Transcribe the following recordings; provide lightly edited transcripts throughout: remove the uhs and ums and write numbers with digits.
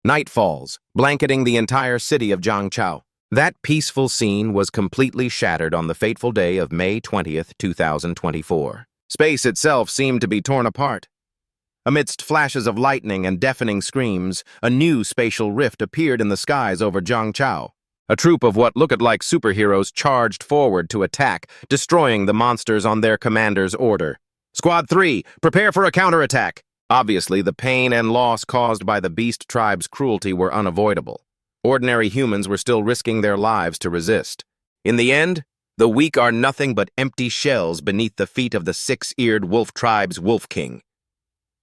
Night falls, blanketing the entire city of Zhangchao. That peaceful scene was completely shattered on the fateful day of May 20th, 2024. Space itself seemed to be torn apart. Amidst flashes of lightning and deafening screams, a new spatial rift appeared in the skies over Zhangchao. A troop of what looked like superheroes charged forward to attack, destroying the monsters on their commander's order. Squad 3, prepare for a counterattack! Obviously, the pain and loss caused by the beast tribe's cruelty were unavoidable. Ordinary humans were still risking their lives to resist. In the end, the weak are nothing but empty shells beneath the feet of the six-eared wolf tribe's wolf king.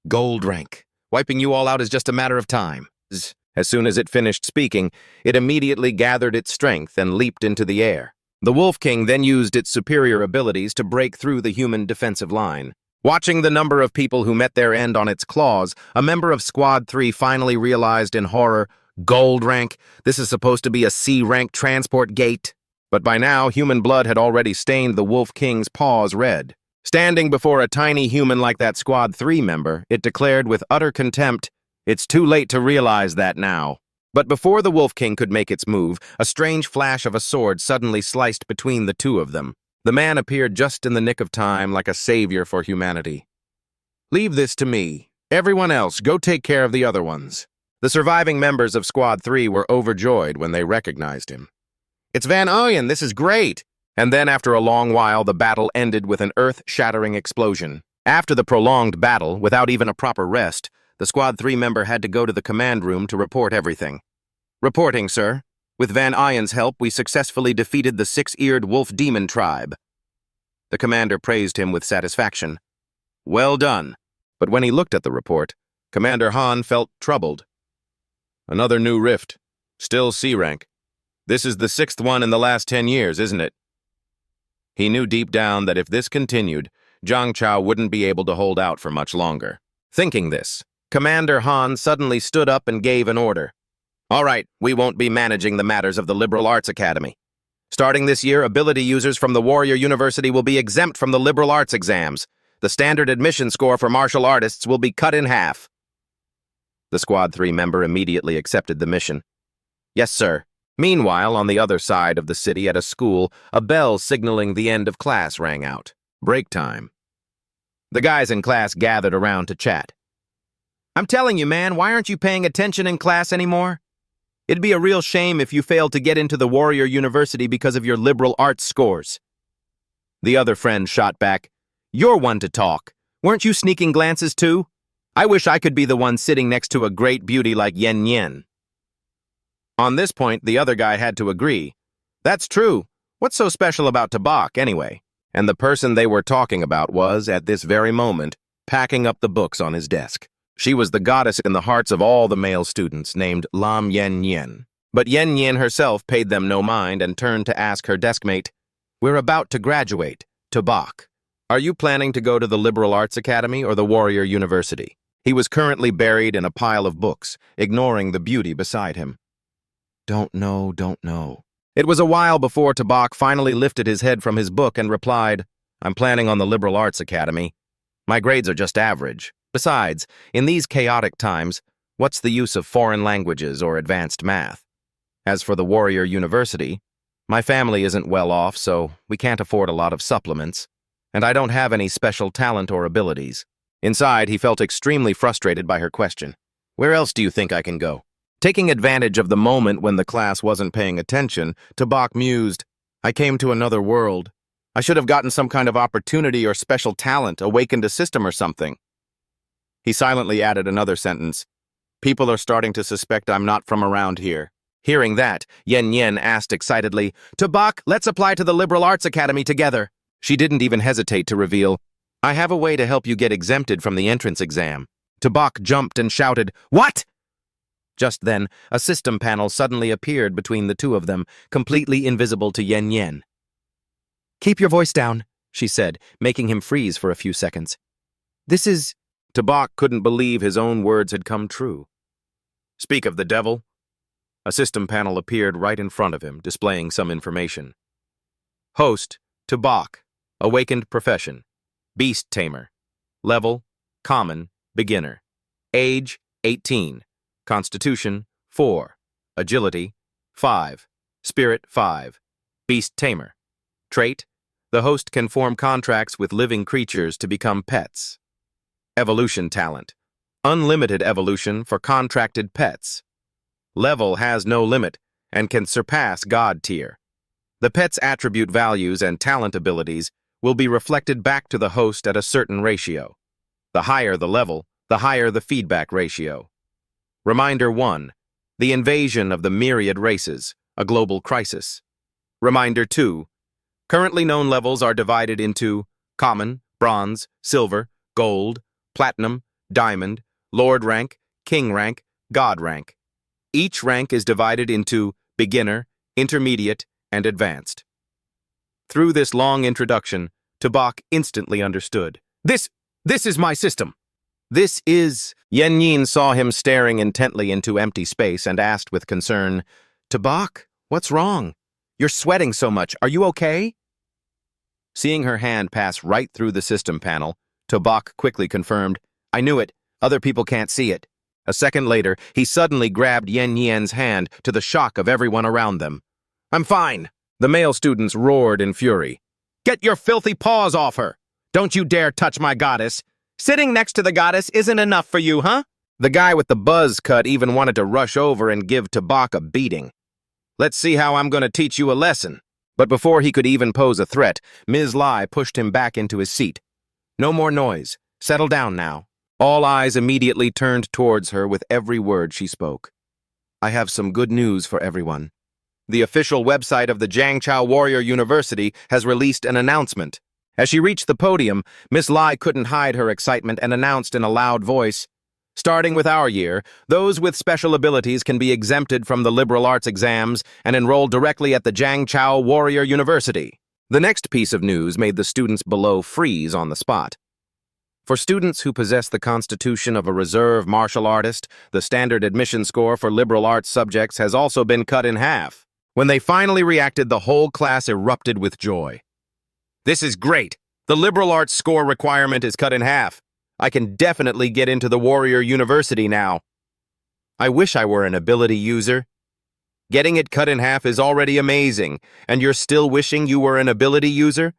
Gold rank. Wiping you all out is just a matter of time. As soon as it finished speaking, it immediately gathered its strength and leaped into the air. The Wolf King then used its superior abilities to break through the human defensive line. Watching the number of people who met their end on its claws, a member of Squad 3 finally realized in horror, gold rank, this is supposed to be a C-rank transport gate. But by now, human blood had already stained the Wolf King's paws red. Standing before a tiny human like that Squad 3 member, it declared with utter contempt, "It's too late to realize that now." But before the Wolf King could make its move, a strange flash of a sword suddenly sliced between the two of them. The man appeared just in the nick of time, like a savior for humanity. "Leave this to me. Everyone else, go take care of the other ones." The surviving members of Squad 3 were overjoyed when they recognized him. "It's Van Oyen, this is great!" And then, after a long while, the battle ended with an earth-shattering explosion. After the prolonged battle, without even a proper rest, the Squad 3 member had to go to the command room to report everything. "Reporting, sir. With Van Oyen's help, we successfully defeated the six-eared wolf demon tribe." The commander praised him with satisfaction. "Well done." But when he looked at the report, Commander Han felt troubled. "Another new rift. Still C-rank. This is the sixth one in the last 10 years, isn't it?" He knew deep down that if this continued, Zhangchao wouldn't be able to hold out for much longer. Thinking this, Commander Han suddenly stood up and gave an order. "All right, we won't be managing the matters of the Liberal Arts Academy. Starting this year, ability users from the Warrior University will be exempt from the liberal arts exams. The standard admission score for martial artists will be cut in half." The Squad 3 member immediately accepted the mission. "Yes, sir." Meanwhile, on the other side of the city at a school, a bell signaling the end of class rang out. Break time. The guys in class gathered around to chat. "I'm telling you, man, why aren't you paying attention in class anymore? It'd be a real shame if you failed to get into the Warrior University because of your liberal arts scores." The other friend shot back, "You're one to talk. Weren't you sneaking glances too? I wish I could be the one sitting next to a great beauty like Yen Yen." On this point, the other guy had to agree. "That's true. What's so special about Tabak, anyway?" And the person they were talking about was, at this very moment, packing up the books on his desk. She was the goddess in the hearts of all the male students, named Lam Yen Yen. But Yen Yen herself paid them no mind and turned to ask her deskmate, "We're about to graduate. Tabak, are you planning to go to the Liberal Arts Academy or the Warrior University?" He was currently buried in a pile of books, ignoring the beauty beside him. Don't know. It was a while before Tabak finally lifted his head from his book and replied, "I'm planning on the Liberal Arts Academy. My grades are just average. Besides, in these chaotic times, what's the use of foreign languages or advanced math? As for the Warrior University, my family isn't well off, so we can't afford a lot of supplements, and I don't have any special talent or abilities." Inside, he felt extremely frustrated by her question. "Where else do you think I can go?" Taking advantage of the moment when the class wasn't paying attention, Tabak mused, "I came to another world. I should have gotten some kind of opportunity or special talent, awakened a system or something." He silently added another sentence, "People are starting to suspect I'm not from around here." Hearing that, Yen Yen asked excitedly, "Tabak, let's apply to the Liberal Arts Academy together." She didn't even hesitate to reveal, "I have a way to help you get exempted from the entrance exam." Tabak jumped and shouted, "What?" Just then, a system panel suddenly appeared between the two of them, completely invisible to Yen Yen. "Keep your voice down," she said, making him freeze for a few seconds. "This is—" Tabak couldn't believe his own words had come true. "Speak of the devil." A system panel appeared right in front of him, displaying some information. Host, Tabak. Awakened profession. Beast tamer. Level, common, beginner. Age, 18. Constitution, 4. Agility. 5. Spirit. 5. Beast Tamer. Trait: the host can form contracts with living creatures to become pets. Evolution talent: unlimited evolution for contracted pets. Level has no limit and can surpass God tier. The pet's attribute values and talent abilities will be reflected back to the host at a certain ratio. The higher the level, the higher the feedback ratio. Reminder 1. The invasion of the myriad races, a global crisis. Reminder 2. Currently known levels are divided into common, bronze, silver, gold, platinum, diamond, lord rank, king rank, god rank. Each rank is divided into beginner, intermediate, and advanced. Through this long introduction, Tabak instantly understood. This is my system. This is... Yen Yin saw him staring intently into empty space and asked with concern, Tabak, what's wrong? You're sweating so much. Are you okay? Seeing her hand pass right through the system panel, Tabak quickly confirmed, I knew it. Other people can't see it. A second later, he suddenly grabbed Yen Yin's hand to the shock of everyone around them. I'm fine. The male students roared in fury. Get your filthy paws off her. Don't you dare touch my goddess. Sitting next to the goddess isn't enough for you, huh? The guy with the buzz cut even wanted to rush over and give Tabak a beating. Let's see how I'm going to teach you a lesson. But before he could even pose a threat, Ms. Lai pushed him back into his seat. No more noise. Settle down now. All eyes immediately turned towards her with every word she spoke. I have some good news for everyone. The official website of the Jiangchao Warrior University has released an announcement. As she reached the podium, Miss Lai couldn't hide her excitement and announced in a loud voice, starting with our year, those with special abilities can be exempted from the liberal arts exams and enroll directly at the Jiangchao Warrior University. The next piece of news made the students below freeze on the spot. For students who possess the constitution of a reserve martial artist, the standard admission score for liberal arts subjects has also been cut in half. When they finally reacted, the whole class erupted with joy. This is great! The liberal arts score requirement is cut in half. I can definitely get into the Warrior University now. I wish I were an ability user. Getting it cut in half is already amazing, and you're still wishing you were an ability user?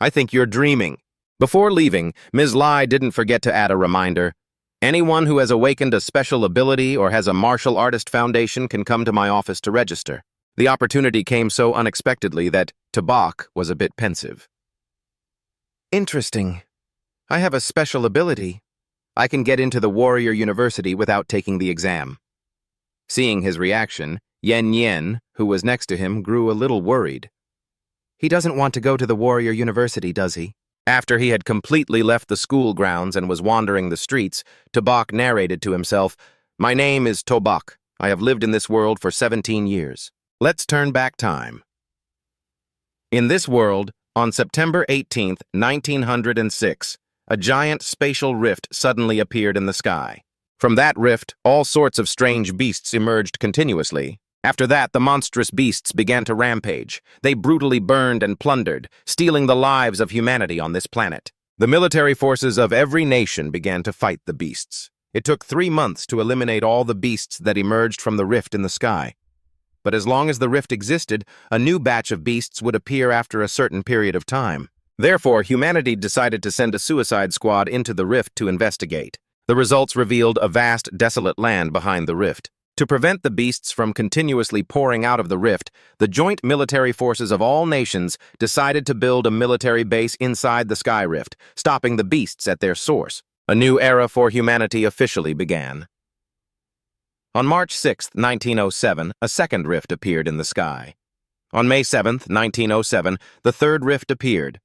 I think you're dreaming. Before leaving, Ms. Lai didn't forget to add a reminder. Anyone who has awakened a special ability or has a martial artist foundation can come to my office to register. The opportunity came so unexpectedly that Tabak was a bit pensive. Interesting. I have a special ability. I can get into the Warrior University without taking the exam. Seeing his reaction, Yen Yen, who was next to him, grew a little worried. He doesn't want to go to the Warrior University, does he? After he had completely left the school grounds and was wandering the streets, Tabak narrated to himself, My name is Tobak. I have lived in this world for 17 years. Let's turn back time. In this world, on September 18th, 1906, a giant spatial rift suddenly appeared in the sky. From that rift, all sorts of strange beasts emerged continuously. After that, the monstrous beasts began to rampage. They brutally burned and plundered, stealing the lives of humanity on this planet. The military forces of every nation began to fight the beasts. It took 3 months to eliminate all the beasts that emerged from the rift in the sky. But as long as the rift existed, a new batch of beasts would appear after a certain period of time. Therefore, humanity decided to send a suicide squad into the rift to investigate. The results revealed a vast, desolate land behind the rift. To prevent the beasts from continuously pouring out of the rift, the joint military forces of all nations decided to build a military base inside the sky rift, stopping the beasts at their source. A new era for humanity officially began. On March 6, 1907, a second rift appeared in the sky. On May 7, 1907, the third rift appeared.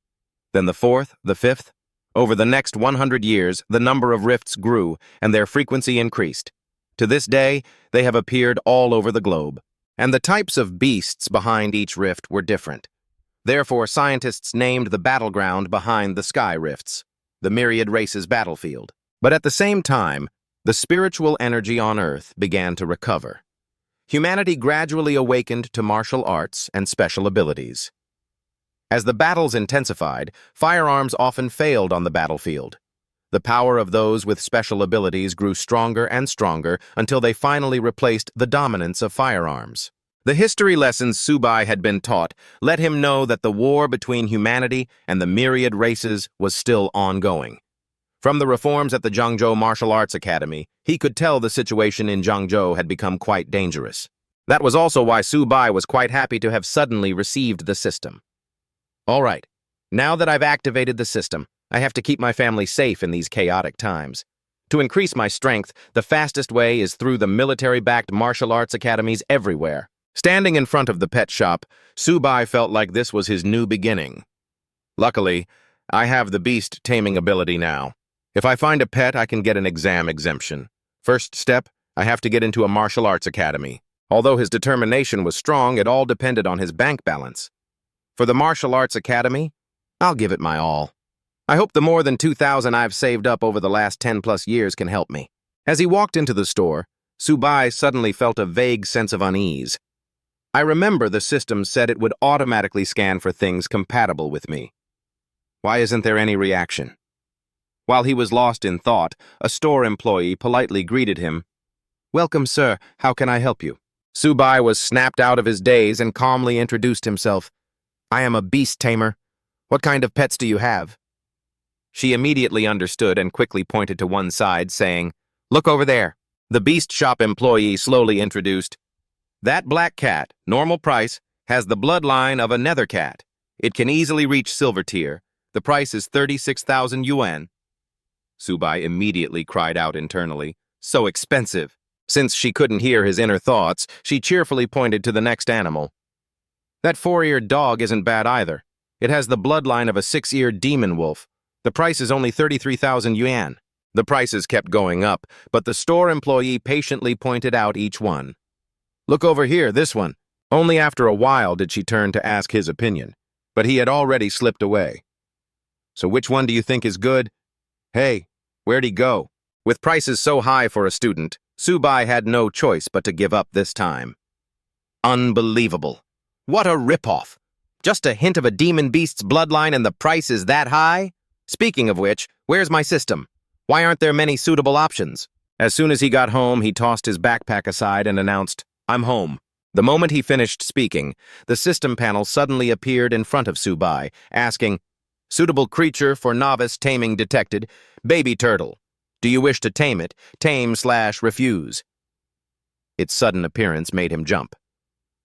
Then the fourth, the fifth. Over the next 100 years, the number of rifts grew and their frequency increased. To this day, they have appeared all over the globe. And the types of beasts behind each rift were different. Therefore, scientists named the battleground behind the sky rifts, the myriad races battlefield. But at the same time, the spiritual energy on Earth began to recover. Humanity gradually awakened to martial arts and special abilities. As the battles intensified, firearms often failed on the battlefield. The power of those with special abilities grew stronger and stronger until they finally replaced the dominance of firearms. The history lessons Subai had been taught let him know that the war between humanity and the myriad races was still ongoing. From the reforms at the Zhangzhou Martial Arts Academy, he could tell the situation in Zhangzhou had become quite dangerous. That was also why Subai was quite happy to have suddenly received the system. All right, now that I've activated the system, I have to keep my family safe in these chaotic times. To increase my strength, the fastest way is through the military-backed martial arts academies everywhere. Standing in front of the pet shop, Subai felt like this was his new beginning. Luckily, I have the beast taming ability now. If I find a pet, I can get an exam exemption. First step, I have to get into a martial arts academy. Although his determination was strong, it all depended on his bank balance. For the martial arts academy, I'll give it my all. I hope the more than 2,000 I've saved up over the last 10+ years can help me. As he walked into the store, Subai suddenly felt a vague sense of unease. I remember the system said it would automatically scan for things compatible with me. Why isn't there any reaction? While he was lost in thought, a store employee politely greeted him. "Welcome, sir. How can I help you?" Subai was snapped out of his daze and calmly introduced himself. "I am a beast tamer. What kind of pets do you have?" She immediately understood and quickly pointed to one side, saying, "Look over there." The beast shop employee slowly introduced, "That black cat, normal price, has the bloodline of a nether cat. It can easily reach silver tier. The price is 36,000 yuan. Subai immediately cried out internally, "So expensive!" Since she couldn't hear his inner thoughts, she cheerfully pointed to the next animal. "That 4-eared dog isn't bad either. It has the bloodline of a 6-eared demon wolf. The price is only 33,000 yuan. The prices kept going up, but the store employee patiently pointed out each one. "Look over here, this one." Only after a while did she turn to ask his opinion, but he had already slipped away. "So which one do you think is good?" "Hey, where'd he go?" With prices so high for a student, Subai had no choice but to give up this time. Unbelievable. What a ripoff. Just a hint of a demon beast's bloodline and the price is that high? Speaking of which, where's my system? Why aren't there many suitable options? As soon as he got home, he tossed his backpack aside and announced, "I'm home." The moment he finished speaking, the system panel suddenly appeared in front of Subai, asking, "Suitable creature for novice taming detected, baby turtle. Do you wish to tame it? Tame/refuse." Its sudden appearance made him jump.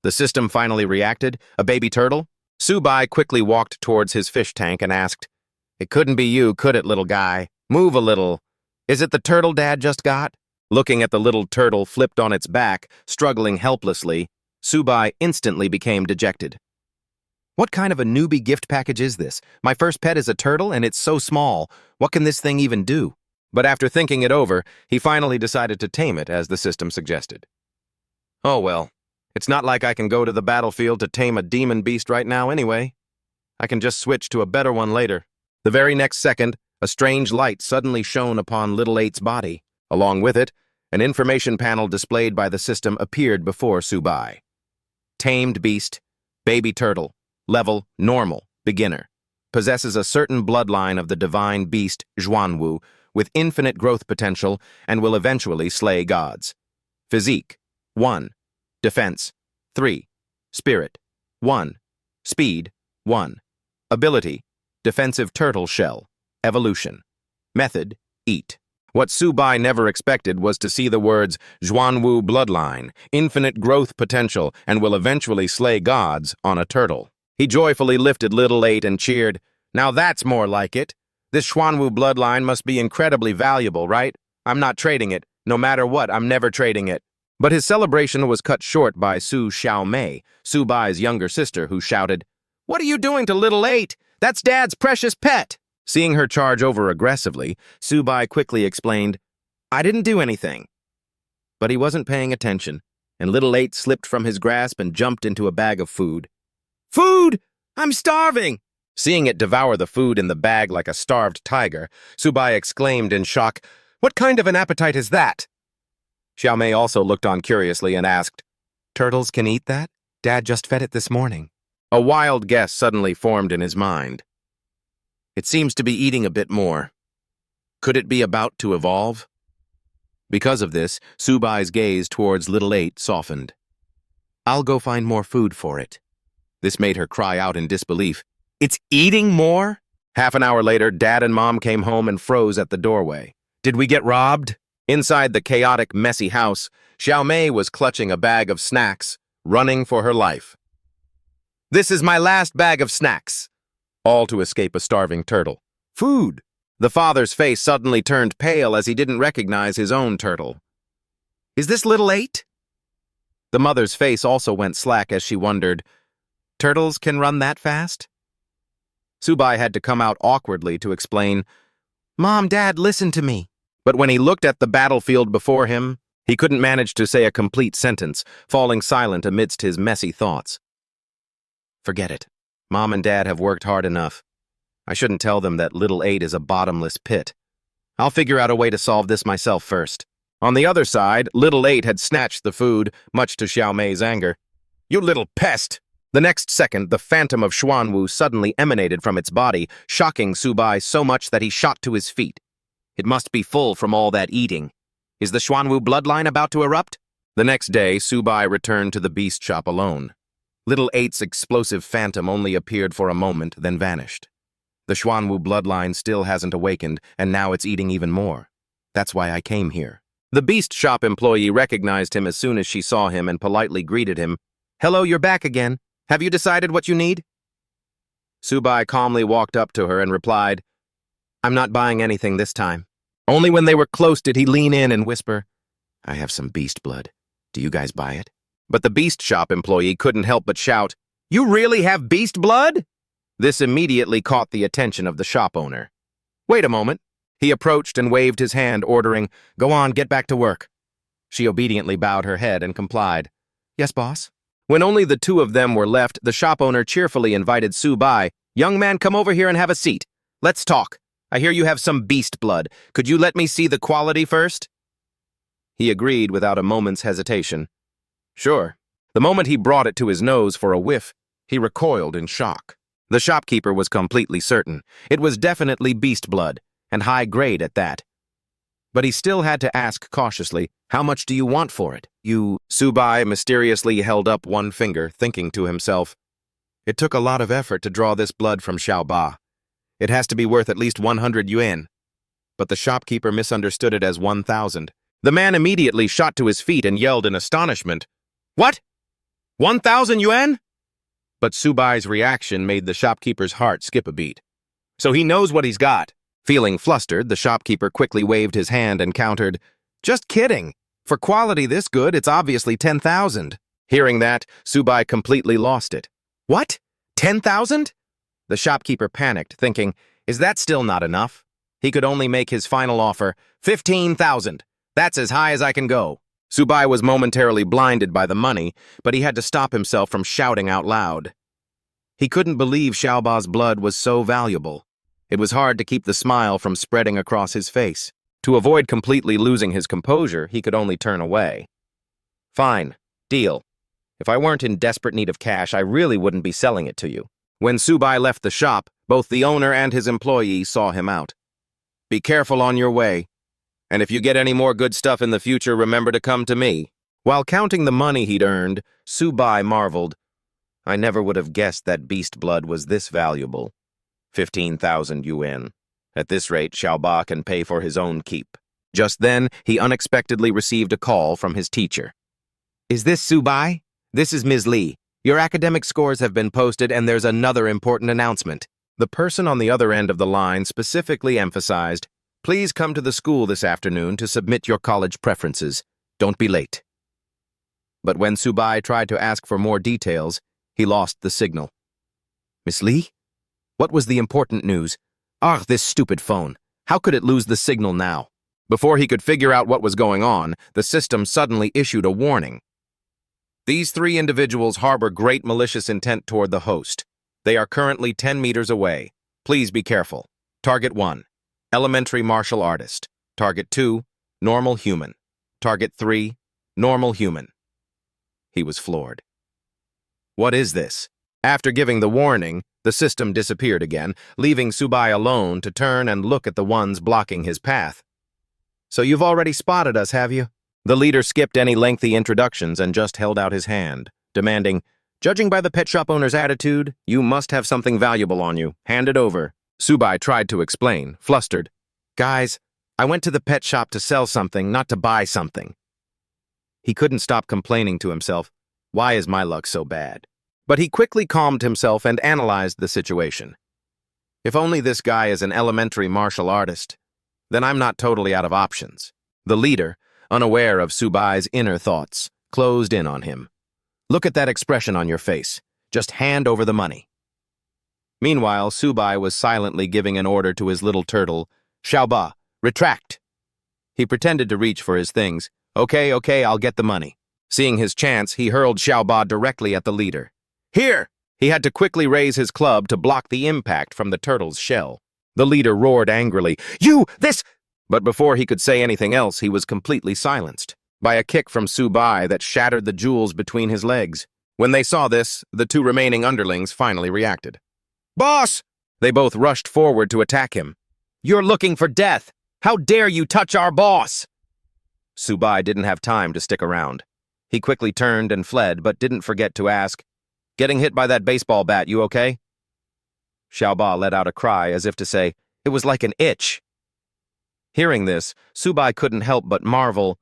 The system finally reacted, "A baby turtle?" Subai quickly walked towards his fish tank and asked, "It couldn't be you, could it, little guy? Move a little. Is it the turtle Dad just got?" Looking at the little turtle flipped on its back, struggling helplessly, Subai instantly became dejected. "What kind of a newbie gift package is this? My first pet is a turtle and it's so small. What can this thing even do?" But after thinking it over, he finally decided to tame it as the system suggested. "Oh well, it's not like I can go to the battlefield to tame a demon beast right now anyway. I can just switch to a better one later." The very next second, a strange light suddenly shone upon Little Eight's body. Along with it, an information panel displayed by the system appeared before Subai. Tamed beast, baby turtle, level normal, beginner. Possesses a certain bloodline of the divine beast Zhuanwu with infinite growth potential and will eventually slay gods. Physique, 1. Defense, 3. Spirit, 1. Speed, 1. Ability, defensive turtle shell. Evolution. Method, eat. What Subai never expected was to see the words Zhuanwu bloodline, infinite growth potential, and will eventually slay gods on a turtle. He joyfully lifted Little Eight and cheered, "Now that's more like it. This Zhuanwu bloodline must be incredibly valuable, right? I'm not trading it. No matter what, I'm never trading it." But his celebration was cut short by Su Xiaomei, Subai's younger sister, who shouted, "What are you doing to Little Eight? That's Dad's precious pet!" Seeing her charge over aggressively, Subai quickly explained, "I didn't do anything." But he wasn't paying attention, and Little Eight slipped from his grasp and jumped into a bag of food. "Food! I'm starving!" Seeing it devour the food in the bag like a starved tiger, Subai exclaimed in shock, "What kind of an appetite is that?" Xiaomei also looked on curiously and asked, "Turtles can eat that? Dad just fed it this morning." A wild guess suddenly formed in his mind. "It seems to be eating a bit more." Could it be about to evolve? Because of this, Subai's gaze towards Little 8 softened. I'll go find more food for it. This made her cry out in disbelief. It's eating more? Half an hour later, Dad and Mom came home and froze at the doorway. Did we get robbed? Inside the chaotic, messy house, Xiao Mei was clutching a bag of snacks, running for her life. This is my last bag of snacks. All to escape a starving turtle. Food! The father's face suddenly turned pale as he didn't recognize his own turtle. Is this Little 8? The mother's face also went slack as she wondered, turtles can run that fast? Subai had to come out awkwardly to explain, Mom, Dad, listen to me. But when he looked at the battlefield before him, he couldn't manage to say a complete sentence, falling silent amidst his messy thoughts. Forget it. Mom and Dad have worked hard enough. I shouldn't tell them that Little 8 is a bottomless pit. I'll figure out a way to solve this myself first. On the other side, Little 8 had snatched the food, much to Xiao Mei's anger. You little pest! The next second, the phantom of Xuanwu suddenly emanated from its body, shocking Subai so much that he shot to his feet. It must be full from all that eating. Is the Xuanwu bloodline about to erupt? The next day, Subai returned to the beast shop alone. Little 8's explosive phantom only appeared for a moment, then vanished. The Xuanwu bloodline still hasn't awakened, and now it's eating even more. That's why I came here. The beast shop employee recognized him as soon as she saw him and politely greeted him. Hello, you're back again. Have you decided what you need? Subai calmly walked up to her and replied, I'm not buying anything this time. Only when they were close did he lean in and whisper, I have some beast blood. Do you guys buy it? But the beast shop employee couldn't help but shout, You really have beast blood? This immediately caught the attention of the shop owner. Wait a moment. He approached and waved his hand, ordering, Go on, get back to work. She obediently bowed her head and complied. Yes, boss. When only the two of them were left, the shop owner cheerfully invited Subai. Young man, come over here and have a seat. Let's talk. I hear you have some beast blood. Could you let me see the quality first? He agreed without a moment's hesitation. Sure. The moment he brought it to his nose for a whiff, he recoiled in shock. The shopkeeper was completely certain. It was definitely beast blood, and high grade at that. But he still had to ask cautiously, How much do you want for it? Subai mysteriously held up one finger, thinking to himself, It took a lot of effort to draw this blood from Xiaoba. It has to be worth at least 100 yuan. But the shopkeeper misunderstood it as 1,000. The man immediately shot to his feet and yelled in astonishment, What? 1,000 yuan? But Subai's reaction made the shopkeeper's heart skip a beat. So he knows what he's got. Feeling flustered, the shopkeeper quickly waved his hand and countered, Just kidding. For quality this good, it's obviously 10,000. Hearing that, Subai completely lost it. What? 10,000? The shopkeeper panicked, thinking, Is that still not enough? He could only make his final offer, 15,000. That's as high as I can go. Subai was momentarily blinded by the money, but he had to stop himself from shouting out loud. He couldn't believe Xiaoba's blood was so valuable. It was hard to keep the smile from spreading across his face. To avoid completely losing his composure, he could only turn away. Fine. Deal. If I weren't in desperate need of cash, I really wouldn't be selling it to you. When Subai left the shop, both the owner and his employee saw him out. Be careful on your way. And if you get any more good stuff in the future, remember to come to me. While counting the money he'd earned, Subai marveled. I never would have guessed that beast blood was this valuable. 15,000 yuan. At this rate, Xiaoba can pay for his own keep. Just then, he unexpectedly received a call from his teacher. Is this Subai? This is Ms. Li. Your academic scores have been posted and there's another important announcement. The person on the other end of the line specifically emphasized, Please come to the school this afternoon to submit your college preferences. Don't be late. But when Subai tried to ask for more details, he lost the signal. Miss Li? What was the important news? This stupid phone. How could it lose the signal now? Before he could figure out what was going on, the system suddenly issued a warning. These three individuals harbor great malicious intent toward the host. They are currently 10 meters away. Please be careful. Target 1. Elementary martial artist. Target 2, normal human. Target 3, normal human. He was floored. What is this? After giving the warning, The system disappeared again, leaving Subai alone to turn and look at the ones blocking his path. "So you've already spotted us, have you?" The leader skipped any lengthy introductions and just held out his hand, demanding, "Judging by the pet shop owner's attitude, you must have something valuable on you. Hand it over." Subai tried to explain, flustered. "Guys, I went to the pet shop to sell something, not to buy something." He couldn't stop complaining to himself, "Why is my luck so bad?" But he quickly calmed himself and analyzed the situation. If only this guy is an elementary martial artist, then I'm not totally out of options. The leader, unaware of Subai's inner thoughts, closed in on him. "Look at that expression on your face. Just hand over the money." Meanwhile, Subai was silently giving an order to his little turtle, "Xiaoba, retract." He pretended to reach for his things. Okay, I'll get the money." Seeing his chance, he hurled Xiaoba directly at the leader. "Here!" He had to quickly raise his club to block the impact from the turtle's shell. The leader roared angrily, "You, this—" But before he could say anything else, he was completely silenced by a kick from Subai that shattered the jewels between his legs. When they saw this, the two remaining underlings finally reacted. "Boss!" They both rushed forward to attack him. "You're looking for death! How dare you touch our boss!" Subai didn't have time to stick around. He quickly turned and fled, but didn't forget to ask, "Getting hit by that baseball bat, you okay?" Xiaoba let out a cry as if to say, "It was like an itch." Hearing this, Subai couldn't help but marvel.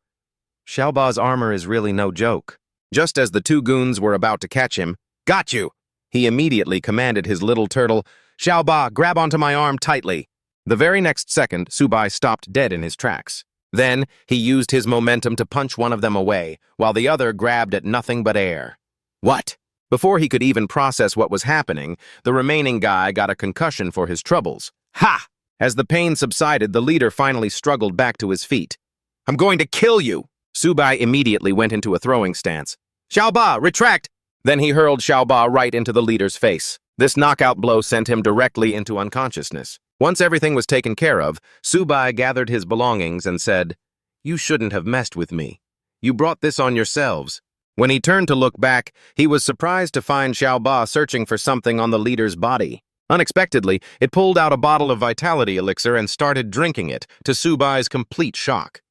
Xiaoba's armor is really no joke. Just as the two goons were about to catch him, "Got you!" He immediately commanded his little turtle, "Xiaoba, grab onto my arm tightly." The very next second, Subai stopped dead in his tracks. Then, he used his momentum to punch one of them away, while the other grabbed at nothing but air. "What?" Before he could even process what was happening, the remaining guy got a concussion for his troubles. "Ha!" As the pain subsided, the leader finally struggled back to his feet. "I'm going to kill you!" Subai immediately went into a throwing stance. "Xiaoba, retract!" Then he hurled Xiaoba right into the leader's face. This knockout blow sent him directly into unconsciousness. Once everything was taken care of, Subai gathered his belongings and said, "You shouldn't have messed with me. You brought this on yourselves." When he turned to look back, he was surprised to find Xiaoba searching for something on the leader's body. Unexpectedly, it pulled out a bottle of vitality elixir and started drinking it, to Subai's complete shock.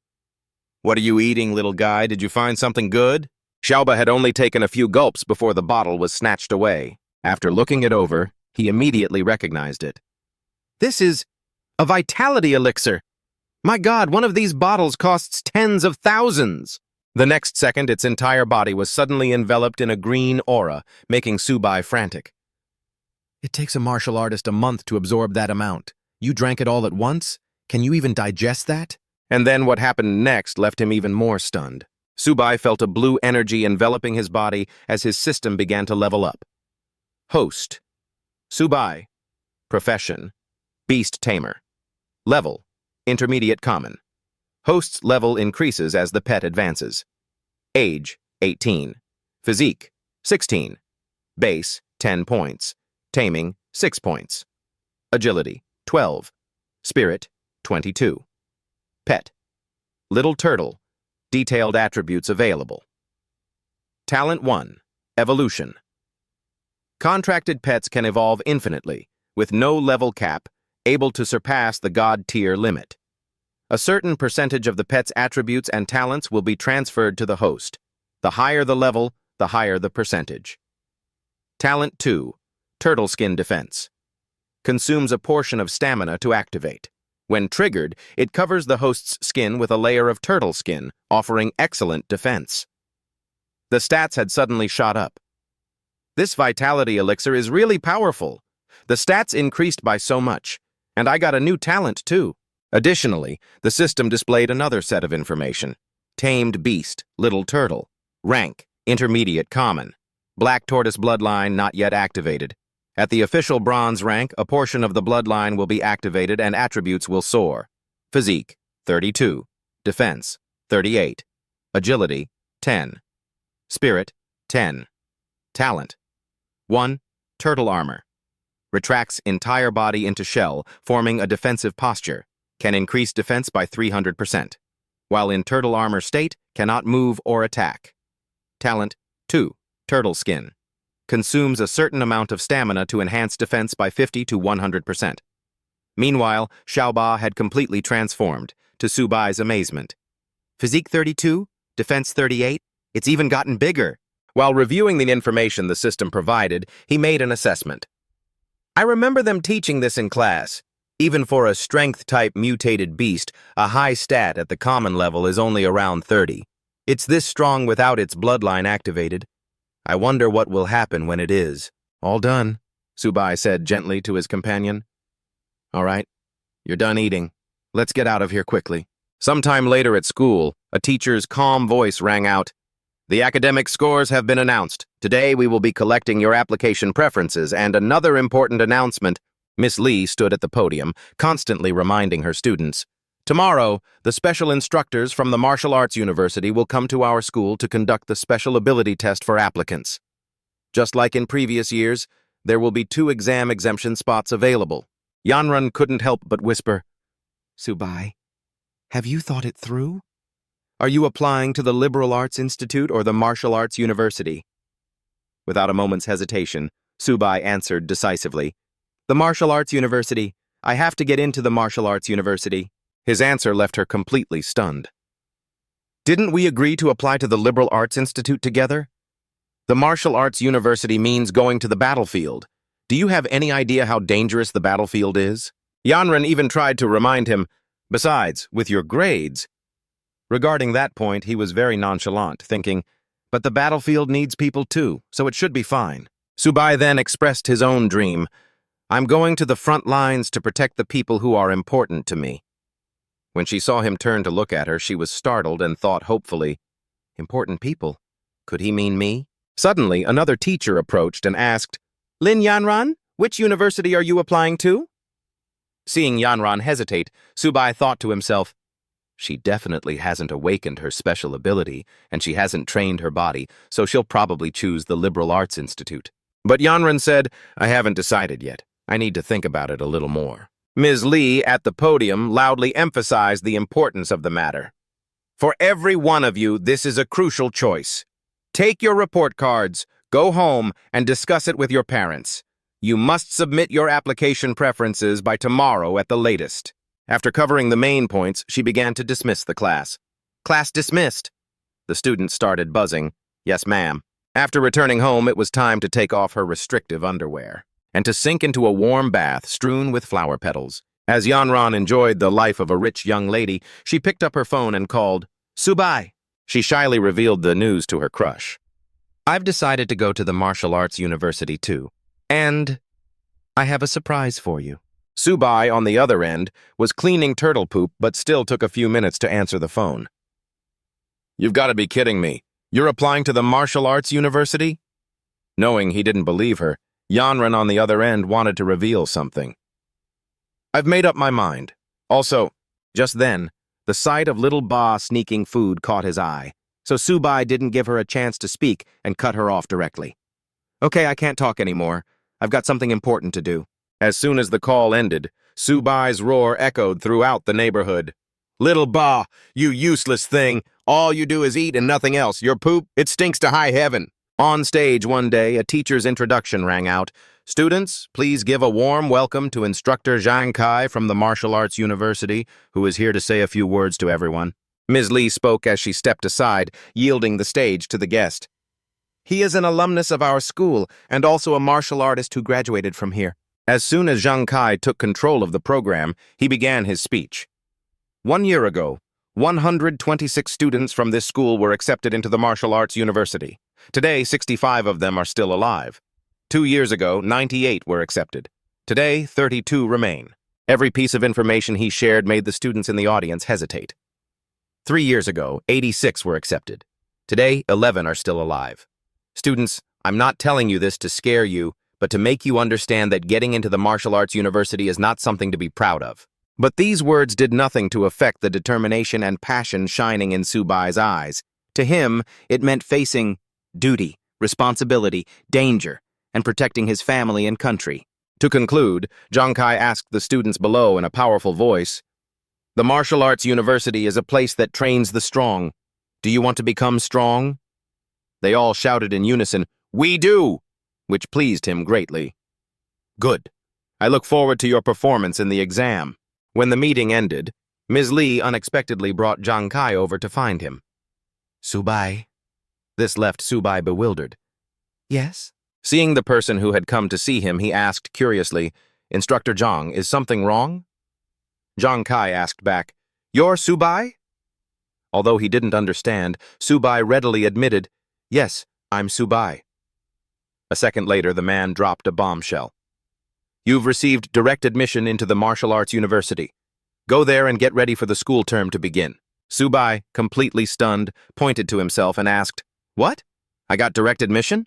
"What are you eating, little guy? Did you find something good?" Xiaoba had only taken a few gulps before the bottle was snatched away. After looking it over, he immediately recognized it. "This is a vitality elixir. My God, one of these bottles costs tens of thousands." The next second, its entire body was suddenly enveloped in a green aura, making Subai frantic. "It takes a martial artist a month to absorb that amount. You drank it all at once? Can you even digest that?" And then what happened next left him even more stunned. Subai felt a blue energy enveloping his body as his system began to level up. Host: Subai. Profession: Beast Tamer. Level: Intermediate Common. Host's level increases as the pet advances. Age: 18. Physique: 16. Base: 10 points. Taming: 6 points. Agility: 12. Spirit: 22. Pet: Little Turtle. Detailed attributes available. Talent 1. Evolution. Contracted pets can evolve infinitely, with no level cap, able to surpass the God tier limit. A certain percentage of the pet's attributes and talents will be transferred to the host. The higher the level, the higher the percentage. Talent 2. Turtle Skin Defense. Consumes a portion of stamina to activate. When triggered, it covers the host's skin with a layer of turtle skin, offering excellent defense. The stats had suddenly shot up. This vitality elixir is really powerful. The stats increased by so much, and I got a new talent too. Additionally, the system displayed another set of information. Tamed Beast, Little Turtle. Rank: Intermediate Common. Black Tortoise Bloodline not yet activated. At the official Bronze rank, a portion of the bloodline will be activated and attributes will soar. Physique: 32. Defense: 38. Agility: 10. Spirit: 10. Talent: 1. Turtle Armor. Retracts entire body into shell, forming a defensive posture. Can increase defense by 300%. While in turtle armor state, cannot move or attack. Talent: 2. Turtle Skin. consumes a certain amount of stamina to enhance defense by 50 to 100%. Meanwhile, Xiaoba had completely transformed, to Subai's amazement. Physique 32? Defense 38? It's even gotten bigger. While reviewing the information the system provided, he made an assessment. I remember them teaching this in class. Even for a strength-type mutated beast, a high stat at the common level is only around 30. It's this strong without its bloodline activated. I wonder what will happen when it is. All done, Subai said gently to his companion. All right, you're done eating. Let's get out of here quickly. Sometime later at school, a teacher's calm voice rang out. The academic scores have been announced. Today we will be collecting your application preferences, and another important announcement. Miss Lee stood at the podium, constantly reminding her students. Tomorrow, the special instructors from the Martial Arts University will come to our school to conduct the special ability test for applicants. Just like in previous years, there will be 2 exam exemption spots available. Yanran couldn't help but whisper, Subai, have you thought it through? Are you applying to the Liberal Arts Institute or the Martial Arts University? Without a moment's hesitation, Subai answered decisively, The Martial Arts University. I have to get into the Martial Arts University. His answer left her completely stunned. Didn't we agree to apply to the Liberal Arts Institute together? The Martial Arts University means going to the battlefield. Do you have any idea how dangerous the battlefield is? Yanran even tried to remind him, besides, with your grades. Regarding that point, he was very nonchalant, thinking, but the battlefield needs people too, so it should be fine. Subai then expressed his own dream. I'm going to the front lines to protect the people who are important to me. When she saw him turn to look at her, she was startled and thought hopefully, important people? Could he mean me? Suddenly, another teacher approached and asked, Lin Yanran, which university are you applying to? Seeing Yanran hesitate, Subai thought to himself, she definitely hasn't awakened her special ability, and she hasn't trained her body, so she'll probably choose the Liberal Arts Institute. But Yanran said, I haven't decided yet. I need to think about it a little more. Ms. Lee, at the podium, loudly emphasized the importance of the matter. For every one of you, this is a crucial choice. Take your report cards, go home, and discuss it with your parents. You must submit your application preferences by tomorrow at the latest. After covering the main points, she began to dismiss the class. Class dismissed. The students started buzzing. Yes, ma'am. After returning home, it was time to take off her restrictive underwear and to sink into a warm bath strewn with flower petals. As Yanran enjoyed the life of a rich young lady, she picked up her phone and called, Subai. She shyly revealed the news to her crush. I've decided to go to the Martial Arts University too, and I have a surprise for you. Subai, on the other end, was cleaning turtle poop but still took a few minutes to answer the phone. You've got to be kidding me. You're applying to the Martial Arts University? Knowing he didn't believe her, Yanran on the other end wanted to reveal something. I've made up my mind. Also, just then, the sight of little Ba sneaking food caught his eye, so Subai didn't give her a chance to speak and cut her off directly. Okay, I can't talk anymore. I've got something important to do. As soon as the call ended, Subai's roar echoed throughout the neighborhood. Little Ba, you useless thing. All you do is eat and nothing else. Your poop, it stinks to high heaven. On stage one day, a teacher's introduction rang out. Students, please give a warm welcome to Instructor Zhang Kai from the Martial Arts University, who is here to say a few words to everyone. Ms. Lee spoke as she stepped aside, yielding the stage to the guest. He is an alumnus of our school and also a martial artist who graduated from here. As soon as Zhang Kai took control of the program, he began his speech. 1 year ago, 126 students from this school were accepted into the Martial Arts University. Today, 65 of them are still alive. 2 years ago, 98 were accepted. Today, 32 remain. Every piece of information he shared made the students in the audience hesitate. 3 years ago, 86 were accepted. Today, 11 are still alive. Students, I'm not telling you this to scare you, but to make you understand that getting into the Martial Arts University is not something to be proud of. But these words did nothing to affect the determination and passion shining in Subai's eyes. To him, it meant facing duty, responsibility, danger, and protecting his family and country. To conclude, Zhang Kai asked the students below in a powerful voice, The Martial Arts University is a place that trains the strong. Do you want to become strong? They all shouted in unison, We do! which pleased him greatly. Good. I look forward to your performance in the exam. When the meeting ended, Ms. Lee unexpectedly brought Zhang Kai over to find him. Subai. This left Subai bewildered. Yes? Seeing the person who had come to see him, he asked curiously, Instructor Zhang, is something wrong? Zhang Kai asked back, You're Subai? Although he didn't understand, Subai readily admitted, Yes, I'm Subai. A second later, the man dropped a bombshell. You've received direct admission into the martial arts university. Go there and get ready for the school term to begin. Subai, completely stunned, pointed to himself and asked, What? I got direct admission?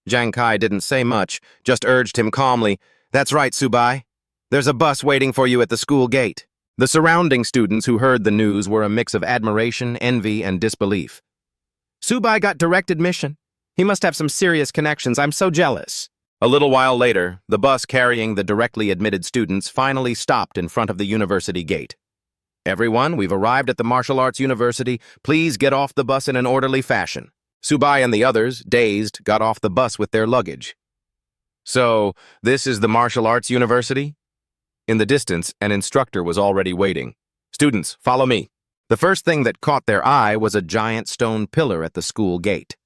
Zhang Kai didn't say much, just urged him calmly, That's right, Subai. There's a bus waiting for you at the school gate. The surrounding students who heard the news were a mix of admiration, envy, and disbelief. Subai got direct admission. He must have some serious connections. I'm so jealous. A little while later, the bus carrying the directly admitted students finally stopped in front of the university gate. Everyone, we've arrived at the Martial Arts University. Please get off the bus in an orderly fashion. Subai and the others, dazed, got off the bus with their luggage. So, this is the Martial Arts University? In the distance, an instructor was already waiting. Students, follow me. The first thing that caught their eye was a giant stone pillar at the school gate.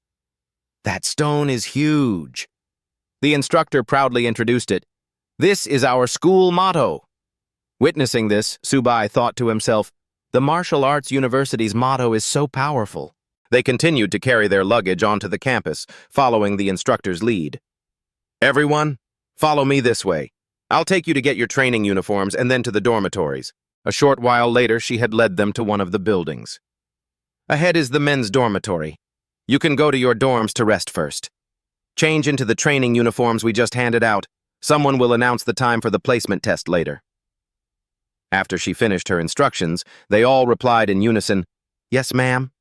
That stone is huge. The instructor proudly introduced it. This is our school motto. Witnessing this, Subai thought to himself, the Martial Arts University's motto is so powerful. They continued to carry their luggage onto the campus, following the instructor's lead. Everyone, follow me this way. I'll take you to get your training uniforms and then to the dormitories. A short while later, she had led them to one of the buildings. Ahead is the men's dormitory. You can go to your dorms to rest first. Change into the training uniforms we just handed out. Someone will announce the time for the placement test later. After she finished her instructions, they all replied in unison, Yes, ma'am.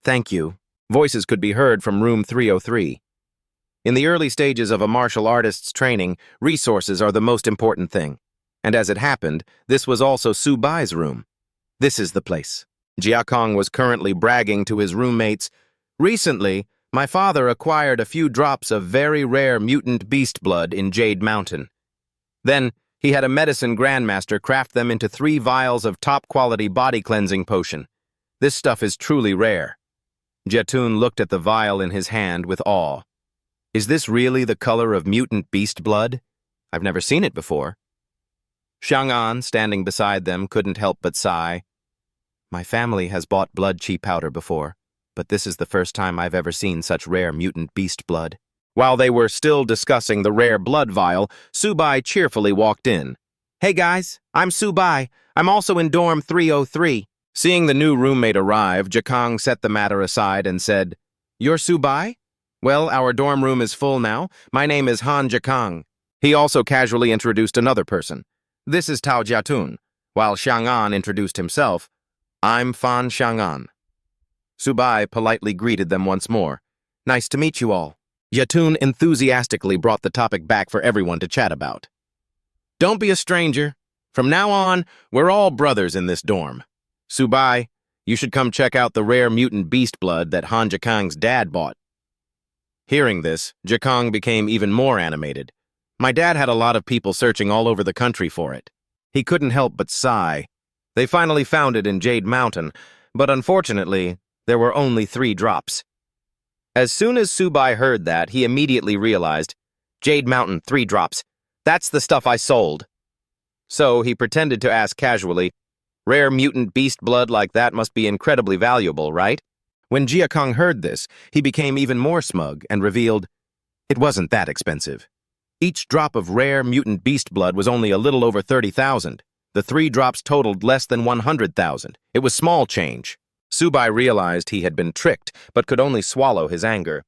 Thank you. Voices could be heard from room 303. In the early stages of a martial artist's training, resources are the most important thing. And as it happened, this was also Subai's room. This is the place. Jiakong was currently bragging to his roommates, Recently, my father acquired a few drops of very rare mutant beast blood in Jade Mountain. Then, he had a medicine grandmaster craft them into 3 vials of top-quality body cleansing potion. This stuff is truly rare. Jatun looked at the vial in his hand with awe. Is this really the color of mutant beast blood? I've never seen it before. Xiang'an, standing beside them, couldn't help but sigh. My family has bought blood chi powder before, but this is the first time I've ever seen such rare mutant beast blood. While they were still discussing the rare blood vial, Subai cheerfully walked in. Hey guys, I'm Subai. I'm also in dorm 303. Seeing the new roommate arrive, Jiakong set the matter aside and said, You're Subai? Well, our dorm room is full now. My name is Han Jiakong. He also casually introduced another person. This is Tao Jiatun. While Xiang'an introduced himself, I'm Fan Xiang'an. Subai politely greeted them once more. Nice to meet you all. Jiatun enthusiastically brought the topic back for everyone to chat about. Don't be a stranger. From now on, we're all brothers in this dorm. Subai, you should come check out the rare mutant beast blood that Han Jiakong's dad bought. Hearing this, Jiakong became even more animated. My dad had a lot of people searching all over the country for it. He couldn't help but sigh. They finally found it in Jade Mountain, but unfortunately, there were only 3 drops. As soon as Subai heard that, he immediately realized, Jade Mountain, 3 drops. That's the stuff I sold. So he pretended to ask casually, rare mutant beast blood like that must be incredibly valuable, right? When Jiakong heard this, he became even more smug and revealed, it wasn't that expensive. Each drop of rare mutant beast blood was only a little over 30,000. The 3 drops totaled less than 100,000. It was small change. Subai realized he had been tricked, but could only swallow his anger.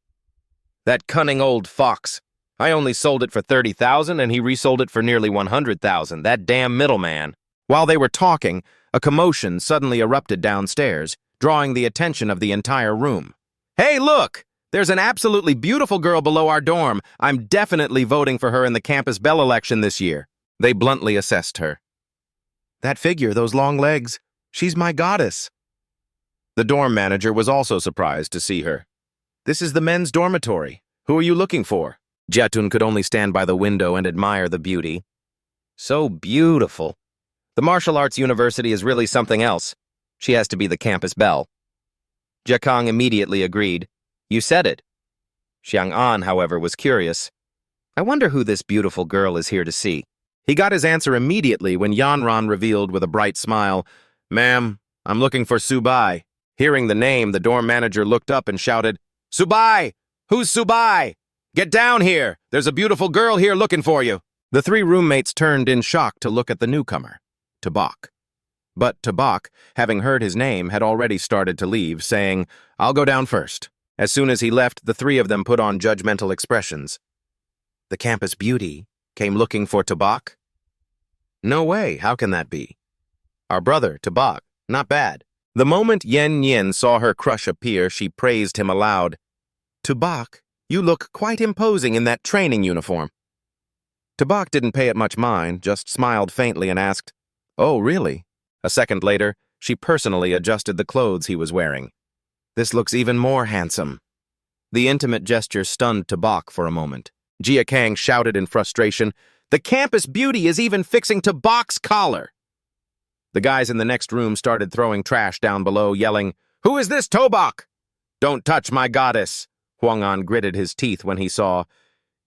That cunning old fox. I only sold it for 30,000 and he resold it for nearly 100,000. That damn middleman. While they were talking, a commotion suddenly erupted downstairs, drawing the attention of the entire room. Hey, look! There's an absolutely beautiful girl below our dorm. I'm definitely voting for her in the campus bell election this year. They bluntly assessed her. That figure, those long legs, she's my goddess. The dorm manager was also surprised to see her. This is the men's dormitory. Who are you looking for? Jiatun could only stand by the window and admire the beauty. So beautiful. The martial arts university is really something else. She has to be the campus belle. Jiakang immediately agreed. You said it. Xiang An, however, was curious. I wonder who this beautiful girl is here to see. He got his answer immediately when Yanran revealed with a bright smile, Ma'am, I'm looking for Subai. Hearing the name, the dorm manager looked up and shouted, Subai! Who's Subai? Get down here! There's a beautiful girl here looking for you. The three roommates turned in shock to look at the newcomer, Tabak. But Tabak, having heard his name, had already started to leave, saying, I'll go down first. As soon as he left, the three of them put on judgmental expressions. The campus beauty came looking for Tabak? No way, how can that be? Our brother, Tabak, not bad. The moment Yen Yin saw her crush appear, she praised him aloud. Tabak, you look quite imposing in that training uniform. Tabak didn't pay it much mind, just smiled faintly and asked, Oh, really? A second later, she personally adjusted the clothes he was wearing. This looks even more handsome. The intimate gesture stunned Tabak for a moment. Jia Kang shouted in frustration, The campus beauty is even fixing Tabak's collar. The guys in the next room started throwing trash down below, yelling, Who is this Tobak? Don't touch my goddess. Huang'an gritted his teeth when he saw,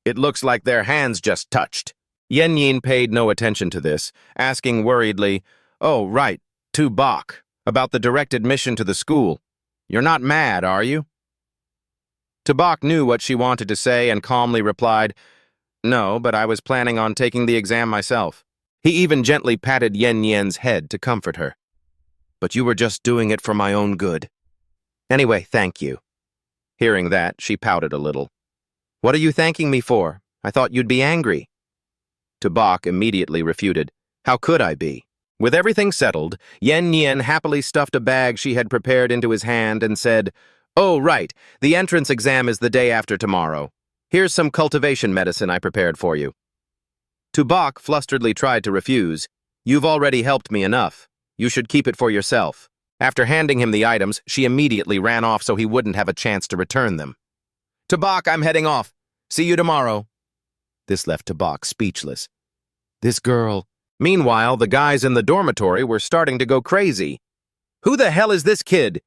It looks like their hands just touched. Yen Yin paid no attention to this, asking worriedly, Oh, right, Tubak, about the direct admission to the school. You're not mad, are you? Tabak knew what she wanted to say and calmly replied, No, but I was planning on taking the exam myself. He even gently patted Yen Yen's head to comfort her. But you were just doing it for my own good. Anyway, thank you. Hearing that, she pouted a little. What are you thanking me for? I thought you'd be angry. Tabak immediately refuted. How could I be? With everything settled, Yen Yen happily stuffed a bag she had prepared into his hand and said, Oh, right, the entrance exam is the day after tomorrow. Here's some cultivation medicine I prepared for you. Tubak flusteredly tried to refuse. You've already helped me enough. You should keep it for yourself. After handing him the items, she immediately ran off so he wouldn't have a chance to return them. Tabak, I'm heading off. See you tomorrow. This left Tabak speechless. This girl. Meanwhile, the guys in the dormitory were starting to go crazy. Who the hell is this kid?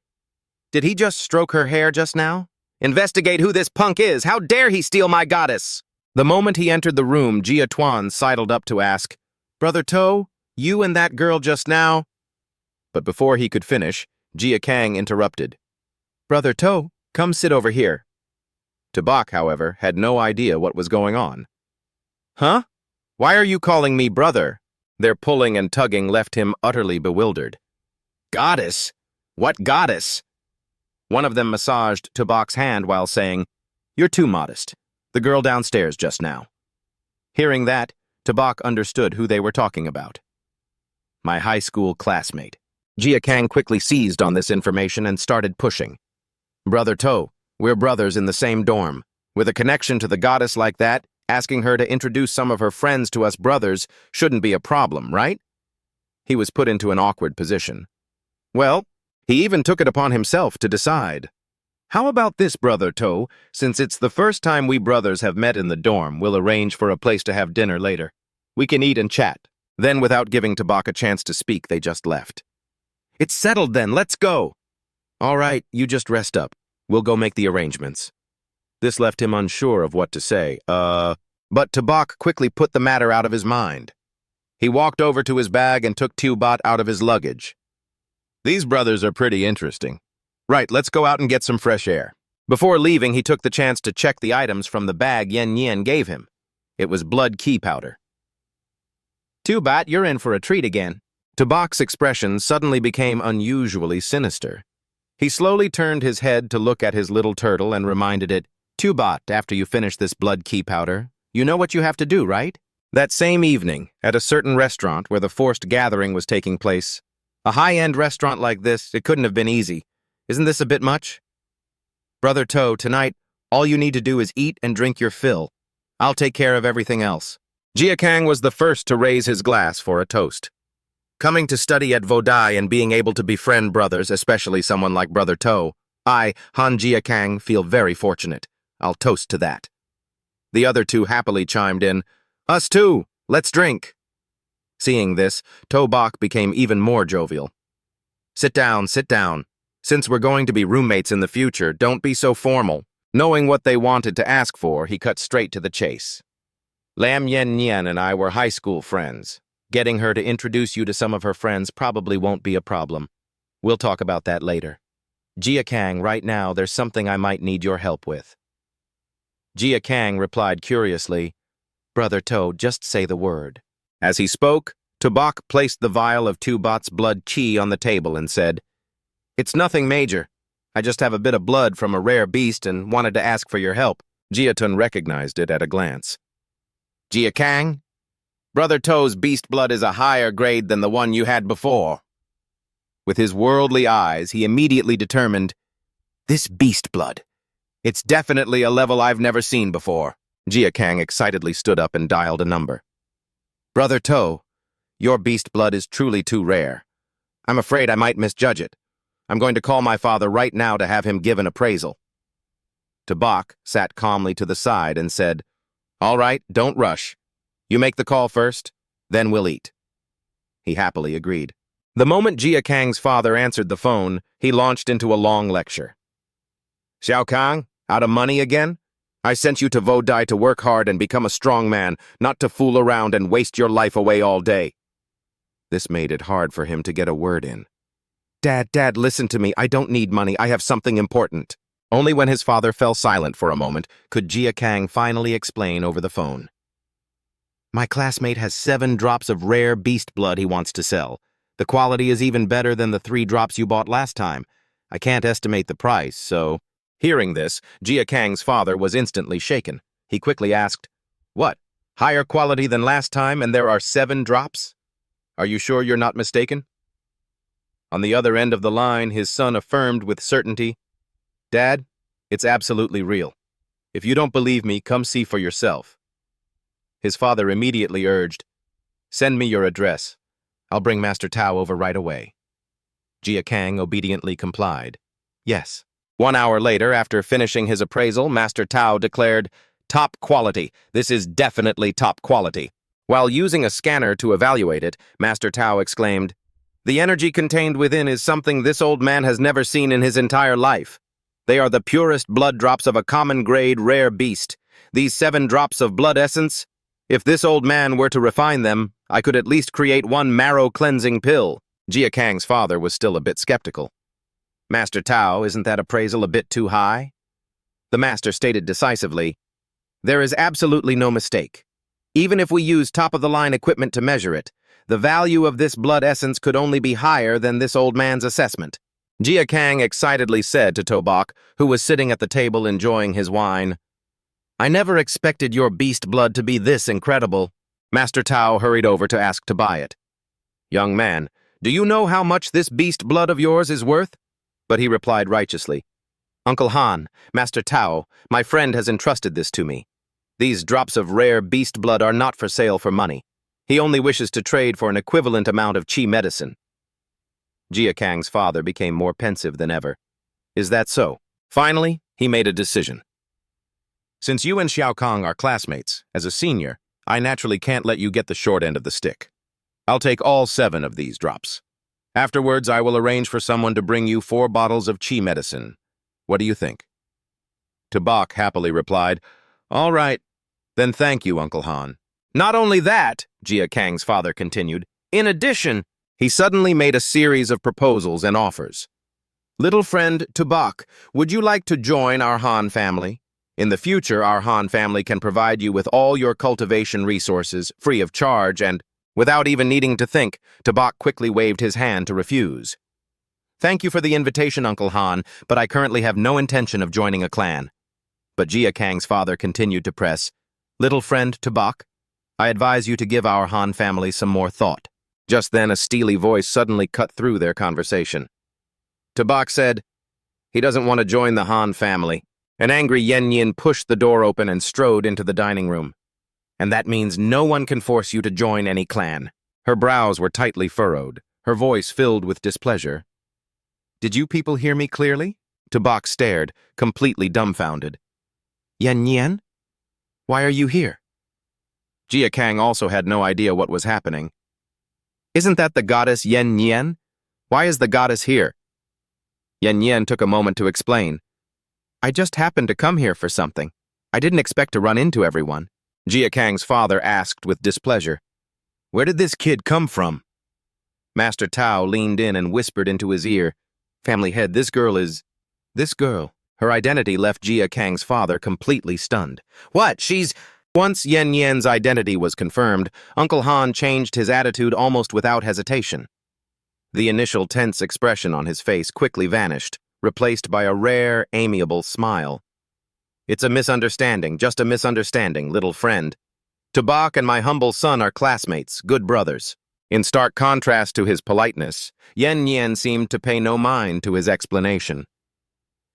Did he just stroke her hair just now? Investigate who this punk is. How dare he steal my goddess? The moment he entered the room, Jia Tuan sidled up to ask, Brother To, you and that girl just now? But before he could finish, Jia Kang interrupted. Brother To, come sit over here. Tabak, however, had no idea what was going on. Huh? Why are you calling me brother? Their pulling and tugging left him utterly bewildered. Goddess? What goddess? One of them massaged Tabak's hand while saying, You're too modest. The girl downstairs just now. Hearing that, Tabak understood who they were talking about. My high school classmate. Jia Kang quickly seized on this information and started pushing. Brother To, we're brothers in the same dorm. With a connection to the goddess like that, asking her to introduce some of her friends to us brothers shouldn't be a problem, right? He was put into an awkward position. Well, he even took it upon himself to decide. How about this, Brother To? Since it's the first time we brothers have met in the dorm, we'll arrange for a place to have dinner later. We can eat and chat. Then, without giving Tabak a chance to speak, they just left. It's settled then, let's go. All right, you just rest up. We'll go make the arrangements. This left him unsure of what to say. But Tabak quickly put the matter out of his mind. He walked over to his bag and took Tubat out of his luggage. These brothers are pretty interesting. Right, let's go out and get some fresh air. Before leaving, he took the chance to check the items from the bag Yen Yen gave him. It was blood key powder. Tubat, you're in for a treat again. Tabak's expression suddenly became unusually sinister. He slowly turned his head to look at his little turtle and reminded it, Tubat, after you finish this blood key powder, you know what you have to do, right? That same evening, at a certain restaurant where the forced gathering was taking place, a high-end restaurant like this, it couldn't have been easy. Isn't this a bit much? Brother To, tonight, all you need to do is eat and drink your fill. I'll take care of everything else. Jia Kang was the first to raise his glass for a toast. Coming to study at Vodai and being able to befriend brothers, especially someone like Brother To, I, Han Jia Kang, feel very fortunate. I'll toast to that. The other two happily chimed in, "Us too! Let's drink!" Seeing this, To-bok became even more jovial. Sit down, sit down. Since we're going to be roommates in the future, don't be so formal." Knowing what they wanted to ask for, he cut straight to the chase. "Lam Yen Yen and I were high school friends. Getting her to introduce you to some of her friends probably won't be a problem. We'll talk about that later. Jia Kang, right now, there's something I might need your help with." Jia Kang replied curiously, "Brother To, just say the word." As he spoke, To-bok placed the vial of Tu-bot's blood chi on the table and said, "It's nothing major. I just have a bit of blood from a rare beast and wanted to ask for your help." Jia Tun recognized it at a glance. "Jia Kang? Brother To's beast blood is a higher grade than the one you had before." With his worldly eyes, he immediately determined, "This beast blood. It's definitely a level I've never seen before." Jia Kang excitedly stood up and dialed a number. "Brother To, your beast blood is truly too rare. I'm afraid I might misjudge it. I'm going to call my father right now to have him give an appraisal." To-bok sat calmly to the side and said, "All right, don't rush. You make the call first, then we'll eat." He happily agreed. The moment Jia Kang's father answered the phone, he launched into a long lecture. "Xiao Kang, out of money again? I sent you to Vodai to work hard and become a strong man, not to fool around and waste your life away all day." This made it hard for him to get a word in. Dad, listen to me. I don't need money. I have something important." Only when his father fell silent for a moment could Jia Kang finally explain over the phone. "My classmate has 7 drops of rare beast blood he wants to sell. The quality is even better than the 3 drops you bought last time. I can't estimate the price, so..." Hearing this, Jia Kang's father was instantly shaken. He quickly asked, "What? Higher quality than last time and there are 7 drops? Are you sure you're not mistaken?" On the other end of the line, his son affirmed with certainty, "Dad, it's absolutely real. If you don't believe me, come see for yourself." His father immediately urged, "Send me your address. I'll bring Master Tao over right away." Jia Kang obediently complied. Yes. 1 hour later, after finishing his appraisal, Master Tao declared, "Top quality. This is definitely top quality." While using a scanner to evaluate it, Master Tao exclaimed, "The energy contained within is something this old man has never seen in his entire life. They are the purest blood drops of a common grade rare beast. These 7 drops of blood essence, if this old man were to refine them, I could at least create 1 marrow-cleansing pill." Jia Kang's father was still a bit skeptical. "Master Tao, isn't that appraisal a bit too high?" The master stated decisively, "There is absolutely no mistake. Even if we use top-of-the-line equipment to measure it, the value of this blood essence could only be higher than this old man's assessment." Jia Kang excitedly said to To-bok, who was sitting at the table enjoying his wine, "I never expected your beast blood to be this incredible." Master Tao hurried over to ask to buy it. "Young man, do you know how much this beast blood of yours is worth?" But he replied righteously, "Uncle Han, Master Tao, my friend has entrusted this to me. These drops of rare beast blood are not for sale for money. He only wishes to trade for an equivalent amount of chi medicine." Jia Kang's father became more pensive than ever. "Is that so?" Finally, he made a decision. "Since you and Xiao Kang are classmates, as a senior, I naturally can't let you get the short end of the stick. I'll take all 7 of these drops. Afterwards, I will arrange for someone to bring you 4 bottles of chi medicine. What do you think?" To-bok happily replied, "All right. Then thank you, Uncle Han." "Not only that," Jia Kang's father continued, "in addition, he suddenly made a series of proposals and offers. Little friend To-bok, would you like to join our Han family? In the future, our Han family can provide you with all your cultivation resources, free of charge, and..." Without even needing to think, To-bok quickly waved his hand to refuse. "Thank you for the invitation, Uncle Han, but I currently have no intention of joining a clan." But Jia Kang's father continued to press, "Little friend To-bok, I advise you to give our Han family some more thought." Just then, a steely voice suddenly cut through their conversation. To-bok said, "He doesn't want to join the Han family." An angry Yen Yin pushed the door open and strode into the dining room. "And that means no one can force you to join any clan." Her brows were tightly furrowed, her voice filled with displeasure. "Did you people hear me clearly?" To-bok stared, completely dumbfounded. "Yen Yen?" Why are you here? Jia Kang also had no idea what was happening. Isn't that the goddess Yen Yen? Why is the goddess here? Yen Yen took a moment to explain. I just happened to come here for something. I didn't expect to run into everyone. Jia Kang's father asked with displeasure. Where did this kid come from? Master Tao leaned in and whispered into his ear. Family head, this girl. Her identity left Jia Kang's father completely stunned. What? Once Yen Yen's identity was confirmed, Uncle Han changed his attitude almost without hesitation. The initial tense expression on his face quickly vanished, replaced by a rare, amiable smile. It's a misunderstanding, just a misunderstanding, little friend. Tubak and my humble son are classmates, good brothers. In stark contrast to his politeness, Yen Yen seemed to pay no mind to his explanation.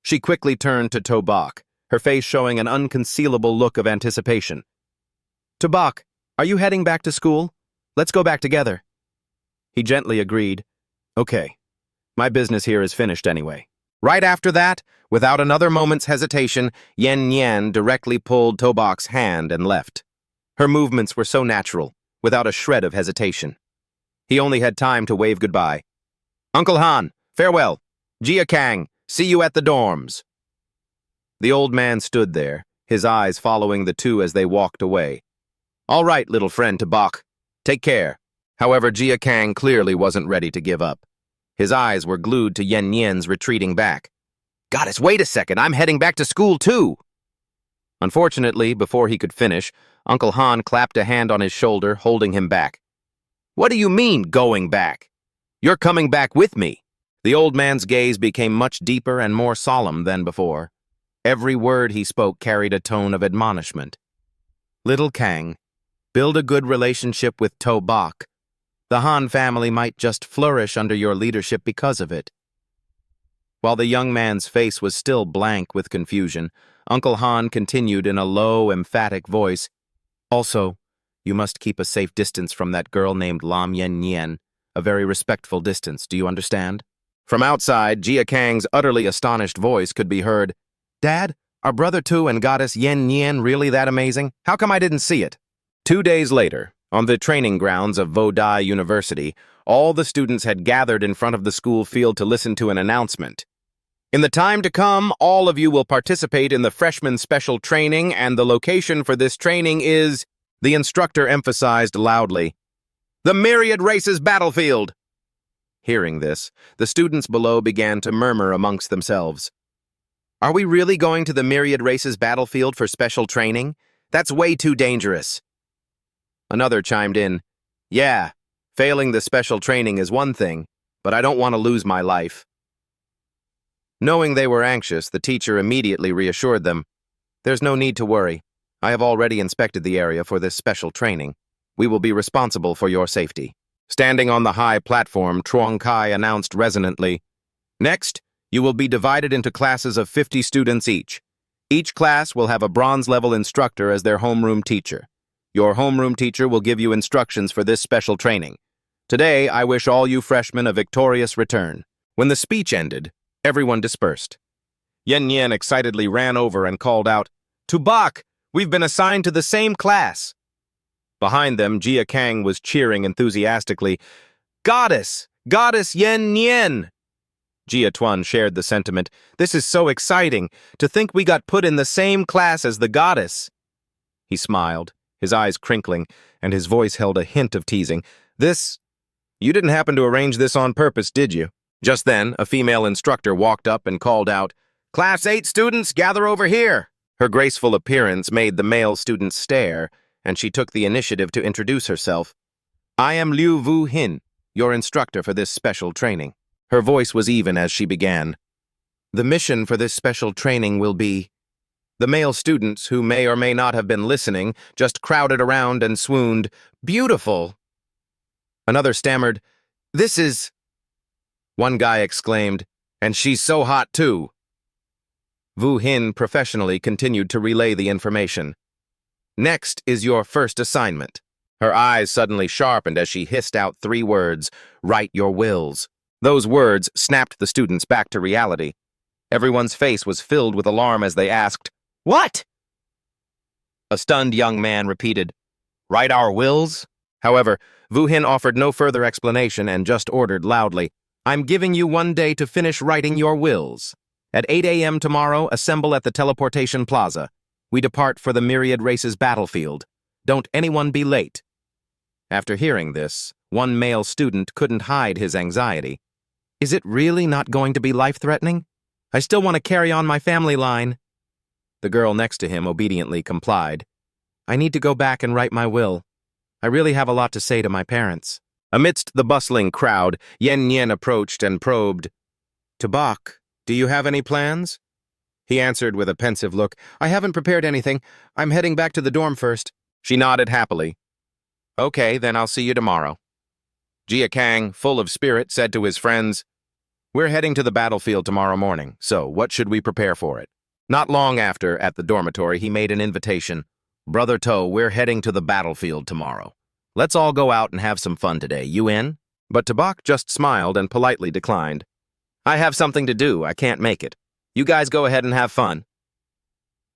She quickly turned to Tubak, her face showing an unconcealable look of anticipation. Tubak, are you heading back to school? Let's go back together. He gently agreed. Okay, my business here is finished anyway. Right after that, without another moment's hesitation, Yen Yen directly pulled Tubak's hand and left. Her movements were so natural, without a shred of hesitation. He only had time to wave goodbye. Uncle Han, farewell. Jia Kang, see you at the dorms. The old man stood there, his eyes following the two as they walked away. All right, little friend Tubak. Take care. However, Jia Kang clearly wasn't ready to give up. His eyes were glued to Yen Yen's retreating back. Goddess, wait a second, I'm heading back to school too. Unfortunately, before he could finish, Uncle Han clapped a hand on his shoulder, holding him back. What do you mean, going back? You're coming back with me. The old man's gaze became much deeper and more solemn than before. Every word he spoke carried a tone of admonishment. Little Kang, build a good relationship with Tubak. The Han family might just flourish under your leadership because of it. While the young man's face was still blank with confusion, Uncle Han continued in a low, emphatic voice. Also, you must keep a safe distance from that girl named Lam Yen Yen, a very respectful distance, do you understand? From outside, Jia Kang's utterly astonished voice could be heard. Dad, are Brother Tu and Goddess Yen Yen really that amazing? How come I didn't see it? 2 days later, on the training grounds of Vodai University, all the students had gathered in front of the school field to listen to an announcement. In the time to come, all of you will participate in the freshman special training, and the location for this training is, the instructor emphasized loudly, the Myriad Races battlefield. Hearing this, the students below began to murmur amongst themselves. Are we really going to the Myriad Races battlefield for special training? That's way too dangerous. Another chimed in, yeah, failing the special training is one thing, but I don't want to lose my life. Knowing they were anxious, the teacher immediately reassured them. There's no need to worry. I have already inspected the area for this special training. We will be responsible for your safety. Standing on the high platform, Truong Kai announced resonantly, Next, you will be divided into classes of 50 students each. Each class will have a bronze-level instructor as their homeroom teacher. Your homeroom teacher will give you instructions for this special training. Today, I wish all you freshmen a victorious return. When the speech ended, everyone dispersed. Yen Yen excitedly ran over and called out, Tubak, we've been assigned to the same class. Behind them, Jia Kang was cheering enthusiastically, Goddess! Goddess Yen Yen! Jia Tuan shared the sentiment. This is so exciting, to think we got put in the same class as the goddess. He smiled, his eyes crinkling, and his voice held a hint of teasing. You didn't happen to arrange this on purpose, did you? Just then, a female instructor walked up and called out, Class 8 students, gather over here! Her graceful appearance made the male students stare, and she took the initiative to introduce herself. I am Liu Vu Hin, your instructor for this special training. Her voice was even as she began. The mission for this special training will be... The male students, who may or may not have been listening, just crowded around and swooned, Beautiful! Another stammered, This is... One guy exclaimed, And she's so hot too. Vu Hin professionally continued to relay the information. Next is your first assignment. Her eyes suddenly sharpened as she hissed out 3 words, Write your wills. Those words snapped the students back to reality. Everyone's face was filled with alarm as they asked, What? A stunned young man repeated, "Write our wills?" However, Wuhin offered no further explanation and just ordered loudly, "I'm giving you 1 day to finish writing your wills. At 8 a.m. tomorrow, assemble at the teleportation plaza. We depart for the Myriad Races battlefield. Don't anyone be late." After hearing this, one male student couldn't hide his anxiety. Is it really not going to be life-threatening? I still want to carry on my family line. The girl next to him obediently complied. I need to go back and write my will. I really have a lot to say to my parents. Amidst the bustling crowd, Yen Yen approached and probed. Tabak, do you have any plans? He answered with a pensive look. I haven't prepared anything. I'm heading back to the dorm first. She nodded happily. Okay, then I'll see you tomorrow. Jia Kang, full of spirit, said to his friends, We're heading to the battlefield tomorrow morning, so what should we prepare for it? Not long after, at the dormitory, he made an invitation. Brother To, we're heading to the battlefield tomorrow. Let's all go out and have some fun today. You in? But Tabak just smiled and politely declined. I have something to do. I can't make it. You guys go ahead and have fun.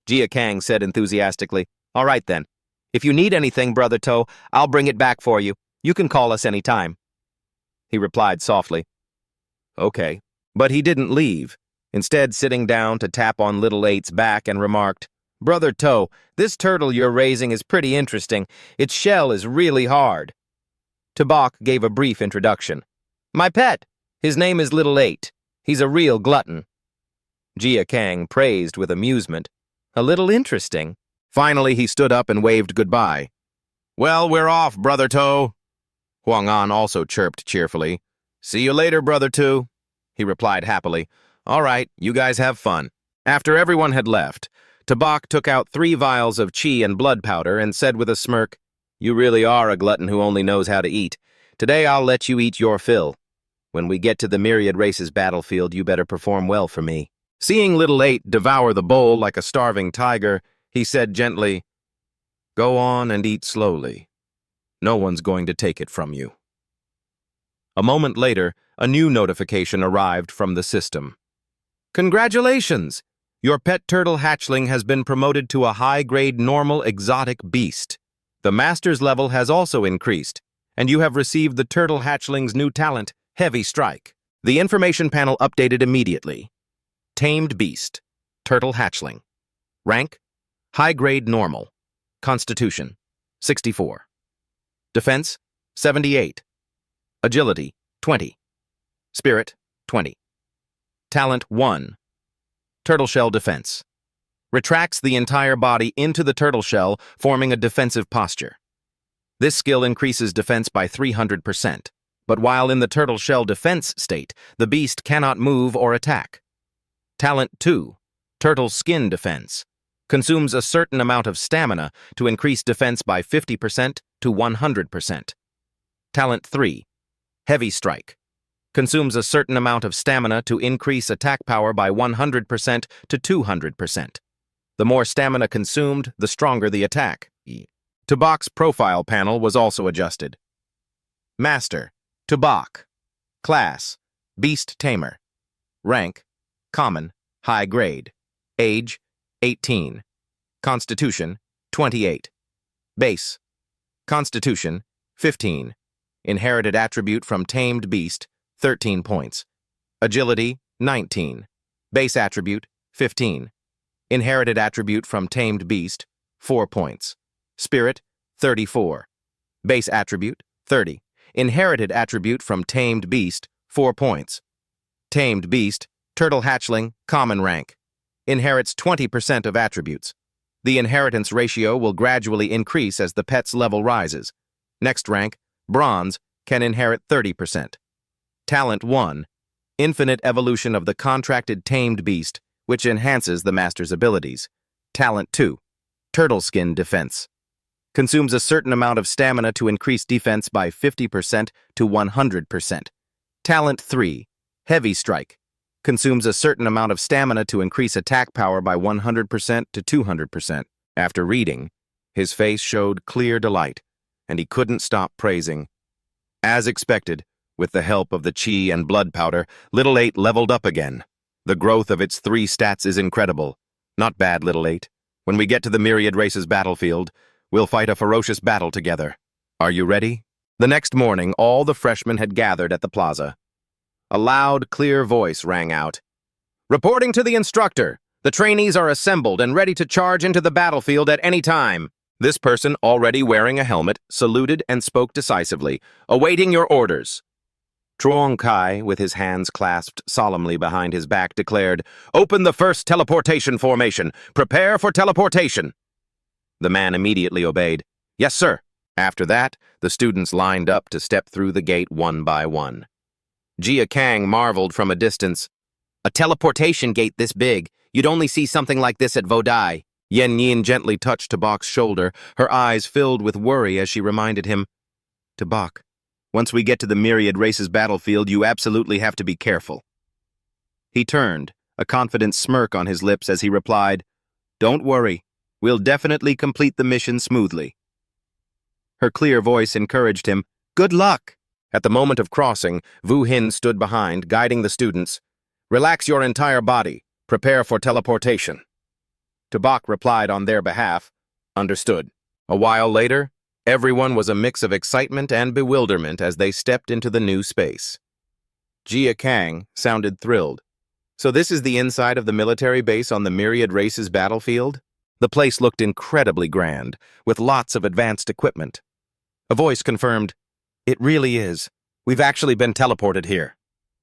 Jia Kang said enthusiastically, All right then. If you need anything, Brother To, I'll bring it back for you. You can call us any time. He replied softly. Okay. But he didn't leave, instead sitting down to tap on Little Eight's back and remarked, Brother To, this turtle you're raising is pretty interesting. Its shell is really hard. Tabak gave a brief introduction. My pet. His name is Little Eight. He's a real glutton. Jia Kang praised with amusement. A little interesting. Finally, he stood up and waved goodbye. Well, we're off, Brother To. Huang An also chirped cheerfully. See you later, Brother To. He replied happily. All right, you guys have fun. After everyone had left, Tabak took out 3 vials of chi and blood powder and said with a smirk, You really are a glutton who only knows how to eat. Today I'll let you eat your fill. When we get to the Myriad Races battlefield, you better perform well for me. Seeing Little Eight devour the bowl like a starving tiger, he said gently, Go on and eat slowly. No one's going to take it from you. A moment later, a new notification arrived from the system. Congratulations! Your pet turtle hatchling has been promoted to a high-grade normal exotic beast. The master's level has also increased, and you have received the turtle hatchling's new talent, Heavy Strike. The information panel updated immediately. Tamed Beast, Turtle Hatchling. Rank, High-grade Normal. Constitution, 64. Defense, 78. Agility, 20. Spirit, 20. Talent, 1. Turtle Shell Defense. Retracts the entire body into the turtle shell, forming a defensive posture. This skill increases defense by 300%, but while in the turtle shell defense state, the beast cannot move or attack. Talent 2. Turtle Skin Defense. Consumes a certain amount of stamina to increase defense by 50% to 100%. Talent 3. Heavy Strike. Consumes a certain amount of stamina to increase attack power by 100% to 200%. The more stamina consumed, the stronger the attack. Tabak's profile panel was also adjusted. Master, Tabak. Class, Beast Tamer. Rank, Common, High Grade. Age, 18. Constitution, 28. Base, Constitution, 15. Inherited attribute from Tamed Beast, 13 points. Agility, 19. Base attribute, 15. Inherited attribute from Tamed Beast, 4 points. Spirit, 34. Base attribute, 30. Inherited attribute from Tamed Beast, 4 points. Tamed Beast, Turtle Hatchling, Common Rank. Inherits 20% of attributes. The inheritance ratio will gradually increase as the pet's level rises. Next rank, Bronze, can inherit 30%. Talent 1. Infinite evolution of the contracted Tamed Beast, which enhances the master's abilities. Talent 2. Turtle Skin Defense. Consumes a certain amount of stamina to increase defense by 50% to 100%. Talent 3. Heavy Strike. Consumes a certain amount of stamina to increase attack power by 100% to 200%. After reading, his face showed clear delight, and he couldn't stop praising. As expected, with the help of the chi and blood powder, Little Eight leveled up again. The growth of its 3 stats is incredible. Not bad, Little Eight. When we get to the Myriad Races battlefield, we'll fight a ferocious battle together. Are you ready? The next morning, all the freshmen had gathered at the plaza. A loud, clear voice rang out. Reporting to the instructor, the trainees are assembled and ready to charge into the battlefield at any time. This person, already wearing a helmet, saluted and spoke decisively, awaiting your orders. Truong Kai, with his hands clasped solemnly behind his back, declared, Open the first teleportation formation. Prepare for teleportation. The man immediately obeyed. Yes, sir. After that, the students lined up to step through the gate one by one. Jia Kang marveled from a distance. A teleportation gate this big. You'd only see something like this at Vodai. Yen Yin gently touched Tabak's shoulder, her eyes filled with worry as she reminded him, Tabak, once we get to the Myriad Races battlefield, you absolutely have to be careful. He turned, a confident smirk on his lips as he replied, Don't worry, we'll definitely complete the mission smoothly. Her clear voice encouraged him, Good luck! At the moment of crossing, Wu Hin stood behind, guiding the students. Relax your entire body. Prepare for teleportation. Tabak replied on their behalf, Understood. A while later, everyone was a mix of excitement and bewilderment as they stepped into the new space. Jia Kang sounded thrilled. So this is the inside of the military base on the Myriad Races battlefield? The place looked incredibly grand, with lots of advanced equipment. A voice confirmed, It really is. We've actually been teleported here.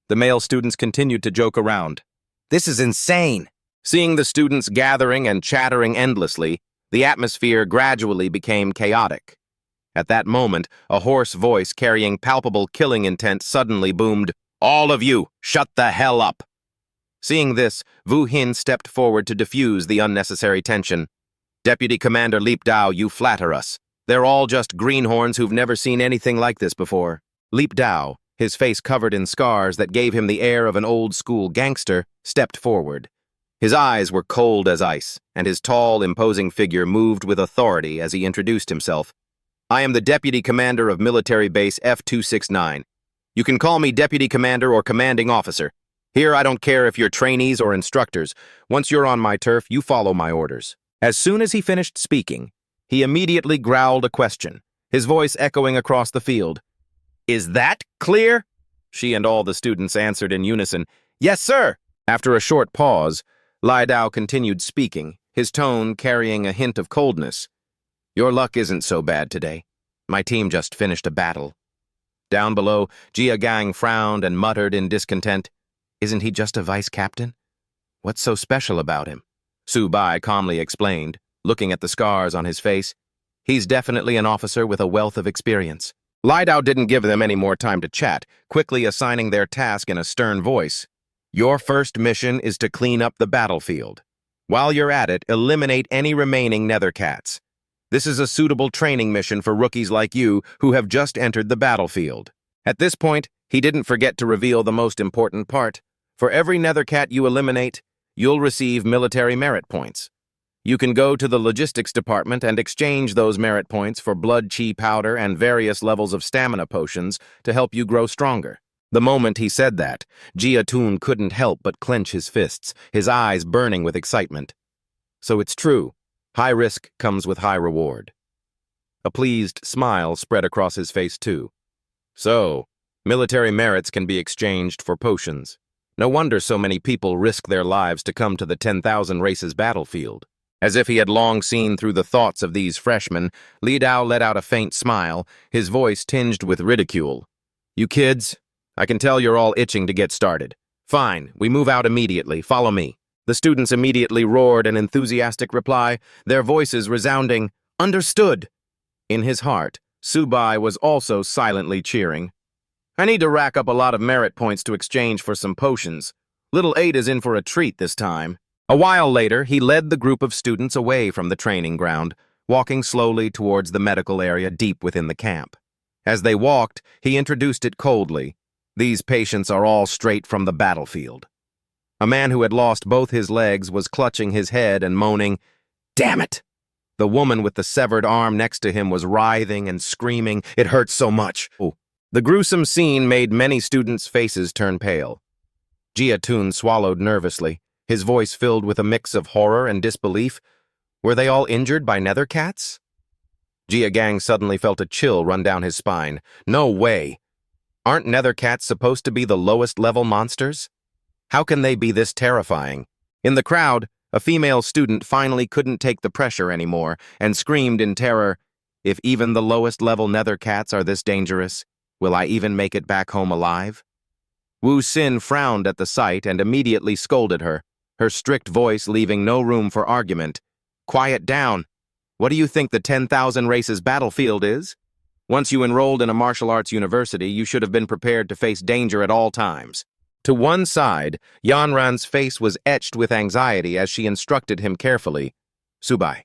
The male students continued to joke around. This is insane. Seeing the students gathering and chattering endlessly, the atmosphere gradually became chaotic. At that moment, a hoarse voice carrying palpable killing intent suddenly boomed, All of you, shut the hell up! Seeing this, Wu Hin stepped forward to diffuse the unnecessary tension. Deputy Commander Leap Dao, you flatter us. They're all just greenhorns who've never seen anything like this before. Leap Dao, his face covered in scars that gave him the air of an old-school gangster, stepped forward. His eyes were cold as ice, and his tall, imposing figure moved with authority as he introduced himself. I am the Deputy Commander of Military Base F-269. You can call me Deputy Commander or Commanding Officer. Here, I don't care if you're trainees or instructors. Once you're on my turf, you follow my orders. As soon as he finished speaking, he immediately growled a question, his voice echoing across the field. Is that clear? She and all the students answered in unison, Yes, sir. After a short pause, Lai Dao continued speaking, his tone carrying a hint of coldness. Your luck isn't so bad today. My team just finished a battle. Down below, Jia Gang frowned and muttered in discontent. Isn't he just a vice captain? What's so special about him? Su Bai calmly explained, looking at the scars on his face. He's definitely an officer with a wealth of experience. Lai Dao didn't give them any more time to chat, quickly assigning their task in a stern voice. Your first mission is to clean up the battlefield. While you're at it, eliminate any remaining nethercats. This is a suitable training mission for rookies like you who have just entered the battlefield. At this point, he didn't forget to reveal the most important part. For every nethercat you eliminate, you'll receive military merit points. You can go to the logistics department and exchange those merit points for blood chi powder and various levels of stamina potions to help you grow stronger. The moment he said that, Jia Tun couldn't help but clench his fists, his eyes burning with excitement. So it's true. High risk comes with high reward. A pleased smile spread across his face, too. So, military merits can be exchanged for potions. No wonder so many people risk their lives to come to the 10,000 Races battlefield. As if he had long seen through the thoughts of these freshmen, Li Dao let out a faint smile, his voice tinged with ridicule. You kids, I can tell you're all itching to get started. Fine, we move out immediately. Follow me. The students immediately roared an enthusiastic reply, their voices resounding, Understood. In his heart, Su Bai was also silently cheering. I need to rack up a lot of merit points to exchange for some potions. Little Eight is in for a treat this time. A while later, he led the group of students away from the training ground, walking slowly towards the medical area deep within the camp. As they walked, he introduced it coldly. These patients are all straight from the battlefield. A man who had lost both his legs was clutching his head and moaning, Damn it! The woman with the severed arm next to him was writhing and screaming, It hurts so much. The gruesome scene made many students' faces turn pale. Jia Tun swallowed nervously, his voice filled with a mix of horror and disbelief. Were they all injured by nether cats? Jia Gang suddenly felt a chill run down his spine. No way! Aren't nether cats supposed to be the lowest level monsters? How can they be this terrifying? In the crowd, a female student finally couldn't take the pressure anymore and screamed in terror, "If even the lowest level nether cats are this dangerous, will I even make it back home alive?" Wu Xin frowned at the sight and immediately scolded her, her strict voice leaving no room for argument. "Quiet down. What do you think the 10,000 races battlefield is? Once you enrolled in a martial arts university, you should have been prepared to face danger at all times." To one side, Yanran's face was etched with anxiety as she instructed him carefully. "Subai,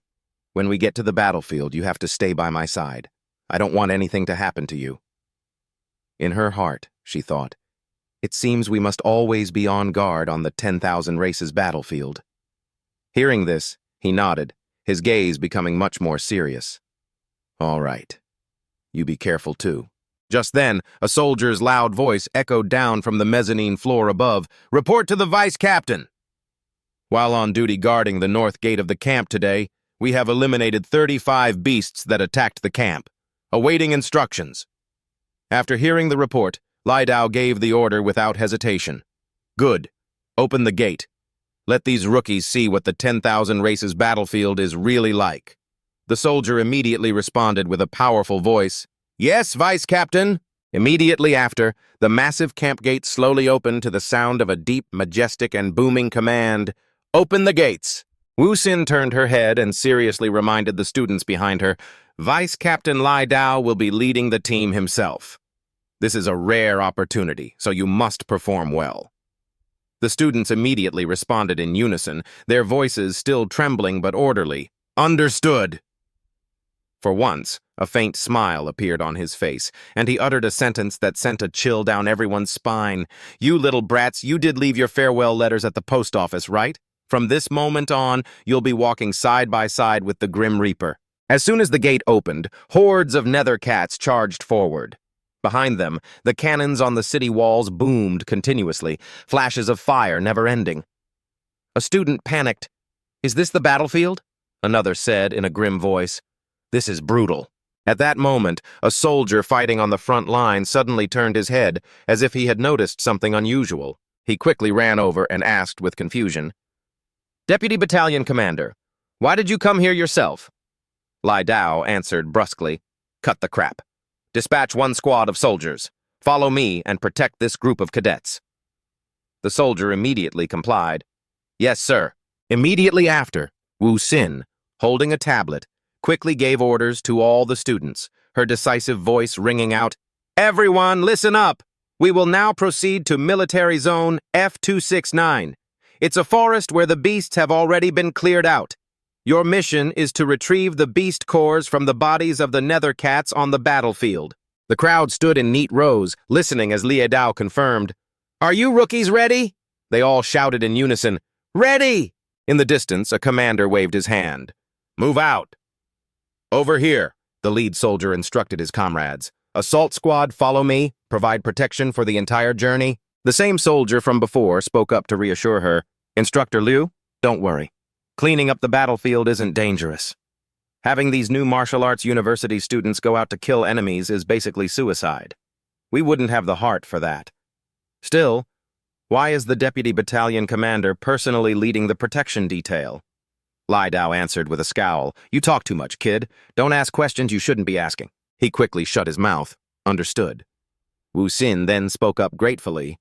when we get to the battlefield, you have to stay by my side. I don't want anything to happen to you." In her heart, she thought, "It seems we must always be on guard on the 10,000 races battlefield." Hearing this, he nodded, his gaze becoming much more serious. "All right. You be careful too." Just then, a soldier's loud voice echoed down from the mezzanine floor above, "Report to the vice captain." "While on duty guarding the north gate of the camp today, we have eliminated 35 beasts that attacked the camp. Awaiting instructions." After hearing the report, Lai Dao gave the order without hesitation. "Good. Open the gate. Let these rookies see what the 10,000 races battlefield is really like." The soldier immediately responded with a powerful voice, "Yes, Vice Captain." Immediately after, the massive camp gate slowly opened to the sound of a deep, majestic, and booming command, "Open the gates." Wu Xin turned her head and seriously reminded the students behind her, "Vice Captain Lai Dao will be leading the team himself. This is a rare opportunity, so you must perform well." The students immediately responded in unison, their voices still trembling but orderly. "Understood." For once, a faint smile appeared on his face, and he uttered a sentence that sent a chill down everyone's spine. "You little brats, you did leave your farewell letters at the post office, right? From this moment on, you'll be walking side by side with the Grim Reaper." As soon as the gate opened, hordes of nether cats charged forward. Behind them, the cannons on the city walls boomed continuously, flashes of fire never ending. A student panicked. "Is this the battlefield?" Another said in a grim voice. "This is brutal." At that moment, a soldier fighting on the front line suddenly turned his head, as if he had noticed something unusual. He quickly ran over and asked with confusion, "Deputy Battalion Commander, why did you come here yourself?" Lai Dao answered brusquely, "Cut the crap. Dispatch one squad of soldiers. Follow me and protect this group of cadets." The soldier immediately complied. "Yes, sir." Immediately after, Wu Xin, holding a tablet, quickly gave orders to all the students, her decisive voice ringing out, "Everyone, listen up! We will now proceed to Military Zone F269. It's a forest where the beasts have already been cleared out. Your mission is to retrieve the beast cores from the bodies of the nether cats on the battlefield." The crowd stood in neat rows, listening as Lie Dao confirmed, "Are you rookies ready?" They all shouted in unison, "Ready!" In the distance, a commander waved his hand. "Move out." "Over here," the lead soldier instructed his comrades. "Assault squad, follow me. Provide protection for the entire journey." The same soldier from before spoke up to reassure her. "Instructor Liu, don't worry. Cleaning up the battlefield isn't dangerous. Having these new martial arts university students go out to kill enemies is basically suicide. We wouldn't have the heart for that. Still, why is the deputy battalion commander personally leading the protection detail?" Lai Dao answered with a scowl, "You talk too much, kid. Don't ask questions you shouldn't be asking." He quickly shut his mouth. Understood. Wu Xin then spoke up gratefully.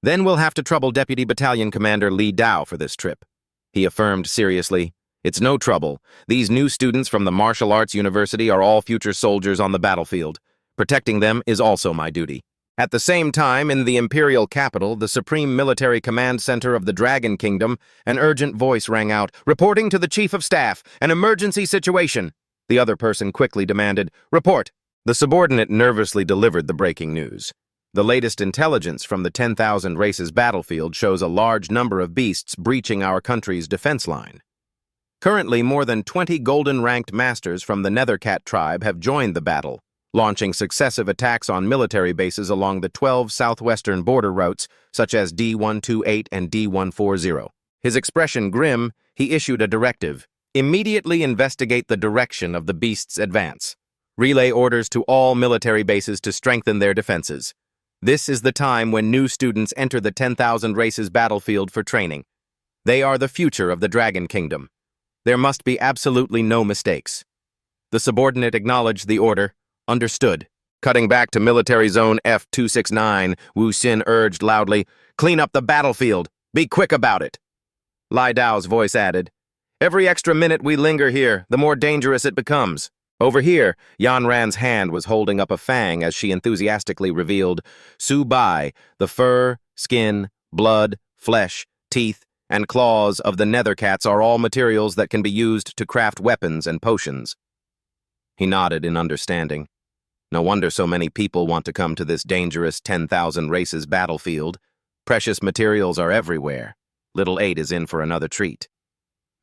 "Then we'll have to trouble Deputy Battalion Commander Li Dao for this trip." He affirmed seriously, "It's no trouble. These new students from the Martial Arts University are all future soldiers on the battlefield. Protecting them is also my duty." At the same time, in the imperial capital, the Supreme Military Command Center of the Dragon Kingdom, an urgent voice rang out, "Reporting to the Chief of Staff, an emergency situation." The other person quickly demanded, "Report." The subordinate nervously delivered the breaking news. The latest intelligence from the 10,000 races battlefield shows a large number of beasts breaching our country's defense line. Currently, more than 20 golden-ranked masters from the Nethercat tribe have joined the battle, launching successive attacks on military bases along the 12 southwestern border routes, such as D128 and D140. His expression grim, he issued a directive, Immediately investigate the direction of the beast's advance. Relay orders to all military bases to strengthen their defenses. This is the time when new students enter the 10,000 races battlefield for training. They are the future of the Dragon Kingdom. There must be absolutely no mistakes. The subordinate acknowledged the order. Understood. Cutting back to military zone F-269, Wu Xin urged loudly, "Clean up the battlefield. Be quick about it." Li Dao's voice added, "Every extra minute we linger here, the more dangerous it becomes." Over here, Yan Ran's hand was holding up a fang as she enthusiastically revealed, "Su Bai, the fur, skin, blood, flesh, teeth, and claws of the nether cats are all materials that can be used to craft weapons and potions." He nodded in understanding. No wonder so many people want to come to this dangerous 10,000 races battlefield. Precious materials are everywhere. Little 8 is in for another treat.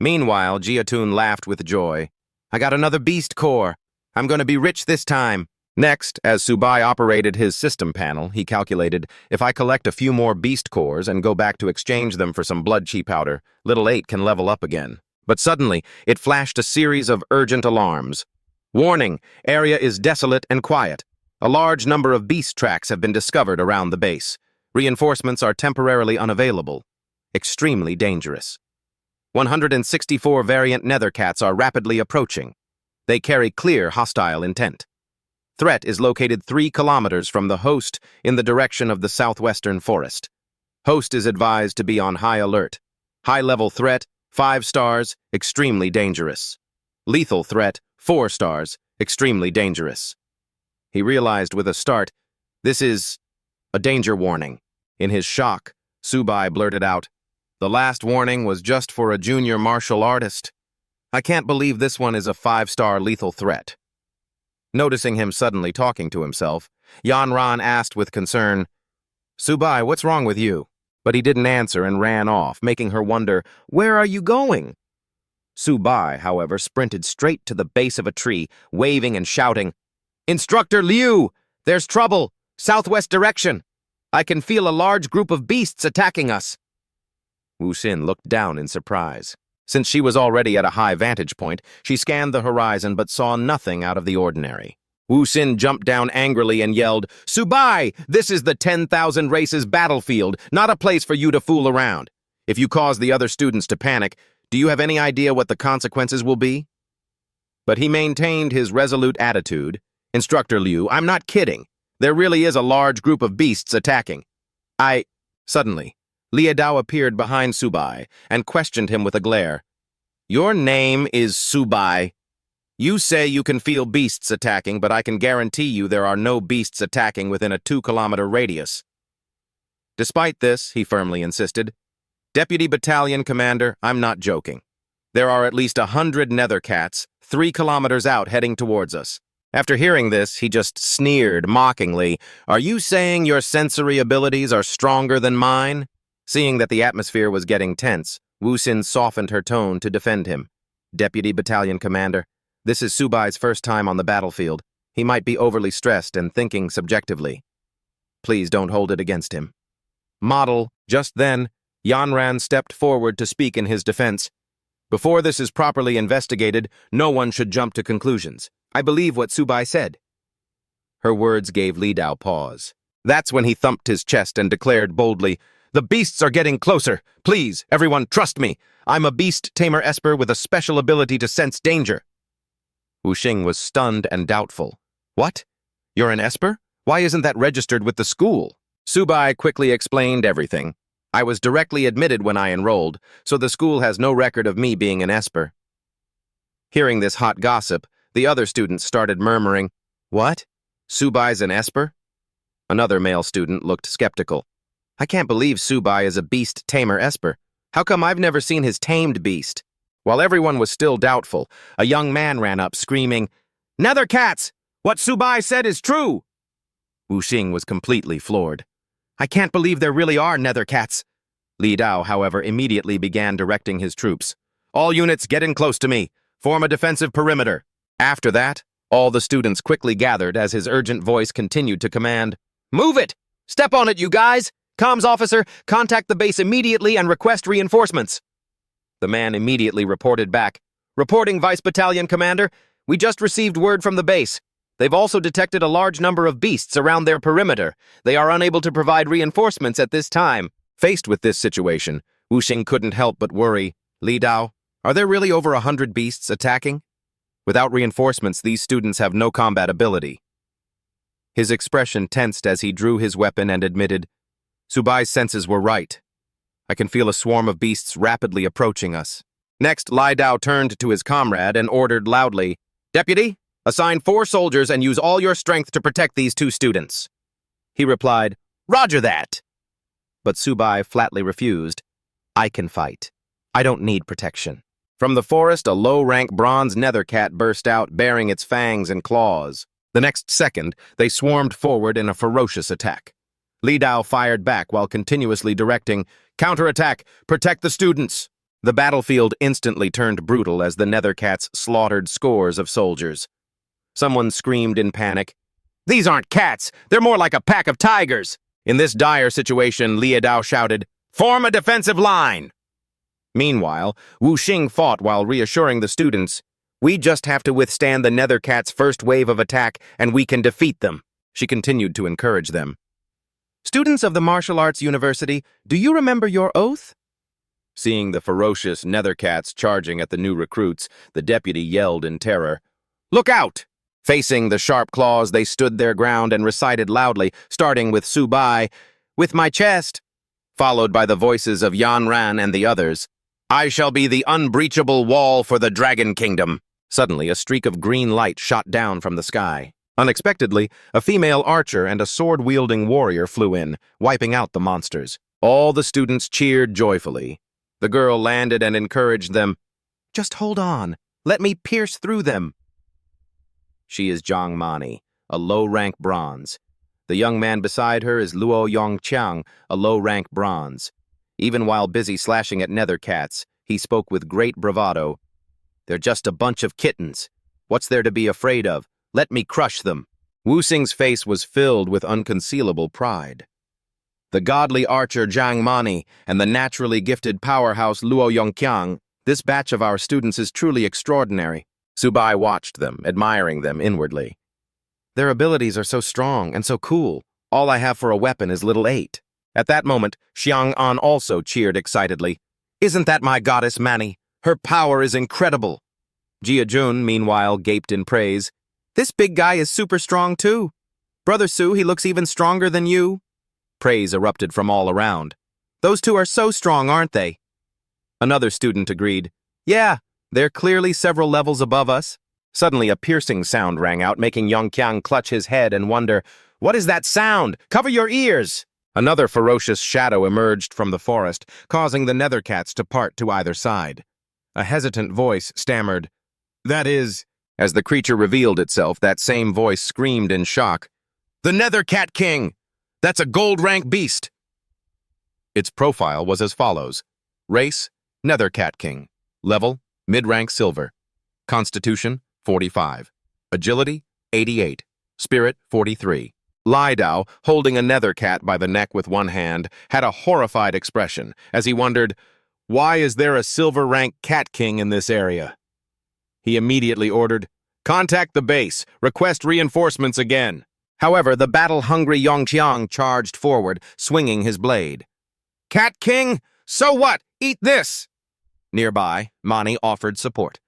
Meanwhile, Jiatun laughed with joy. "I got another beast core. I'm going to be rich this time." Next, as Subai operated his system panel, he calculated, if I collect a few more beast cores and go back to exchange them for some blood chi powder, Little 8 can level up again. But suddenly, it flashed a series of urgent alarms. "Warning! Area is desolate and quiet. A large number of beast tracks have been discovered around the base. Reinforcements are temporarily unavailable. Extremely dangerous. 164 variant nether cats are rapidly approaching. They carry clear hostile intent. Threat is located 3 kilometers from the host in the direction of the southwestern forest. Host is advised to be on high alert. High-level threat, 5 stars, extremely dangerous. Lethal threat, 4 stars, extremely dangerous." He realized with a start, this is a danger warning. In his shock, Subai blurted out, "The last warning was just for a junior martial artist. I can't believe this one is a 5-star lethal threat." Noticing him suddenly talking to himself, Yan Ran asked with concern, "Subai, what's wrong with you?" But he didn't answer and ran off, making her wonder, "Where are you going?" Subai, however, sprinted straight to the base of a tree, waving and shouting, "Instructor Liu! There's trouble! Southwest direction! I can feel a large group of beasts attacking us!" Wu Xin looked down in surprise. Since she was already at a high vantage point, she scanned the horizon but saw nothing out of the ordinary. Wu Xin jumped down angrily and yelled, "Subai! This is the 10,000 races battlefield, not a place for you to fool around. If you cause the other students to panic, do you have any idea what the consequences will be?" But he maintained his resolute attitude. "Instructor Liu, I'm not kidding. There really is a large group of beasts attacking. Suddenly, Li Dao appeared behind Subai and questioned him with a glare. "Your name is Subai. You say you can feel beasts attacking, but I can guarantee you there are no beasts attacking within a 2-kilometer radius." Despite this, he firmly insisted, "Deputy Battalion Commander, I'm not joking. There are at least 100 nether cats, 3 kilometers out heading towards us." After hearing this, he just sneered mockingly, "Are you saying your sensory abilities are stronger than mine?" Seeing that the atmosphere was getting tense, Wu Xin softened her tone to defend him. "Deputy Battalion Commander, this is Subai's first time on the battlefield. He might be overly stressed and thinking subjectively. Please don't hold it against him." Model, just then, Yan Ran stepped forward to speak in his defense. "Before this is properly investigated, no one should jump to conclusions. I believe what Subai said." Her words gave Li Dao pause. That's when he thumped his chest and declared boldly, "The beasts are getting closer. Please, everyone, trust me. I'm a beast tamer esper with a special ability to sense danger." Wu Xing was stunned and doubtful. "What? You're an esper? Why isn't that registered with the school?" Subai quickly explained everything. "I was directly admitted when I enrolled, so the school has no record of me being an esper." Hearing this hot gossip, the other students started murmuring, "What? Subai's an esper?" Another male student looked skeptical. "I can't believe Subai is a beast tamer esper. How come I've never seen his tamed beast?" While everyone was still doubtful, a young man ran up screaming, "Nether cats! What Subai said is true!" Wu Xing was completely floored. "I can't believe there really are nether cats." Li Dao, however, immediately began directing his troops. "All units get in close to me. Form a defensive perimeter." After that, all the students quickly gathered as his urgent voice continued to command, "Move it! Step on it, you guys! Comms officer, contact the base immediately and request reinforcements." The man immediately reported back, Reporting, Vice Battalion Commander. We just received word from the base. They've also detected a large number of beasts around their perimeter. They are unable to provide reinforcements at this time. Faced with this situation, Wuxing couldn't help but worry. Li Dao, are there really over 100 beasts attacking? Without reinforcements, these students have no combat ability. His expression tensed as he drew his weapon and admitted, Subai's senses were right. I can feel a swarm of beasts rapidly approaching us. Next, Li Dao turned to his comrade and ordered loudly, Deputy, assign 4 soldiers and use all your strength to protect these 2 students. He replied, Roger that. But Subai flatly refused. I can fight. I don't need protection. From the forest, a low-rank bronze nethercat burst out, bearing its fangs and claws. The next second, they swarmed forward in a ferocious attack. Li Dao fired back while continuously directing, Counterattack! Protect the students! The battlefield instantly turned brutal as the nethercats slaughtered scores of soldiers. Someone screamed in panic, These aren't cats! They're more like a pack of tigers! In this dire situation, Li Dao shouted, Form a defensive line! Meanwhile, Wuxing fought while reassuring the students, We just have to withstand the nethercats' first wave of attack, and we can defeat them. She continued to encourage them. Students of the Martial Arts University, do you remember your oath? Seeing the ferocious nethercats charging at the new recruits, the deputy yelled in terror, Look out! Facing the sharp claws, they stood their ground and recited loudly, starting with Subai, With my chest, followed by the voices of Yan Ran and the others, I shall be the unbreachable wall for the Dragon Kingdom. Suddenly, a streak of green light shot down from the sky. Unexpectedly, a female archer and a sword-wielding warrior flew in, wiping out the monsters. All the students cheered joyfully. The girl landed and encouraged them. Just hold on. Let me pierce through them. She is Zhang Mani, a low-rank bronze. The young man beside her is Luo Yongqiang, a low-rank bronze. Even while busy slashing at nethercats, he spoke with great bravado. They're just a bunch of kittens. What's there to be afraid of? Let me crush them. Wuxing's face was filled with unconcealable pride. The godly archer Zhang Mani and the naturally gifted powerhouse Luo Yongqiang, this batch of our students is truly extraordinary. Subai watched them, admiring them inwardly. Their abilities are so strong and so cool. All I have for a weapon is little 8. At that moment, Xiang An also cheered excitedly. Isn't that my goddess Mani? Her power is incredible. Jia Jun, meanwhile, gaped in praise. This big guy is super strong too. Brother Su, he looks even stronger than you. Praise erupted from all around. Those 2 are so strong, aren't they? Another student agreed. Yeah, they're clearly several levels above us. Suddenly, a piercing sound rang out, making Yongqiang clutch his head and wonder, What is that sound? Cover your ears! Another ferocious shadow emerged from the forest, causing the nethercats to part to either side. A hesitant voice stammered, That is... As the creature revealed itself, that same voice screamed in shock, The Nethercat King! That's a gold-rank beast! Its profile was as follows. Race, Nethercat King. Level, mid-rank silver. Constitution, 45. Agility, 88. Spirit, 43. Li Dao, holding a nethercat by the neck with one hand, had a horrified expression as he wondered, Why is there a silver-rank cat king in this area? He immediately ordered, Contact the base. Request reinforcements again. However, the battle-hungry Yongqiang charged forward, swinging his blade. Cat King? So what? Eat this! Nearby, Mani offered support.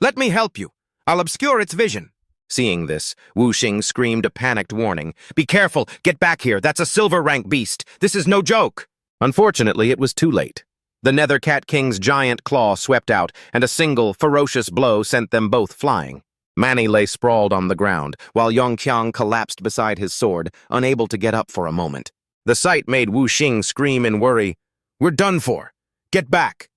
Let me help you. I'll obscure its vision. Seeing this, Wuxing screamed a panicked warning. Be careful! Get back here! That's a silver-rank beast! This is no joke! Unfortunately, it was too late. The Nethercat King's giant claw swept out, and a single, ferocious blow sent them both flying. Mani lay sprawled on the ground, while Yongqiang collapsed beside his sword, unable to get up for a moment. The sight made Wuxing scream in worry, We're done for! Get back!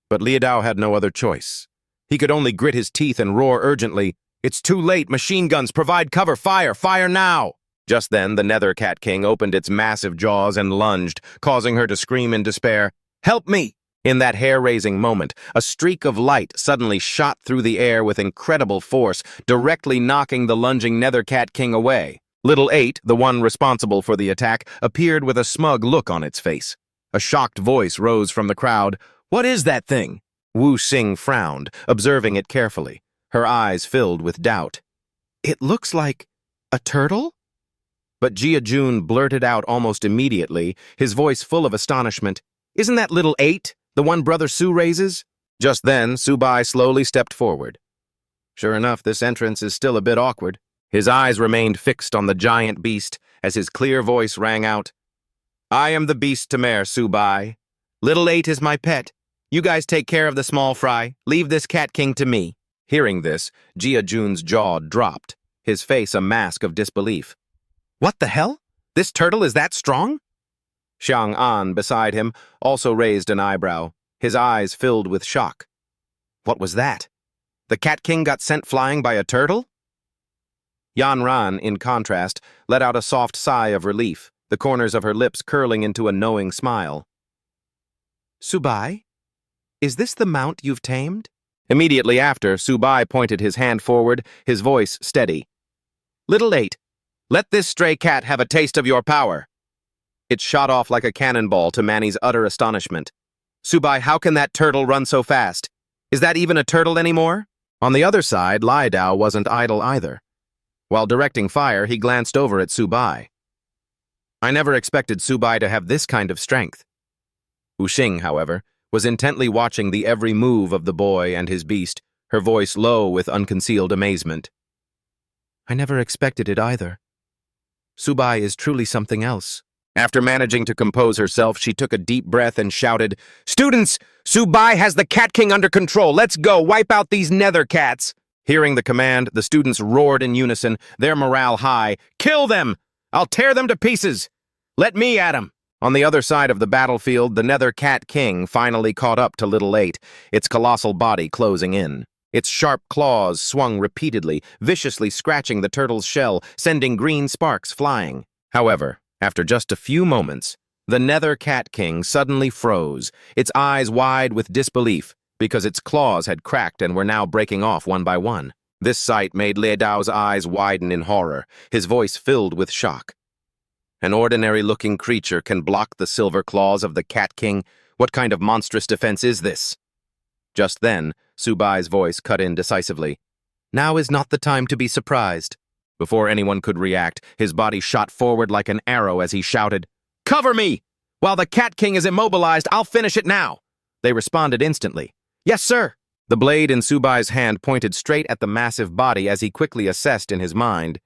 But Li Dao had no other choice. He could only grit his teeth and roar urgently, It's too late! Machine guns! Provide cover! Fire! Fire now! Just then, the Nethercat King opened its massive jaws and lunged, causing her to scream in despair, Help me! In that hair-raising moment, a streak of light suddenly shot through the air with incredible force, directly knocking the lunging Nethercat King away. Little 8, the one responsible for the attack, appeared with a smug look on its face. A shocked voice rose from the crowd. What is that thing? Wu Xing frowned, observing it carefully. Her eyes filled with doubt. "It looks like a turtle?" But Jia Jun blurted out almost immediately, his voice full of astonishment. "Isn't that little 8, the one Brother Su raises?" Just then, Subai slowly stepped forward. Sure enough, this entrance is still a bit awkward. His eyes remained fixed on the giant beast as his clear voice rang out. "I am the beast Tamer, Subai. Little 8 is my pet. You guys take care of the small fry. Leave this cat king to me." Hearing this, Jia Jun's jaw dropped, his face a mask of disbelief. "What the hell? This turtle is that strong?" Xiang An, beside him, also raised an eyebrow, his eyes filled with shock. What was that? The Cat King got sent flying by a turtle? Yan Ran, in contrast, let out a soft sigh of relief, the corners of her lips curling into a knowing smile. "Subai, is this the mount you've tamed?" Immediately after, Subai pointed his hand forward, his voice steady. "Little 8, let this stray cat have a taste of your power." It shot off like a cannonball to Manny's utter astonishment. "Subai, how can that turtle run so fast? Is that even a turtle anymore?" On the other side, Lai Dao wasn't idle either. While directing fire, he glanced over at Subai. "I never expected Subai to have this kind of strength." Wu Xing, however, was intently watching the every move of the boy and his beast, her voice low with unconcealed amazement. "I never expected it either. Subai is truly something else." After managing to compose herself, she took a deep breath and shouted, "Students, Subai has the Cat King under control. Let's go, wipe out these nether cats." Hearing the command, the students roared in unison, their morale high. "Kill them! I'll tear them to pieces! Let me at 'em!" On the other side of the battlefield, the Nether Cat King finally caught up to Little 8, its colossal body closing in. Its sharp claws swung repeatedly, viciously scratching the turtle's shell, sending green sparks flying. However, after just a few moments, the Nether Cat King suddenly froze, its eyes wide with disbelief, because its claws had cracked and were now breaking off one by one. This sight made Lei Dao's eyes widen in horror, his voice filled with shock. An ordinary-looking creature can block the silver claws of the Cat King. What kind of monstrous defense is this? Just then, Subai's voice cut in decisively. "Now is not the time to be surprised." Before anyone could react, his body shot forward like an arrow as he shouted, "Cover me! While the Cat King is immobilized, I'll finish it now!" They responded instantly. "Yes, sir!" The blade in Subai's hand pointed straight at the massive body as he quickly assessed in his mind.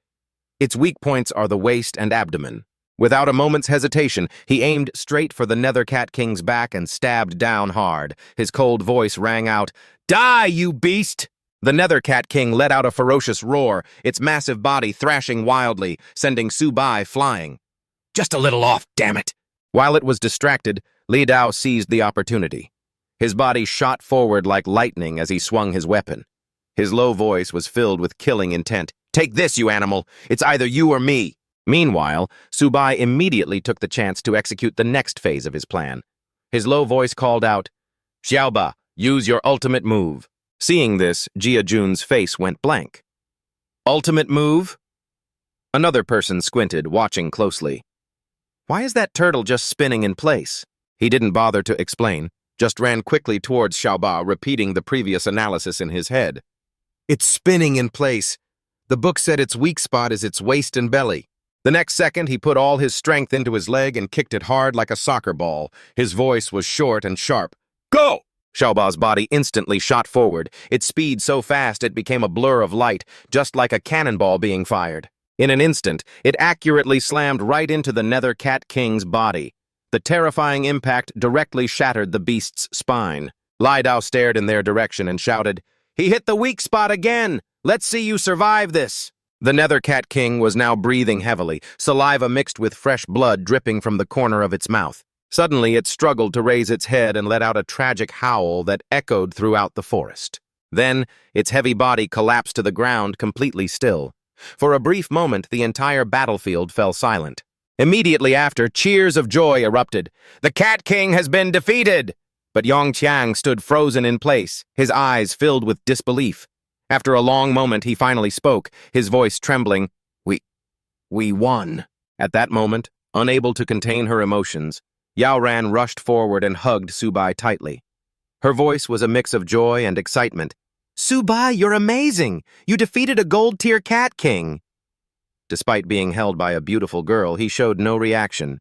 Its weak points are the waist and abdomen. Without a moment's hesitation, he aimed straight for the Nether Cat King's back and stabbed down hard. His cold voice rang out, "Die, you beast!" The Nether Cat King let out a ferocious roar, its massive body thrashing wildly, sending Subai flying. "Just a little off, damn it!" While it was distracted, Li Dao seized the opportunity. His body shot forward like lightning as he swung his weapon. His low voice was filled with killing intent. "Take this, you animal! It's either you or me!" Meanwhile, Subai immediately took the chance to execute the next phase of his plan. His low voice called out, "Xiaoba, use your ultimate move." Seeing this, Jia Jun's face went blank. "Ultimate move?" Another person squinted, watching closely. "Why is that turtle just spinning in place?" He didn't bother to explain, just ran quickly towards Xiaoba, repeating the previous analysis in his head. "It's spinning in place. The book said its weak spot is its waist and belly." The next second, he put all his strength into his leg and kicked it hard like a soccer ball. His voice was short and sharp. "Go!" Xiaoba's body instantly shot forward, its speed so fast it became a blur of light, just like a cannonball being fired. In an instant, it accurately slammed right into the Nether Cat King's body. The terrifying impact directly shattered the beast's spine. Lai Dao stared in their direction and shouted, "He hit the weak spot again! Let's see you survive this!" The Nether Cat King was now breathing heavily, saliva mixed with fresh blood dripping from the corner of its mouth. Suddenly, it struggled to raise its head and let out a tragic howl that echoed throughout the forest. Then, its heavy body collapsed to the ground, completely still. For a brief moment, the entire battlefield fell silent. Immediately after, cheers of joy erupted. "The Cat King has been defeated!" But Yongqiang stood frozen in place, his eyes filled with disbelief. After a long moment, he finally spoke, his voice trembling. We won." At that moment, unable to contain her emotions, Yao Ran rushed forward and hugged Subai tightly. Her voice was a mix of joy and excitement. "Subai, you're amazing! You defeated a gold-tier cat king!" Despite being held by a beautiful girl, he showed no reaction.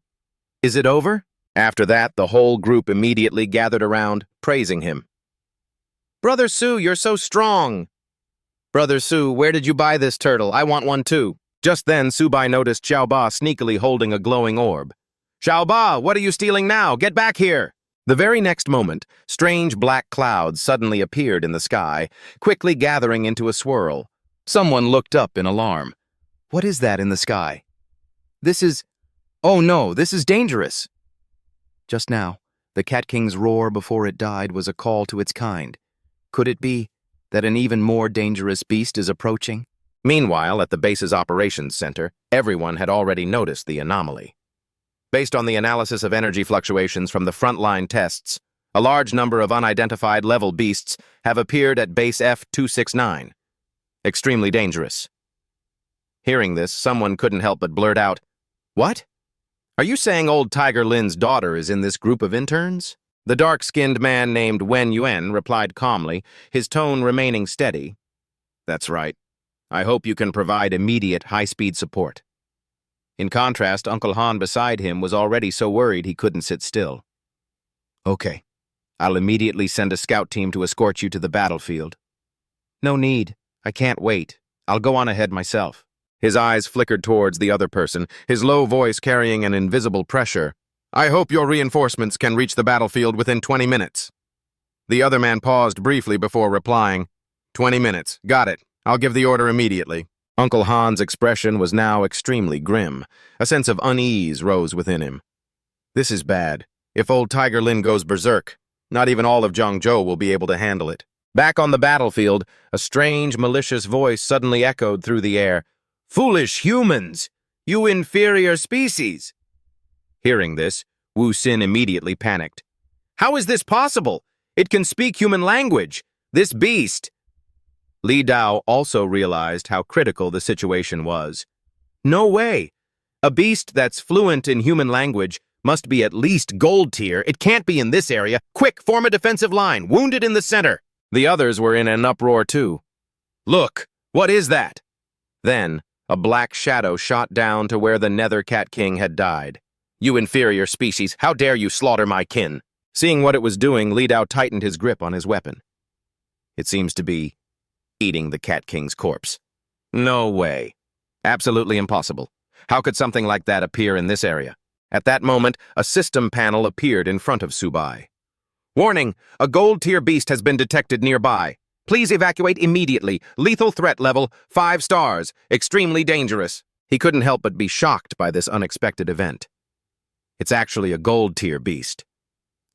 "Is it over?" After that, the whole group immediately gathered around, praising him. "Brother Su, you're so strong!" "Brother Su, where did you buy this turtle? I want one too." Just then, Subai noticed Xiaoba sneakily holding a glowing orb. "Xiaoba, what are you stealing now? Get back here!" The very next moment, strange black clouds suddenly appeared in the sky, quickly gathering into a swirl. Someone looked up in alarm. "What is that in the sky?" Oh no, this is dangerous." Just now, the Cat King's roar before it died was a call to its kind. Could it be that an even more dangerous beast is approaching? Meanwhile, at the base's operations center, everyone had already noticed the anomaly. Based on the analysis of energy fluctuations from the frontline tests, a large number of unidentified level beasts have appeared at base F269. Extremely dangerous. Hearing this, someone couldn't help but blurt out, "What? Are you saying old Tiger Lin's daughter is in this group of interns?" The dark-skinned man named Wen Yuan replied calmly, his tone remaining steady. "That's right. I hope you can provide immediate high-speed support." In contrast, Uncle Han beside him was already so worried he couldn't sit still. "Okay. I'll immediately send a scout team to escort you to the battlefield." "No need. I can't wait. I'll go on ahead myself." His eyes flickered towards the other person, his low voice carrying an invisible pressure. "I hope your reinforcements can reach the battlefield within 20 minutes. The other man paused briefly before replying. 20 minutes. Got it. I'll give the order immediately." Uncle Han's expression was now extremely grim. A sense of unease rose within him. This is bad. If old Tiger Lin goes berserk, not even all of Zhongzhou will be able to handle it. Back on the battlefield, a strange, malicious voice suddenly echoed through the air. "Foolish humans! You inferior species!" Hearing this, Wu Xin immediately panicked. "How is this possible? It can speak human language. This beast—" Li Dao also realized how critical the situation was. "No way! A beast that's fluent in human language must be at least gold tier. It can't be in this area. Quick, form a defensive line. Wounded in the center." The others were in an uproar too. "Look! What is that?" Then, a black shadow shot down to where the Nether Cat King had died. "You inferior species, how dare you slaughter my kin?" Seeing what it was doing, Li Dao tightened his grip on his weapon. It seems to be eating the Cat King's corpse. No way. Absolutely impossible. How could something like that appear in this area? At that moment, a system panel appeared in front of Subai. "Warning! A gold-tier beast has been detected nearby. Please evacuate immediately. Lethal threat level, 5 stars. Extremely dangerous." He couldn't help but be shocked by this unexpected event. It's actually a gold-tier beast.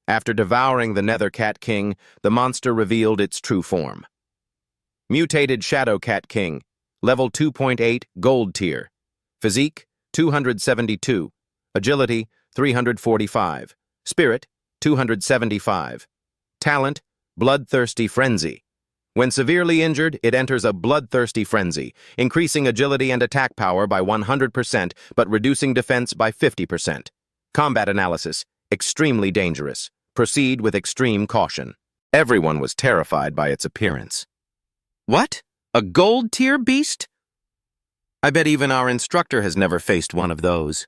After devouring the Nether Cat King, the monster revealed its true form. Mutated Shadow Cat King, level 2.8, gold tier. Physique, 272. Agility, 345. Spirit, 275. Talent, Bloodthirsty Frenzy. When severely injured, it enters a bloodthirsty frenzy, increasing agility and attack power by 100%, but reducing defense by 50%. Combat analysis, extremely dangerous. Proceed with extreme caution. Everyone was terrified by its appearance. What? A gold-tier beast? I bet even our instructor has never faced one of those.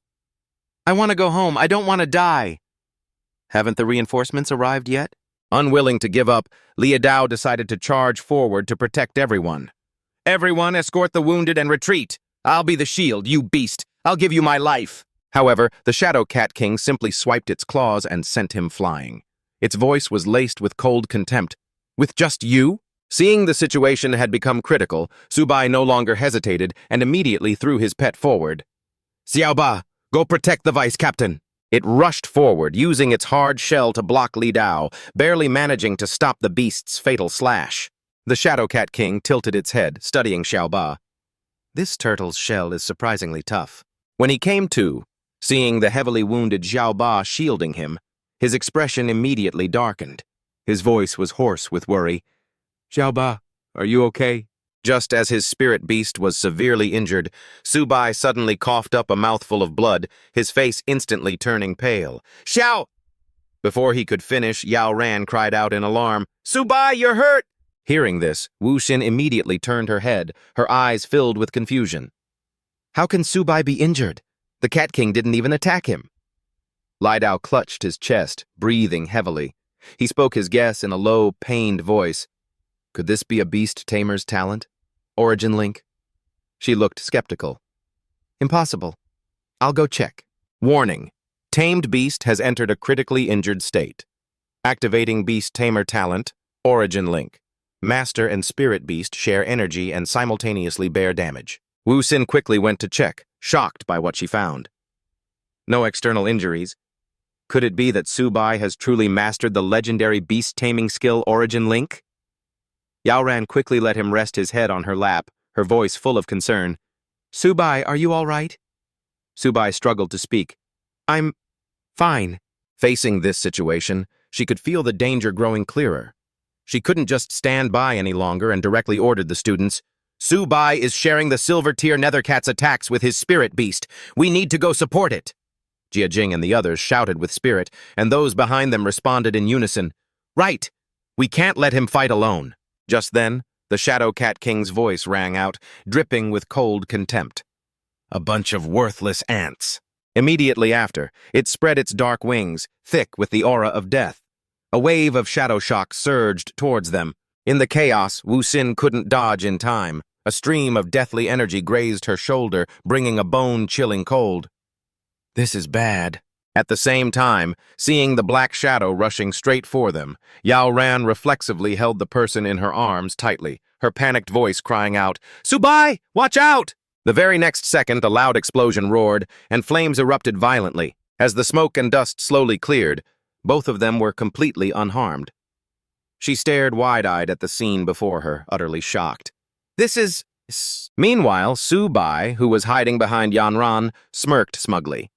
I want to go home. I don't want to die. Haven't the reinforcements arrived yet? Unwilling to give up, Li Dao decided to charge forward to protect everyone. "Everyone, escort the wounded and retreat. I'll be the shield, you beast. I'll give you my life." However, the Shadow Cat King simply swiped its claws and sent him flying. Its voice was laced with cold contempt. "With just you?" Seeing the situation had become critical, Subai no longer hesitated and immediately threw his pet forward. "Xiaoba, go protect the vice captain." It rushed forward, using its hard shell to block Li Dao, barely managing to stop the beast's fatal slash. The Shadow Cat King tilted its head, studying Xiaoba. This turtle's shell is surprisingly tough. When he came to, seeing the heavily wounded Xiaoba shielding him, his expression immediately darkened. His voice was hoarse with worry. "Xiaoba, are you okay?" Just as his spirit beast was severely injured, Subai suddenly coughed up a mouthful of blood, his face instantly turning pale. "Xiao!" Before he could finish, Yao Ran cried out in alarm, "Subai, you're hurt!" Hearing this, Wu Xin immediately turned her head, her eyes filled with confusion. How can Subai be injured? The Cat King didn't even attack him. Lai Dao clutched his chest, breathing heavily. He spoke his guess in a low, pained voice. Could this be a beast tamer's talent? Origin link? She looked skeptical. Impossible. I'll go check. Warning. Tamed beast has entered a critically injured state. Activating beast tamer talent. Origin link. Master and spirit beast share energy and simultaneously bear damage. Wu Xin quickly went to check, shocked by what she found. No external injuries. Could it be that Subai has truly mastered the legendary beast-taming skill Origin Link? Yao Ran quickly let him rest his head on her lap, her voice full of concern. Subai, are you all right? Subai struggled to speak. I'm fine. Facing this situation, she could feel the danger growing clearer. She couldn't just stand by any longer and directly ordered the students, Subai is sharing the Silver Tier Nethercat's attacks with his spirit beast. We need to go support it. Jia Jing and the others shouted with spirit, and those behind them responded in unison. Right! We can't let him fight alone. Just then, the Shadow Cat King's voice rang out, dripping with cold contempt. A bunch of worthless ants. Immediately after, it spread its dark wings, thick with the aura of death. A wave of shadow shock surged towards them. In the chaos, Wu Xin couldn't dodge in time. A stream of deathly energy grazed her shoulder, bringing a bone-chilling cold. This is bad. At the same time, seeing the black shadow rushing straight for them, Yao Ran reflexively held the person in her arms tightly, her panicked voice crying out, Subai, watch out! The very next second, a loud explosion roared, and flames erupted violently. As the smoke and dust slowly cleared, both of them were completely unharmed. She stared wide-eyed at the scene before her, utterly shocked. This is... Meanwhile, Subai, who was hiding behind Yanran, smirked smugly.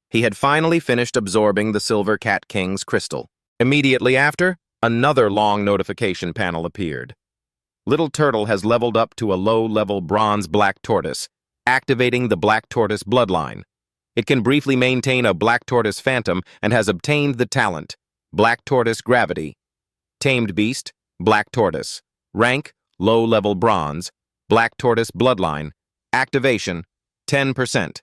He had finally finished absorbing the Silver Cat King's crystal. Immediately after, another long notification panel appeared. Little Turtle has leveled up to a low-level bronze black tortoise, activating the black tortoise bloodline. It can briefly maintain a black tortoise phantom and has obtained the talent, Black Tortoise Gravity. Tamed beast, black tortoise. Rank, low-level bronze. Black tortoise bloodline. Activation, 10%.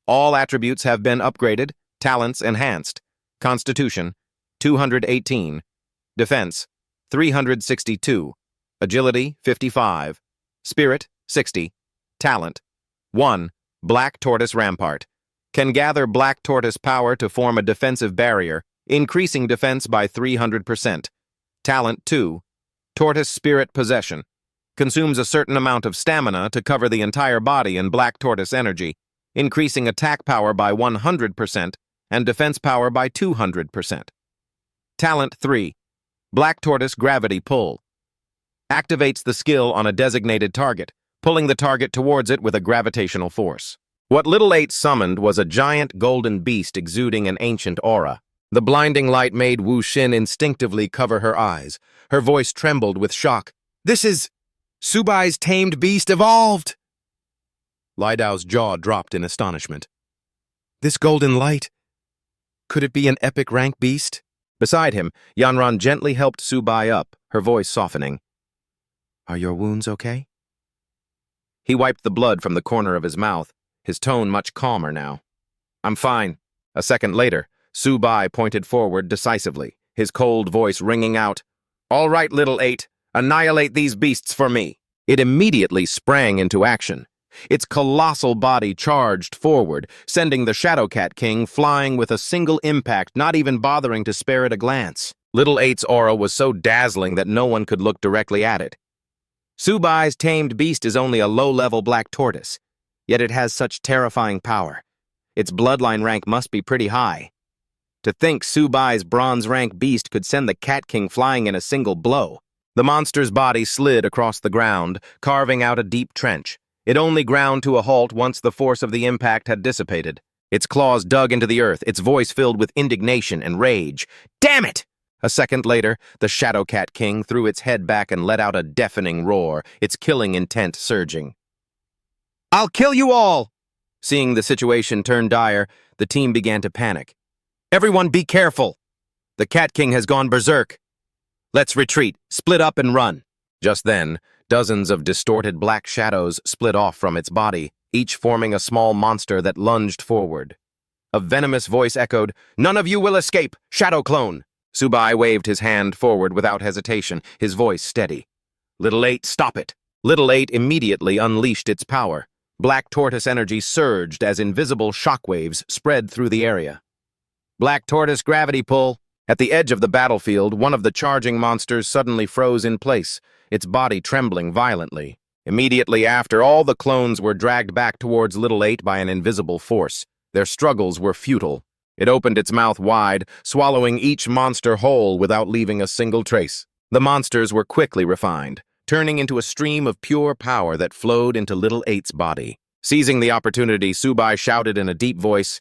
All attributes have been upgraded, talents enhanced. Constitution, 218. Defense, 362. Agility, 55. Spirit, 60. Talent, 1. Black Tortoise Rampart. Can gather black tortoise power to form a defensive barrier, increasing defense by 300%. Talent 2. Tortoise Spirit Possession. Consumes a certain amount of stamina to cover the entire body in black tortoise energy, increasing attack power by 100% and defense power by 200%. Talent 3. Black Tortoise Gravity Pull. Activates the skill on a designated target, pulling the target towards it with a gravitational force. What Little Eight summoned was a giant golden beast exuding an ancient aura. The blinding light made Wu Xin instinctively cover her eyes. Her voice trembled with shock. This is... Subai's tamed beast evolved! Lai Dao's jaw dropped in astonishment. This golden light... Could it be an epic rank beast? Beside him, Yanran gently helped Subai up, her voice softening. Are your wounds okay? He wiped the blood from the corner of his mouth, his tone much calmer now. I'm fine. A second later, Subai pointed forward decisively, his cold voice ringing out, All right, Little Eight, annihilate these beasts for me. It immediately sprang into action. Its colossal body charged forward, sending the Shadow Cat King flying with a single impact, not even bothering to spare it a glance. Little Eight's aura was so dazzling that no one could look directly at it. Subai's tamed beast is only a low-level black tortoise, yet it has such terrifying power. Its bloodline rank must be pretty high. To think Subai's bronze rank beast could send the Cat King flying in a single blow. The monster's body slid across the ground, carving out a deep trench. It only ground to a halt once the force of the impact had dissipated. Its claws dug into the earth, its voice filled with indignation and rage. Damn it! A second later, the Shadow Cat King threw its head back and let out a deafening roar, its killing intent surging. I'll kill you all! Seeing the situation turn dire, the team began to panic. Everyone be careful! The Cat King has gone berserk. Let's retreat, split up and run. Just then, dozens of distorted black shadows split off from its body, each forming a small monster that lunged forward. A venomous voice echoed, "None of you will escape, Shadow Clone!" Subai waved his hand forward without hesitation, his voice steady. "Little 8, stop it!" Little 8 immediately unleashed its power. Black Tortoise energy surged as invisible shockwaves spread through the area. Black Tortoise gravity pull. At the edge of the battlefield, one of the charging monsters suddenly froze in place, its body trembling violently. Immediately after, all the clones were dragged back towards Little 8 by an invisible force. Their struggles were futile. It opened its mouth wide, swallowing each monster whole without leaving a single trace. The monsters were quickly refined, turning into a stream of pure power that flowed into Little 8's body. Seizing the opportunity, Subai shouted in a deep voice,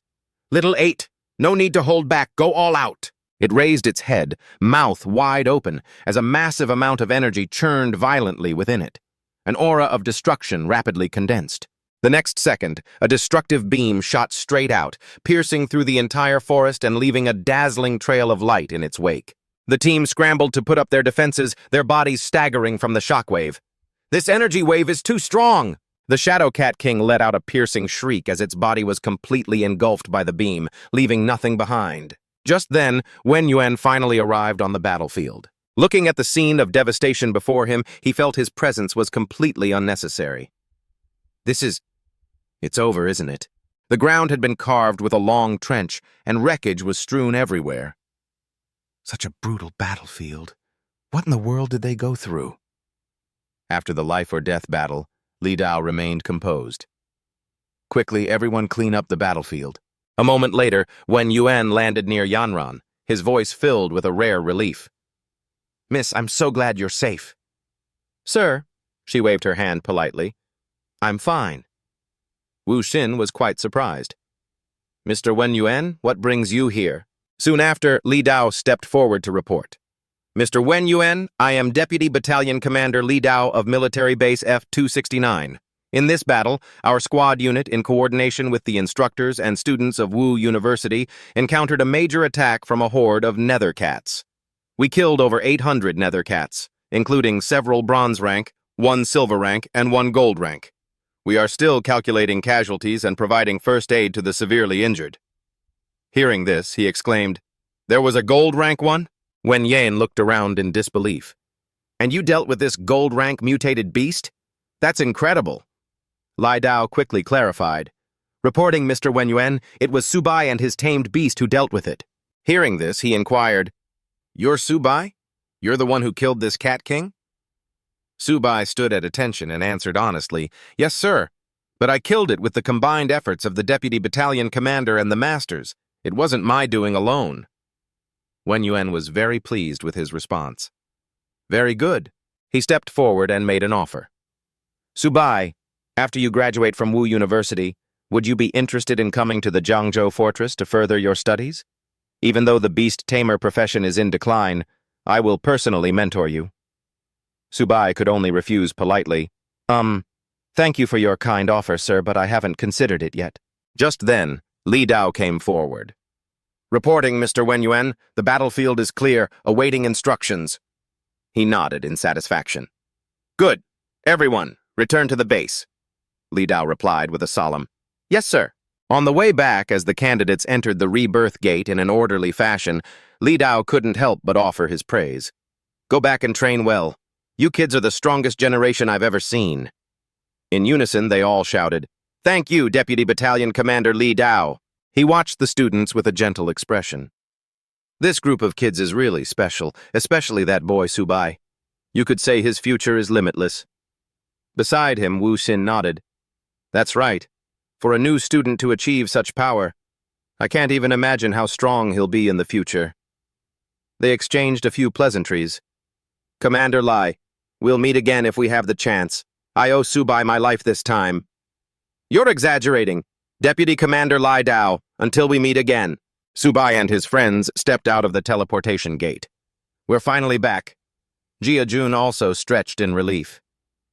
"Little 8, no need to hold back, go all out!" It raised its head, mouth wide open, as a massive amount of energy churned violently within it. An aura of destruction rapidly condensed. The next second, a destructive beam shot straight out, piercing through the entire forest and leaving a dazzling trail of light in its wake. The team scrambled to put up their defenses, their bodies staggering from the shockwave. "This energy wave is too strong!" The Shadow Cat King let out a piercing shriek as its body was completely engulfed by the beam, leaving nothing behind. Just then, Wen Yuan finally arrived on the battlefield. Looking at the scene of devastation before him, he felt his presence was completely unnecessary. It's over, isn't it? The ground had been carved with a long trench, and wreckage was strewn everywhere. Such a brutal battlefield. What in the world did they go through? After the life-or-death battle, Li Dao remained composed. Quickly, everyone clean up the battlefield. A moment later, Wen Yuan landed near Yanran, his voice filled with a rare relief. "Miss, I'm so glad you're safe." "Sir," she waved her hand politely. "I'm fine." Wu Xin was quite surprised. "Mr. Wen Yuan, what brings you here?" Soon after, Li Dao stepped forward to report. "Mr. Wen Yuan, I am Deputy Battalion Commander Li Dao of Military Base F-269. In this battle, our squad unit, in coordination with the instructors and students of Wu University, encountered a major attack from a horde of nether cats. We killed over 800 nether cats, including several bronze rank, 1 silver rank, and 1 gold rank. We are still calculating casualties and providing first aid to the severely injured." Hearing this, he exclaimed, "There was a gold rank one?" Wen Yan looked around in disbelief. "And you dealt with this gold rank mutated beast? That's incredible." Li Dao quickly clarified. "Reporting, Mr. Wen Yuan, it was Subai and his tamed beast who dealt with it." Hearing this, he inquired, "You're Subai? You're the one who killed this Cat King?" Subai stood at attention and answered honestly, "Yes, sir, but I killed it with the combined efforts of the Deputy Battalion Commander and the Masters. It wasn't my doing alone." Wen Yuan was very pleased with his response. "Very good." He stepped forward and made an offer. "Subai, after you graduate from Wu University, would you be interested in coming to the Jiangzhou Fortress to further your studies? Even though the beast tamer profession is in decline, I will personally mentor you." Subai could only refuse politely. Thank you for your kind offer, sir, but I haven't considered it yet." Just then, Li Dao came forward. "Reporting, Mr. Wen Yuan, the battlefield is clear, awaiting instructions." He nodded in satisfaction. "Good. Everyone, return to the base." Li Dao replied with a solemn, "Yes, sir." On the way back, as the candidates entered the rebirth gate in an orderly fashion, Li Dao couldn't help but offer his praise. "Go back and train well. You kids are the strongest generation I've ever seen." In unison, they all shouted, "Thank you, Deputy Battalion Commander Li Dao." He watched the students with a gentle expression. "This group of kids is really special, especially that boy Subai. You could say his future is limitless." Beside him, Wu Xin nodded. "That's right. For a new student to achieve such power, I can't even imagine how strong he'll be in the future." They exchanged a few pleasantries. "Commander Lai, we'll meet again if we have the chance. I owe Subai my life this time." "You're exaggerating. Deputy Commander Li Dao, until we meet again." Subai and his friends stepped out of the teleportation gate. "We're finally back." Jia Jun also stretched in relief.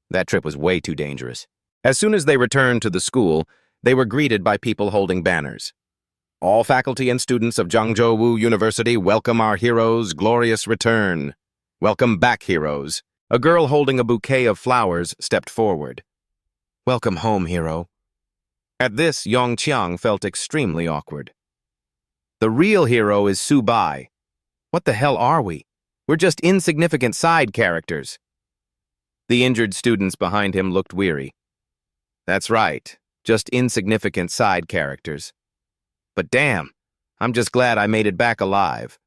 That trip was way too dangerous. As soon as they returned to the school, they were greeted by people holding banners. All faculty and students of Zhangzhou University welcome our hero's glorious return. Welcome back, heroes. A girl holding a bouquet of flowers stepped forward. Welcome home, hero. At this, Yongqiang felt extremely awkward. The real hero is Su Bai. What the hell are we? We're just insignificant side characters. The injured students behind him looked weary. That's right, just insignificant side characters. But damn, I'm just glad I made it back alive.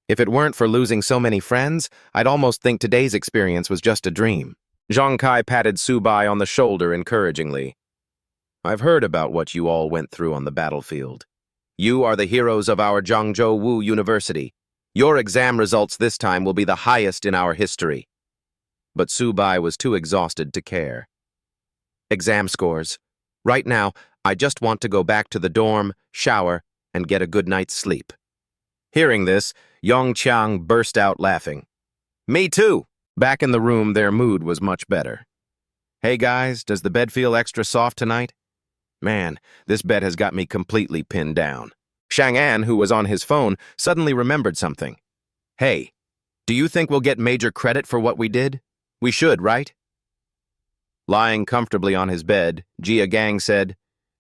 If it weren't for losing so many friends, I'd almost think today's experience was just a dream. Zhang Kai patted Su Bai on the shoulder encouragingly. I've heard about what you all went through on the battlefield. You are the heroes of our Zhangzhou University. Your exam results this time will be the highest in our history. But Su Bai was too exhausted to care. Exam scores. Right now, I just want to go back to the dorm, shower, and get a good night's sleep. Hearing this, Yongqiang burst out laughing. Me too! Back in the room, their mood was much better. Hey guys, does the bed feel extra soft tonight? Man, this bed has got me completely pinned down. Chang'an, who was on his phone, suddenly remembered something. Hey, do you think we'll get major credit for what we did? We should, right? Lying comfortably on his bed, Jia Gang said,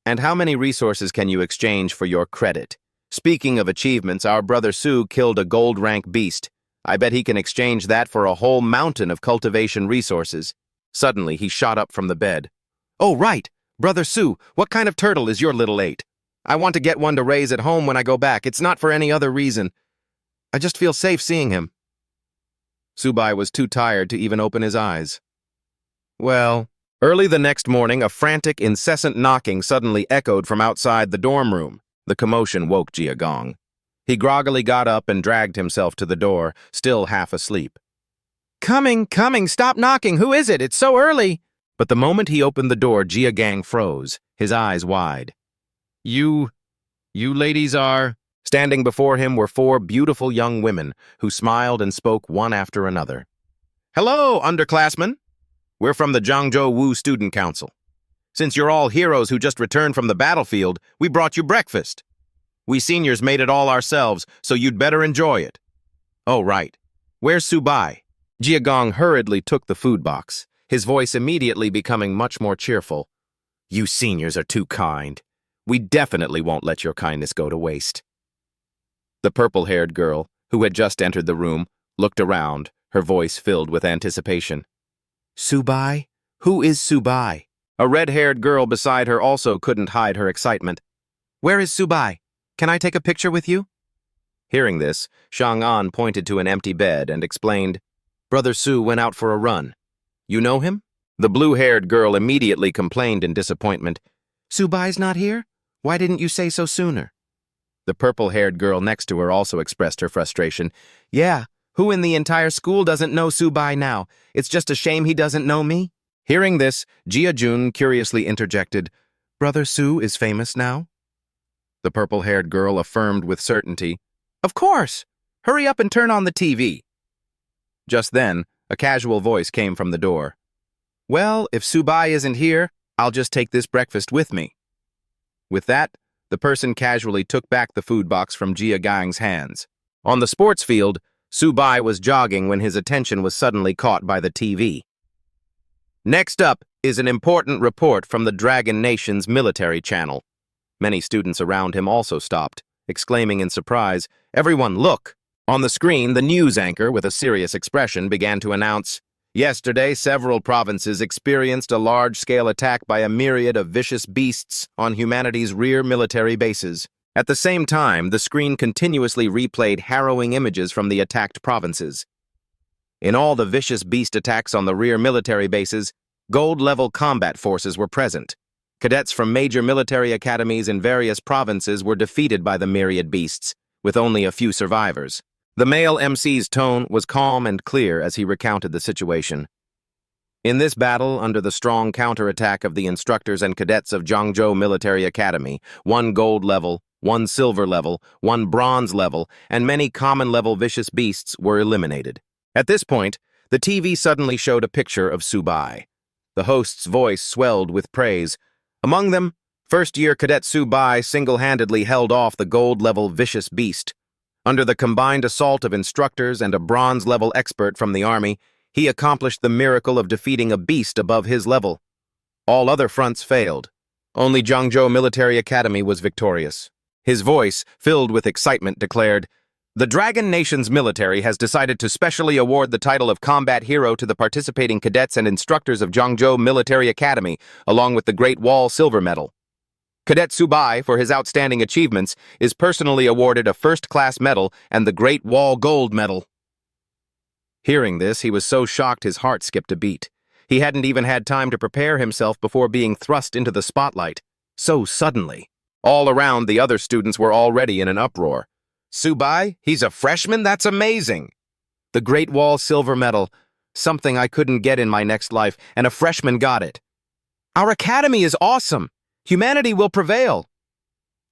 And how many resources can you exchange for your credit? Speaking of achievements, our brother Su killed a gold-rank beast. I bet he can exchange that for a whole mountain of cultivation resources. Suddenly, he shot up from the bed. Oh, right! Brother Su, what kind of turtle is your little eight? I want to get one to raise at home when I go back. It's not for any other reason. I just feel safe seeing him. Su Bai was too tired to even open his eyes. Well, early the next morning, a frantic, incessant knocking suddenly echoed from outside the dorm room. The commotion woke Jia Gong. He groggily got up and dragged himself to the door, still half asleep. Coming, stop knocking, who is it? It's so early! But the moment he opened the door, Jia Gang froze, his eyes wide. You ladies are... Standing before him were 4 beautiful young women who smiled and spoke one after another. Hello, underclassmen! We're from the Zhangzhou Student Council. Since you're all heroes who just returned from the battlefield, we brought you breakfast. We seniors made it all ourselves, so you'd better enjoy it. Oh, right. Where's Su Bai? Jia Gong hurriedly took the food box, his voice immediately becoming much more cheerful. You seniors are too kind. We definitely won't let your kindness go to waste. The purple-haired girl, who had just entered the room, looked around, her voice filled with anticipation. Su Bai? Who is Su Bai? A red-haired girl beside her also couldn't hide her excitement. Where is Su Bai? Can I take a picture with you? Hearing this, Chang'an pointed to an empty bed and explained, Brother Su went out for a run. You know him? The blue-haired girl immediately complained in disappointment. Su Bai's not here? Why didn't you say so sooner? The purple-haired girl next to her also expressed her frustration. Yeah, who in the entire school doesn't know Su Bai now? It's just a shame he doesn't know me. Hearing this, Jia Jun curiously interjected, Brother Su is famous now? The purple-haired girl affirmed with certainty, Of course! Hurry up and turn on the TV. Just then, a casual voice came from the door. Well, if Su Bai isn't here, I'll just take this breakfast with me. With that, the person casually took back the food box from Jia Gang's hands. On the sports field, Su Bai was jogging when his attention was suddenly caught by the TV. Next up is an important report from the Dragon Nation's military channel. Many students around him also stopped, exclaiming in surprise, Everyone, look! On the screen, the news anchor, with a serious expression, began to announce, Yesterday, several provinces experienced a large-scale attack by a myriad of vicious beasts on humanity's rear military bases. At the same time, the screen continuously replayed harrowing images from the attacked provinces. In all the vicious beast attacks on the rear military bases, gold-level combat forces were present. Cadets from major military academies in various provinces were defeated by the myriad beasts, with only a few survivors. The male MC's tone was calm and clear as he recounted the situation. In this battle, under the strong counterattack of the instructors and cadets of Zhangzhou Military Academy, 1 gold level, 1 silver level, 1 bronze level, and many common-level vicious beasts were eliminated. At this point, the TV suddenly showed a picture of Su Bai. The host's voice swelled with praise. Among them, First-year Cadet Subai single-handedly held off the gold-level vicious beast. Under the combined assault of instructors and a bronze-level expert from the Army, he accomplished the miracle of defeating a beast above his level. All other fronts failed. Only Zhangzhou Military Academy was victorious. His voice, filled with excitement, declared, "The Dragon Nation's military has decided to specially award the title of Combat Hero to the participating cadets and instructors of Zhangzhou Military Academy, along with the Great Wall Silver Medal. Cadet Subai, for his outstanding achievements, is personally awarded a first-class medal and the Great Wall Gold Medal." Hearing this, he was so shocked his heart skipped a beat. He hadn't even had time to prepare himself before being thrust into the spotlight. So suddenly. All around, the other students were already in an uproar. "Subai? He's a freshman? That's amazing!" "The Great Wall Silver Medal. Something I couldn't get in my next life, and a freshman got it. Our academy is awesome! Humanity will prevail!"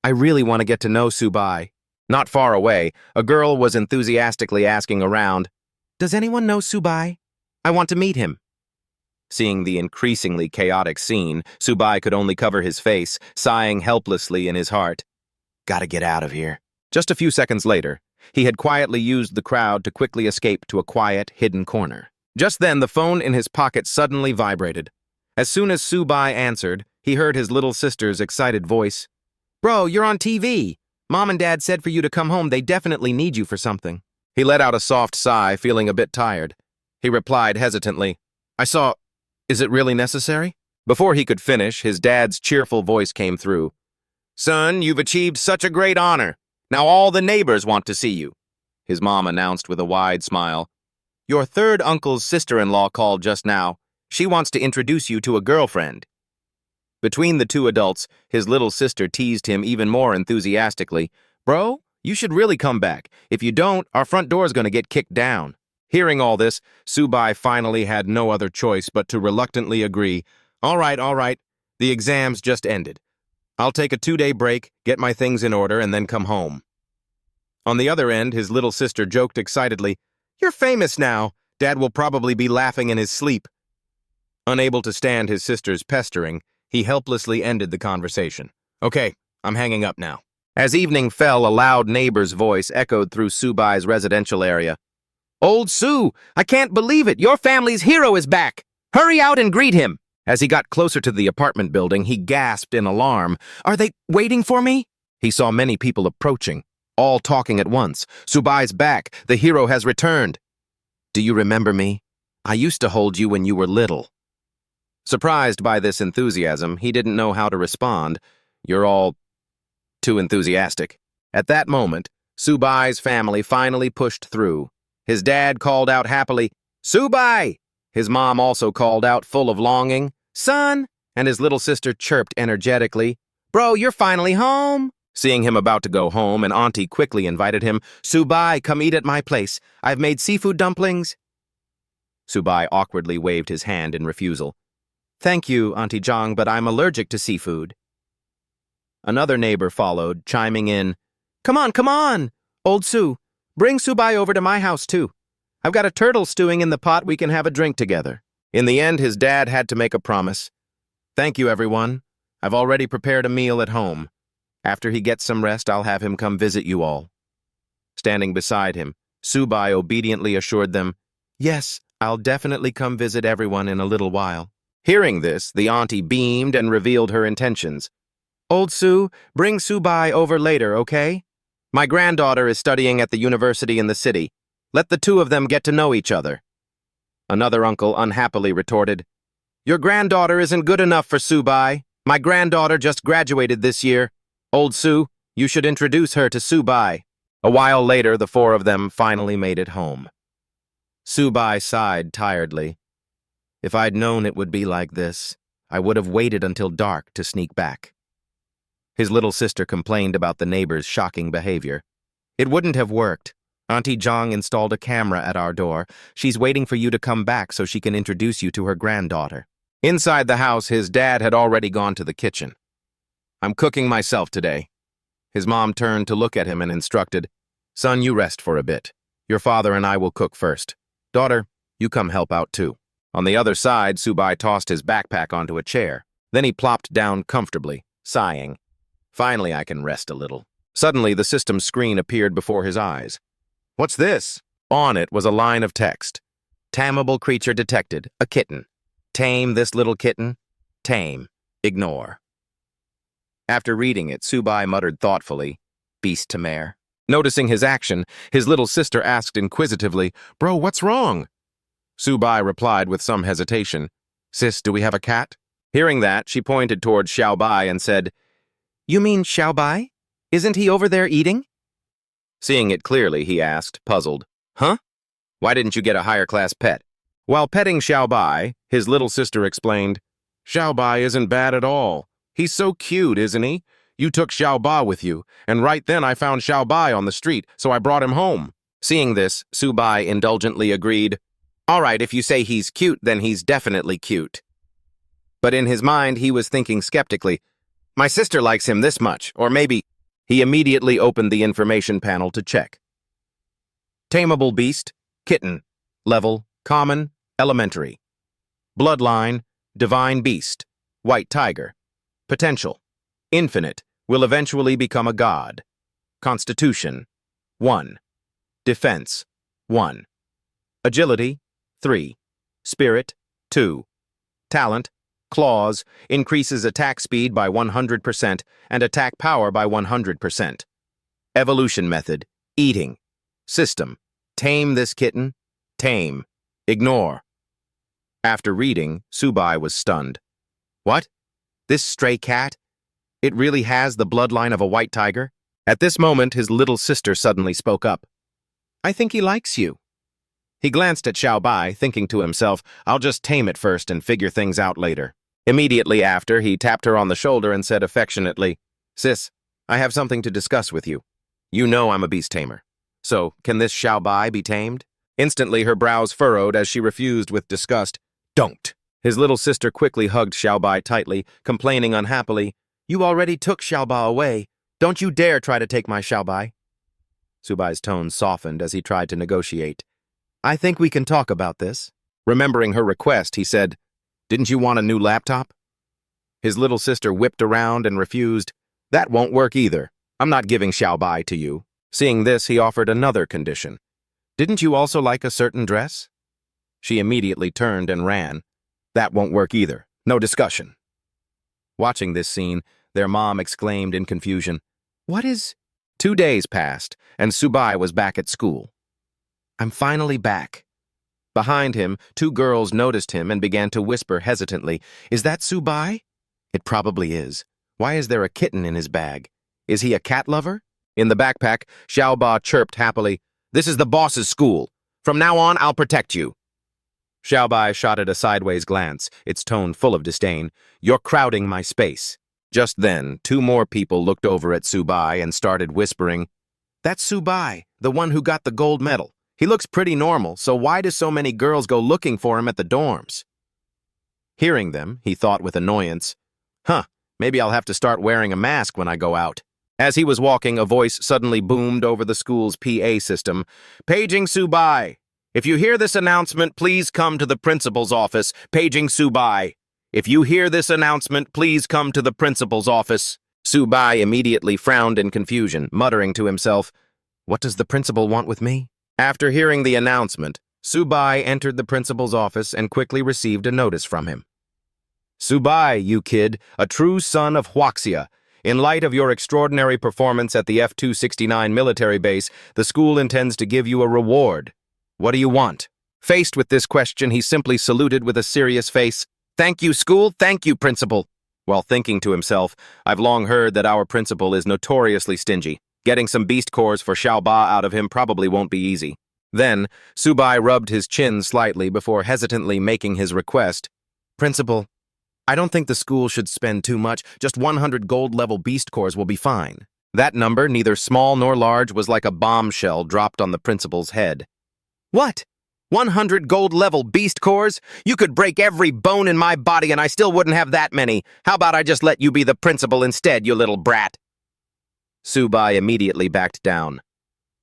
"I really want to get to know Subai." Not far away, a girl was enthusiastically asking around, "Does anyone know Subai? I want to meet him." Seeing the increasingly chaotic scene, Subai could only cover his face, sighing helplessly in his heart. "Gotta get out of here." Just a few seconds later, he had quietly used the crowd to quickly escape to a quiet, hidden corner. Just then, the phone in his pocket suddenly vibrated. As soon as Subai answered, he heard his little sister's excited voice. "Bro, you're on TV. Mom and Dad said for you to come home. They definitely need you for something." He let out a soft sigh, feeling a bit tired. He replied hesitantly, "Is it really necessary?" Before he could finish, his dad's cheerful voice came through. "Son, you've achieved such a great honor. Now all the neighbors want to see you," his mom announced with a wide smile. "Your third uncle's sister-in-law called just now. She wants to introduce you to a girlfriend." Between the two adults, his little sister teased him even more enthusiastically. "Bro, you should really come back. If you don't, our front door's gonna get kicked down." Hearing all this, Subai finally had no other choice but to reluctantly agree. All right. The exams just ended. I'll take a 2-day break, get my things in order, and then come home." On the other end, his little sister joked excitedly, "You're famous now. Dad will probably be laughing in his sleep." Unable to stand his sister's pestering, he helplessly ended the conversation. "Okay, I'm hanging up now." As evening fell, a loud neighbor's voice echoed through Subai's residential area. "Old Sue, I can't believe it! Your family's hero is back! Hurry out and greet him!" As he got closer to the apartment building, he gasped in alarm. "Are they waiting for me?" He saw many people approaching, all talking at once. "Subai's back! The hero has returned!" "Do you remember me? I used to hold you when you were little." Surprised by this enthusiasm, he didn't know how to respond. "You're all too enthusiastic." At that moment, Subai's family finally pushed through. His dad called out happily, "Subai!" His mom also called out, full of longing, "Son!" And his little sister chirped energetically, "Bro, you're finally home!" Seeing him about to go home, an auntie quickly invited him, "Subai, come eat at my place. I've made seafood dumplings." Subai awkwardly waved his hand in refusal. "Thank you, Auntie Zhang, but I'm allergic to seafood." Another neighbor followed, chiming in, Come on! Old Sue, bring Subai over to my house, too. I've got a turtle stewing in the pot. We can have a drink together." In the end, his dad had to make a promise. "Thank you, everyone. I've already prepared a meal at home. After he gets some rest, I'll have him come visit you all." Standing beside him, Subai obediently assured them, "Yes, I'll definitely come visit everyone in a little while." Hearing this, the auntie beamed and revealed her intentions. "Old Sue, bring Subai over later, okay? My granddaughter is studying at the university in the city. Let the two of them get to know each other." Another uncle unhappily retorted, "Your granddaughter isn't good enough for Subai. My granddaughter just graduated this year. Old Sue, you should introduce her to Subai." A while later, the four of them finally made it home. Subai sighed tiredly. "If I'd known it would be like this, I would have waited until dark to sneak back." His little sister complained about the neighbor's shocking behavior. "It wouldn't have worked. Auntie Zhang installed a camera at our door. She's waiting for you to come back so she can introduce you to her granddaughter." Inside the house, his dad had already gone to the kitchen. "I'm cooking myself today." His mom turned to look at him and instructed, "Son, you rest for a bit. Your father and I will cook first. Daughter, you come help out too." On the other side, Subai tossed his backpack onto a chair. Then he plopped down comfortably, sighing. Finally, I can rest a little. Suddenly, the system screen appeared before his eyes. What's this? On it was a line of text. Tameable creature detected, a kitten. Tame this little kitten. Tame. Ignore. After reading it, Subai muttered thoughtfully, beast to mare. Noticing his action, his little sister asked inquisitively, Bro, what's wrong? Subai replied with some hesitation, Sis, do we have a cat? Hearing that, she pointed toward Xiaobai and said, You mean Xiaobai? Isn't he over there eating? Seeing it clearly, he asked, puzzled, Huh? Why didn't you get a higher-class pet? While petting Xiaobai, his little sister explained, Xiaobai isn't bad at all. He's so cute, isn't he? You took Xiaobai with you, and right then I found Xiaobai on the street, so I brought him home. Seeing this, Subai indulgently agreed, All right, if you say he's cute, then he's definitely cute. But in his mind, he was thinking skeptically, My sister likes him this much, or maybe... He immediately opened the information panel to check. Tameable beast, kitten, level, common, elementary. Bloodline, divine beast, white tiger. Potential, infinite, will eventually become a god. Constitution, 1. Defense, 1. Agility, 3. Spirit, 2. Talent, claws, increases attack speed by 100% and attack power by 100%. Evolution method, eating. System, tame this kitten, tame, ignore. After reading, Subai was stunned. What? This stray cat? It really has the bloodline of a white tiger? At this moment, his little sister suddenly spoke up. I think he likes you. He glanced at Xiaobai, thinking to himself, I'll just tame it first and figure things out later. Immediately after, he tapped her on the shoulder and said affectionately, Sis, I have something to discuss with you. You know I'm a beast tamer. So, can this Xiaobai be tamed? Instantly, her brows furrowed as she refused with disgust. Don't. His little sister quickly hugged Xiaobai tightly, complaining unhappily, You already took Xiaobai away. Don't you dare try to take my Xiaobai. Subai's tone softened as he tried to negotiate. I think we can talk about this. Remembering her request, he said, Didn't you want a new laptop? His little sister whipped around and refused. That won't work either. I'm not giving Xiaobai to you. Seeing this, he offered another condition. Didn't you also like a certain dress? She immediately turned and ran. That won't work either. No discussion. Watching this scene, their mom exclaimed in confusion, What is... 2 days passed, and Subai was back at school. I'm finally back. Behind him, 2 girls noticed him and began to whisper hesitantly, Is that Subai? It probably is. Why is there a kitten in his bag? Is he a cat lover? In the backpack, Xiaobai chirped happily, This is the boss's school. From now on, I'll protect you. Xiaobai shot it a sideways glance, its tone full of disdain. You're crowding my space. Just then, 2 more people looked over at Subai and started whispering, That's Subai, the one who got the gold medal. He looks pretty normal, so why do so many girls go looking for him at the dorms? Hearing them, he thought with annoyance, maybe I'll have to start wearing a mask when I go out. As he was walking, a voice suddenly boomed over the school's PA system. Paging Subai. If you hear this announcement, please come to the principal's office. Paging Subai. If you hear this announcement, please come to the principal's office. Subai immediately frowned in confusion, muttering to himself, What does the principal want with me? After hearing the announcement, Subai entered the principal's office and quickly received a notice from him. Subai, you kid, a true son of Huaxia. In light of your extraordinary performance at the F-269 military base, the school intends to give you a reward. What do you want? Faced with this question, he simply saluted with a serious face. Thank you, school. Thank you, principal. While thinking to himself, I've long heard that our principal is notoriously stingy. Getting some beast cores for Xiaobai out of him probably won't be easy. Then, Subai rubbed his chin slightly before hesitantly making his request. Principal, I don't think the school should spend too much. Just 100 gold-level beast cores will be fine. That number, neither small nor large, was like a bombshell dropped on the principal's head. What? 100 gold-level beast cores? You could break every bone in my body and I still wouldn't have that many. How about I just let you be the principal instead, you little brat? Subai immediately backed down.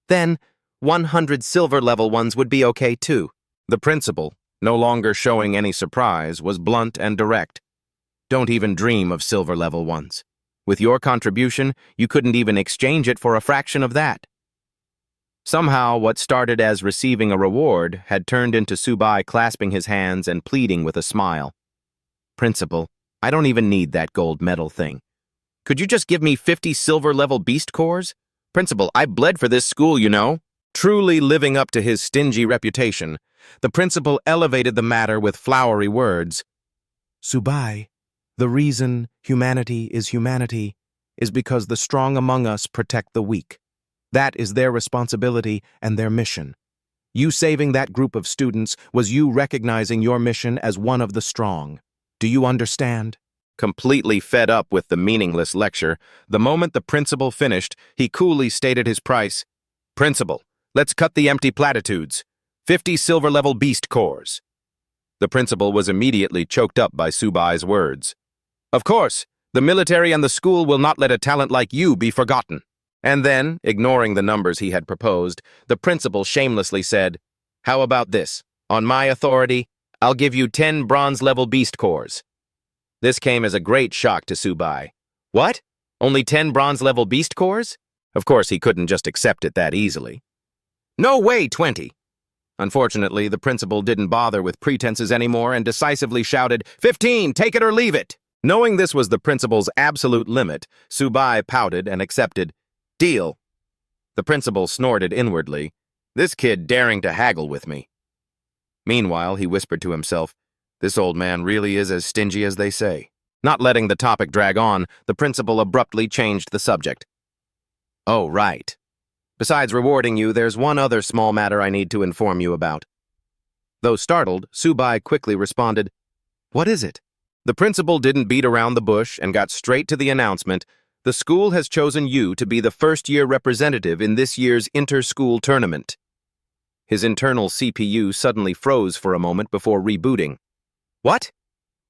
Then, 100 silver-level ones would be okay too. The principal, no longer showing any surprise, was blunt and direct. Don't even dream of silver-level ones. With your contribution, you couldn't even exchange it for a fraction of that. Somehow, what started as receiving a reward had turned into Subai clasping his hands and pleading with a smile. Principal, I don't even need that gold medal thing. Could you just give me 50 silver-level beast cores? Principal, I bled for this school, you know. Truly living up to his stingy reputation, the principal elevated the matter with flowery words. Subai, the reason humanity is because the strong among us protect the weak. That is their responsibility and their mission. You saving that group of students was you recognizing your mission as one of the strong. Do you understand? Completely fed up with the meaningless lecture, the moment the principal finished, he coolly stated his price. Principal, let's cut the empty platitudes. 50 silver-level beast cores. The principal was immediately choked up by Subai's words. Of course, the military and the school will not let a talent like you be forgotten. And then, ignoring the numbers he had proposed, the principal shamelessly said, How about this? On my authority, I'll give you 10 bronze-level beast cores. This came as a great shock to Subai. What? Only 10 bronze-level beast cores? Of course, he couldn't just accept it that easily. No way, 20! Unfortunately, the principal didn't bother with pretenses anymore and decisively shouted, 15, take it or leave it! Knowing this was the principal's absolute limit, Subai pouted and accepted. Deal. The principal snorted inwardly. This kid daring to haggle with me. Meanwhile, he whispered to himself, this old man really is as stingy as they say. Not letting the topic drag on, the principal abruptly changed the subject. Oh, right. Besides rewarding you, there's one other small matter I need to inform you about. Though startled, Subai quickly responded, What is it? The principal didn't beat around the bush and got straight to the announcement. The school has chosen you to be the first-year representative in this year's inter-school tournament. His internal CPU suddenly froze for a moment before rebooting. What?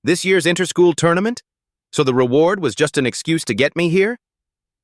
This year's inter-school tournament? So the reward was just an excuse to get me here?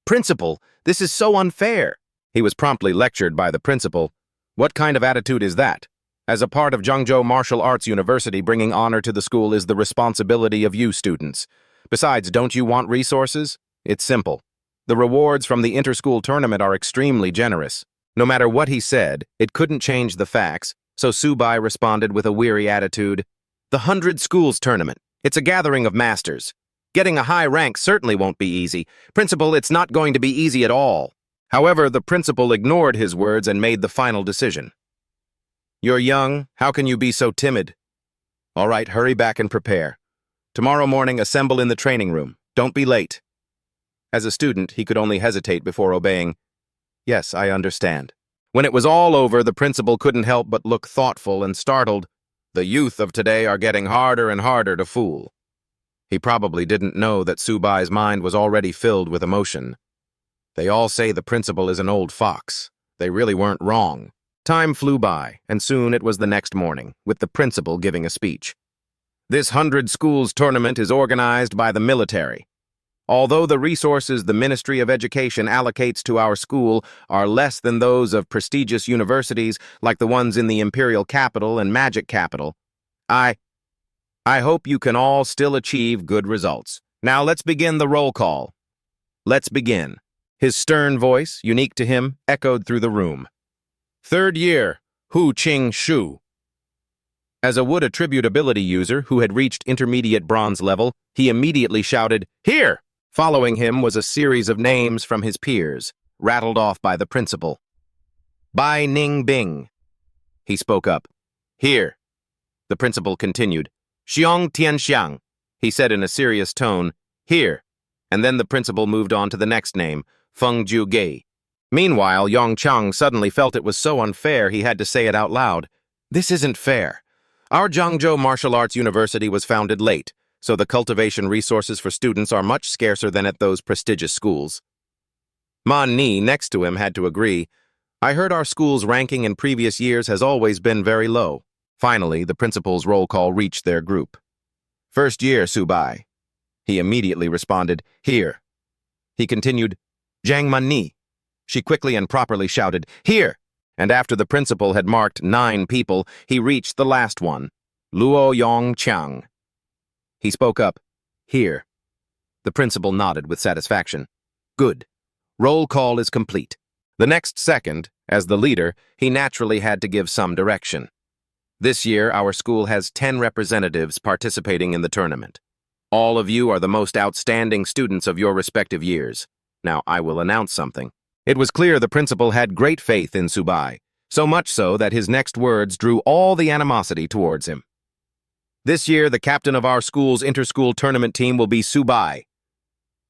Principal, this is so unfair. He was promptly lectured by the principal. What kind of attitude is that? As a part of Zhengzhou Martial Arts University, bringing honor to the school is the responsibility of you students. Besides, don't you want resources? It's simple. The rewards from the inter-school tournament are extremely generous. No matter what he said, it couldn't change the facts, so Subai responded with a weary attitude. The 100 Schools tournament. It's a gathering of masters. Getting a high rank certainly won't be easy. Principal, it's not going to be easy at all. However, the principal ignored his words and made the final decision. You're young. How can you be so timid? All right, hurry back and prepare. Tomorrow morning, assemble in the training room. Don't be late. As a student, he could only hesitate before obeying. Yes, I understand. When it was all over, the principal couldn't help but look thoughtful and startled. The youth of today are getting harder and harder to fool. He probably didn't know that Subai's mind was already filled with emotion. They all say the principal is an old fox. They really weren't wrong. Time flew by, and soon it was the next morning, with the principal giving a speech. This 100 Schools tournament is organized by the military. Although the resources the Ministry of Education allocates to our school are less than those of prestigious universities like the ones in the Imperial Capital and Magic Capital, I hope you can all still achieve good results. Now let's begin the roll call. Let's begin. His stern voice, unique to him, echoed through the room. Third year, Hu Qing Shu. As a wood attributability user who had reached intermediate bronze level, he immediately shouted, Here! Following him was a series of names from his peers, rattled off by the principal. Bai Ning Bing. He spoke up. Here. The principal continued. Xiong Tianxiang. He said in a serious tone, Here. And then the principal moved on to the next name, Feng Ju Gei. Meanwhile, Yong Chang suddenly felt it was so unfair he had to say it out loud. This isn't fair. Our Zhengzhou Martial Arts University was founded late, so the cultivation resources for students are much scarcer than at those prestigious schools. Man Ni, next to him, had to agree. I heard our school's ranking in previous years has always been very low. Finally, the principal's roll call reached their group. First year, Subai. He immediately responded, Here. He continued, Zhang Man Ni. She quickly and properly shouted, Here! And after the principal had marked 9 people, he reached the last one, Luo Yong Chang. He spoke up, Here. The principal nodded with satisfaction. Good. Roll call is complete. The next second, as the leader, he naturally had to give some direction. This year, our school has 10 representatives participating in the tournament. All of you are the most outstanding students of your respective years. Now, I will announce something. It was clear the principal had great faith in Subai, so much so that his next words drew all the animosity towards him. This year, the captain of our school's inter-school tournament team will be Subai.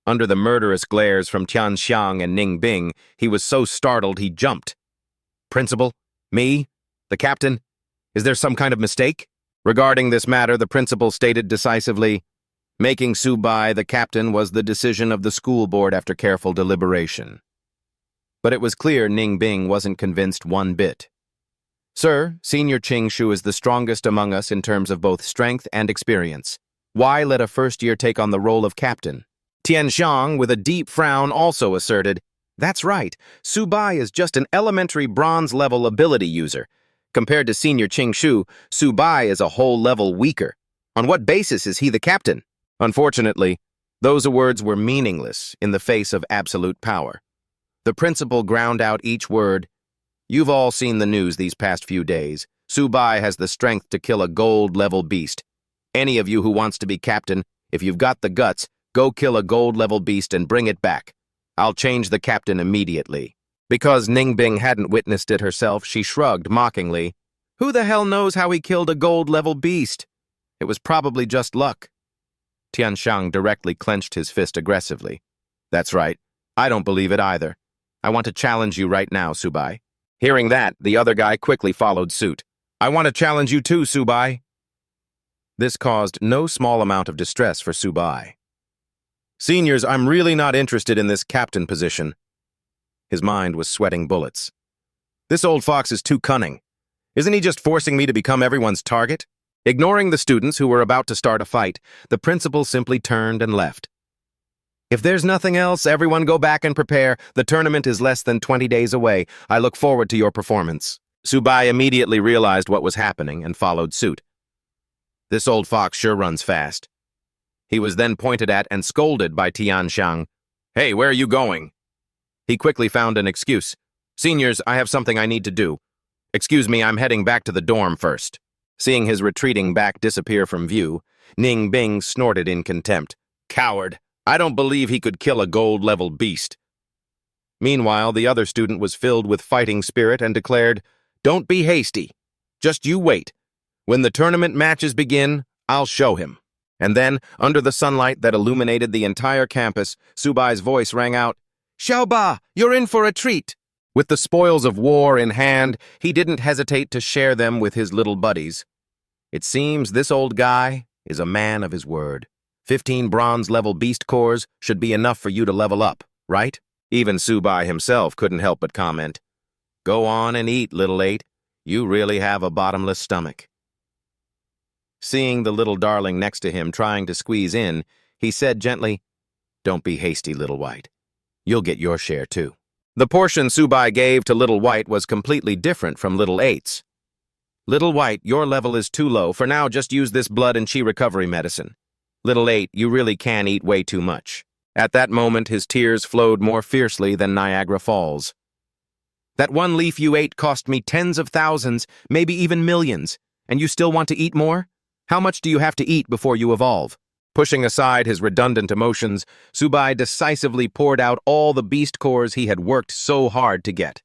Under the murderous glares from Tianxiang and Ningbing, he was so startled he jumped. Principal? Me? The captain? Is there some kind of mistake? Regarding this matter, the principal stated decisively, making Subai the captain was the decision of the school board after careful deliberation. But it was clear Ningbing wasn't convinced one bit. Sir, Senior Qingshu is the strongest among us in terms of both strength and experience. Why let a first-year take on the role of captain? Tianxiang, with a deep frown, also asserted, that's right, Subai is just an elementary bronze-level ability user. Compared to Senior Qingshu, Subai is a whole level weaker. On what basis is he the captain? Unfortunately, those words were meaningless in the face of absolute power. The principal ground out each word. You've all seen the news these past few days. Subai has the strength to kill a gold-level beast. Any of you who wants to be captain, if you've got the guts, go kill a gold-level beast and bring it back. I'll change the captain immediately. Because Ningbing hadn't witnessed it herself, she shrugged mockingly. Who the hell knows how he killed a gold-level beast? It was probably just luck. Tianxiang directly clenched his fist aggressively. That's right. I don't believe it either. I want to challenge you right now, Subai. Hearing that, the other guy quickly followed suit. I want to challenge you too, Subai. This caused no small amount of distress for Subai. Seniors, I'm really not interested in this captain position. His mind was sweating bullets. This old fox is too cunning. Isn't he just forcing me to become everyone's target? Ignoring the students who were about to start a fight, the principal simply turned and left. If there's nothing else, everyone go back and prepare. The tournament is less than 20 days away. I look forward to your performance. Subai immediately realized what was happening and followed suit. This old fox sure runs fast. He was then pointed at and scolded by Tianxiang. Hey, where are you going? He quickly found an excuse. Seniors, I have something I need to do. Excuse me, I'm heading back to the dorm first. Seeing his retreating back disappear from view, Ningbing snorted in contempt. Coward! I don't believe he could kill a gold-level beast. Meanwhile, the other student was filled with fighting spirit and declared, Don't be hasty. Just you wait. When the tournament matches begin, I'll show him. And then, under the sunlight that illuminated the entire campus, Subai's voice rang out, Xiaoba, you're in for a treat. With the spoils of war in hand, he didn't hesitate to share them with his little buddies. It seems this old guy is a man of his word. 15 bronze-level beast cores should be enough for you to level up, right? Even Subai himself couldn't help but comment. Go on and eat, little eight. You really have a bottomless stomach. Seeing the little darling next to him trying to squeeze in, he said gently, Don't be hasty, little white. You'll get your share, too. The portion Subai gave to Little White was completely different from Little Eight's. Little White, your level is too low. For now, just use this blood and chi recovery medicine. Little Eight, you really can eat way too much. At that moment, his tears flowed more fiercely than Niagara Falls. That one leaf you ate cost me tens of thousands, maybe even millions. And you still want to eat more? How much do you have to eat before you evolve? Pushing aside his redundant emotions, Subai decisively poured out all the beast cores he had worked so hard to get.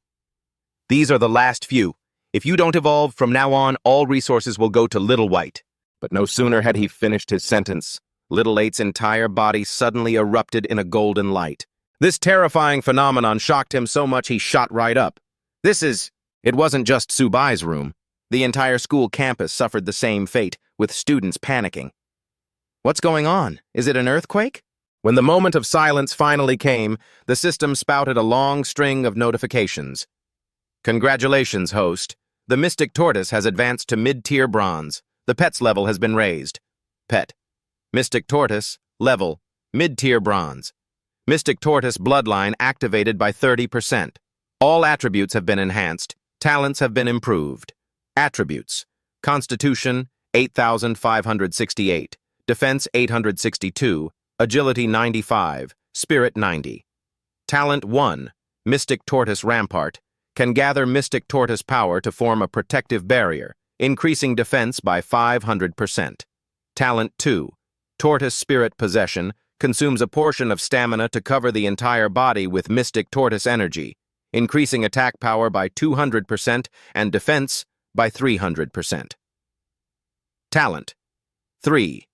These are the last few. If you don't evolve, from now on, all resources will go to Little White. But no sooner had he finished his sentence, Little Eight's entire body suddenly erupted in a golden light. This terrifying phenomenon shocked him so much he shot right up. It wasn't just Subai's room. The entire school campus suffered the same fate, with students panicking. What's going on? Is it an earthquake? When the moment of silence finally came, the system spouted a long string of notifications. Congratulations, host. The Mystic Tortoise has advanced to mid-tier bronze. The pet's level has been raised. Pet. Mystic Tortoise, level, mid-tier bronze. Mystic Tortoise bloodline activated by 30%. All attributes have been enhanced. Talents have been improved. Attributes. Constitution, 8,568. Defense, 862. Agility 95, Spirit 90. Talent 1, Mystic Tortoise Rampart, can gather Mystic Tortoise power to form a protective barrier, increasing defense by 500%. Talent 2, Tortoise Spirit Possession, consumes a portion of stamina to cover the entire body with Mystic Tortoise energy, increasing attack power by 200% and defense by 300%. Talent 3,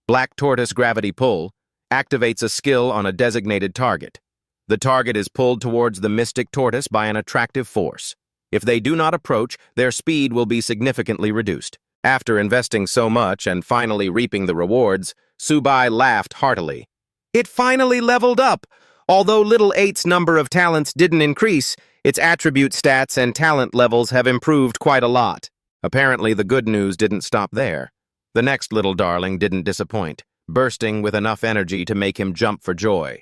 Black Tortoise Gravity Pull, activates a skill on a designated target. The target is pulled towards the Mystic Tortoise by an attractive force. If they do not approach, their speed will be significantly reduced. After investing so much and finally reaping the rewards, Subai laughed heartily. It finally leveled up! Although Little 8's number of talents didn't increase, its attribute stats and talent levels have improved quite a lot. Apparently, the good news didn't stop there. The next little darling didn't disappoint, bursting with enough energy to make him jump for joy.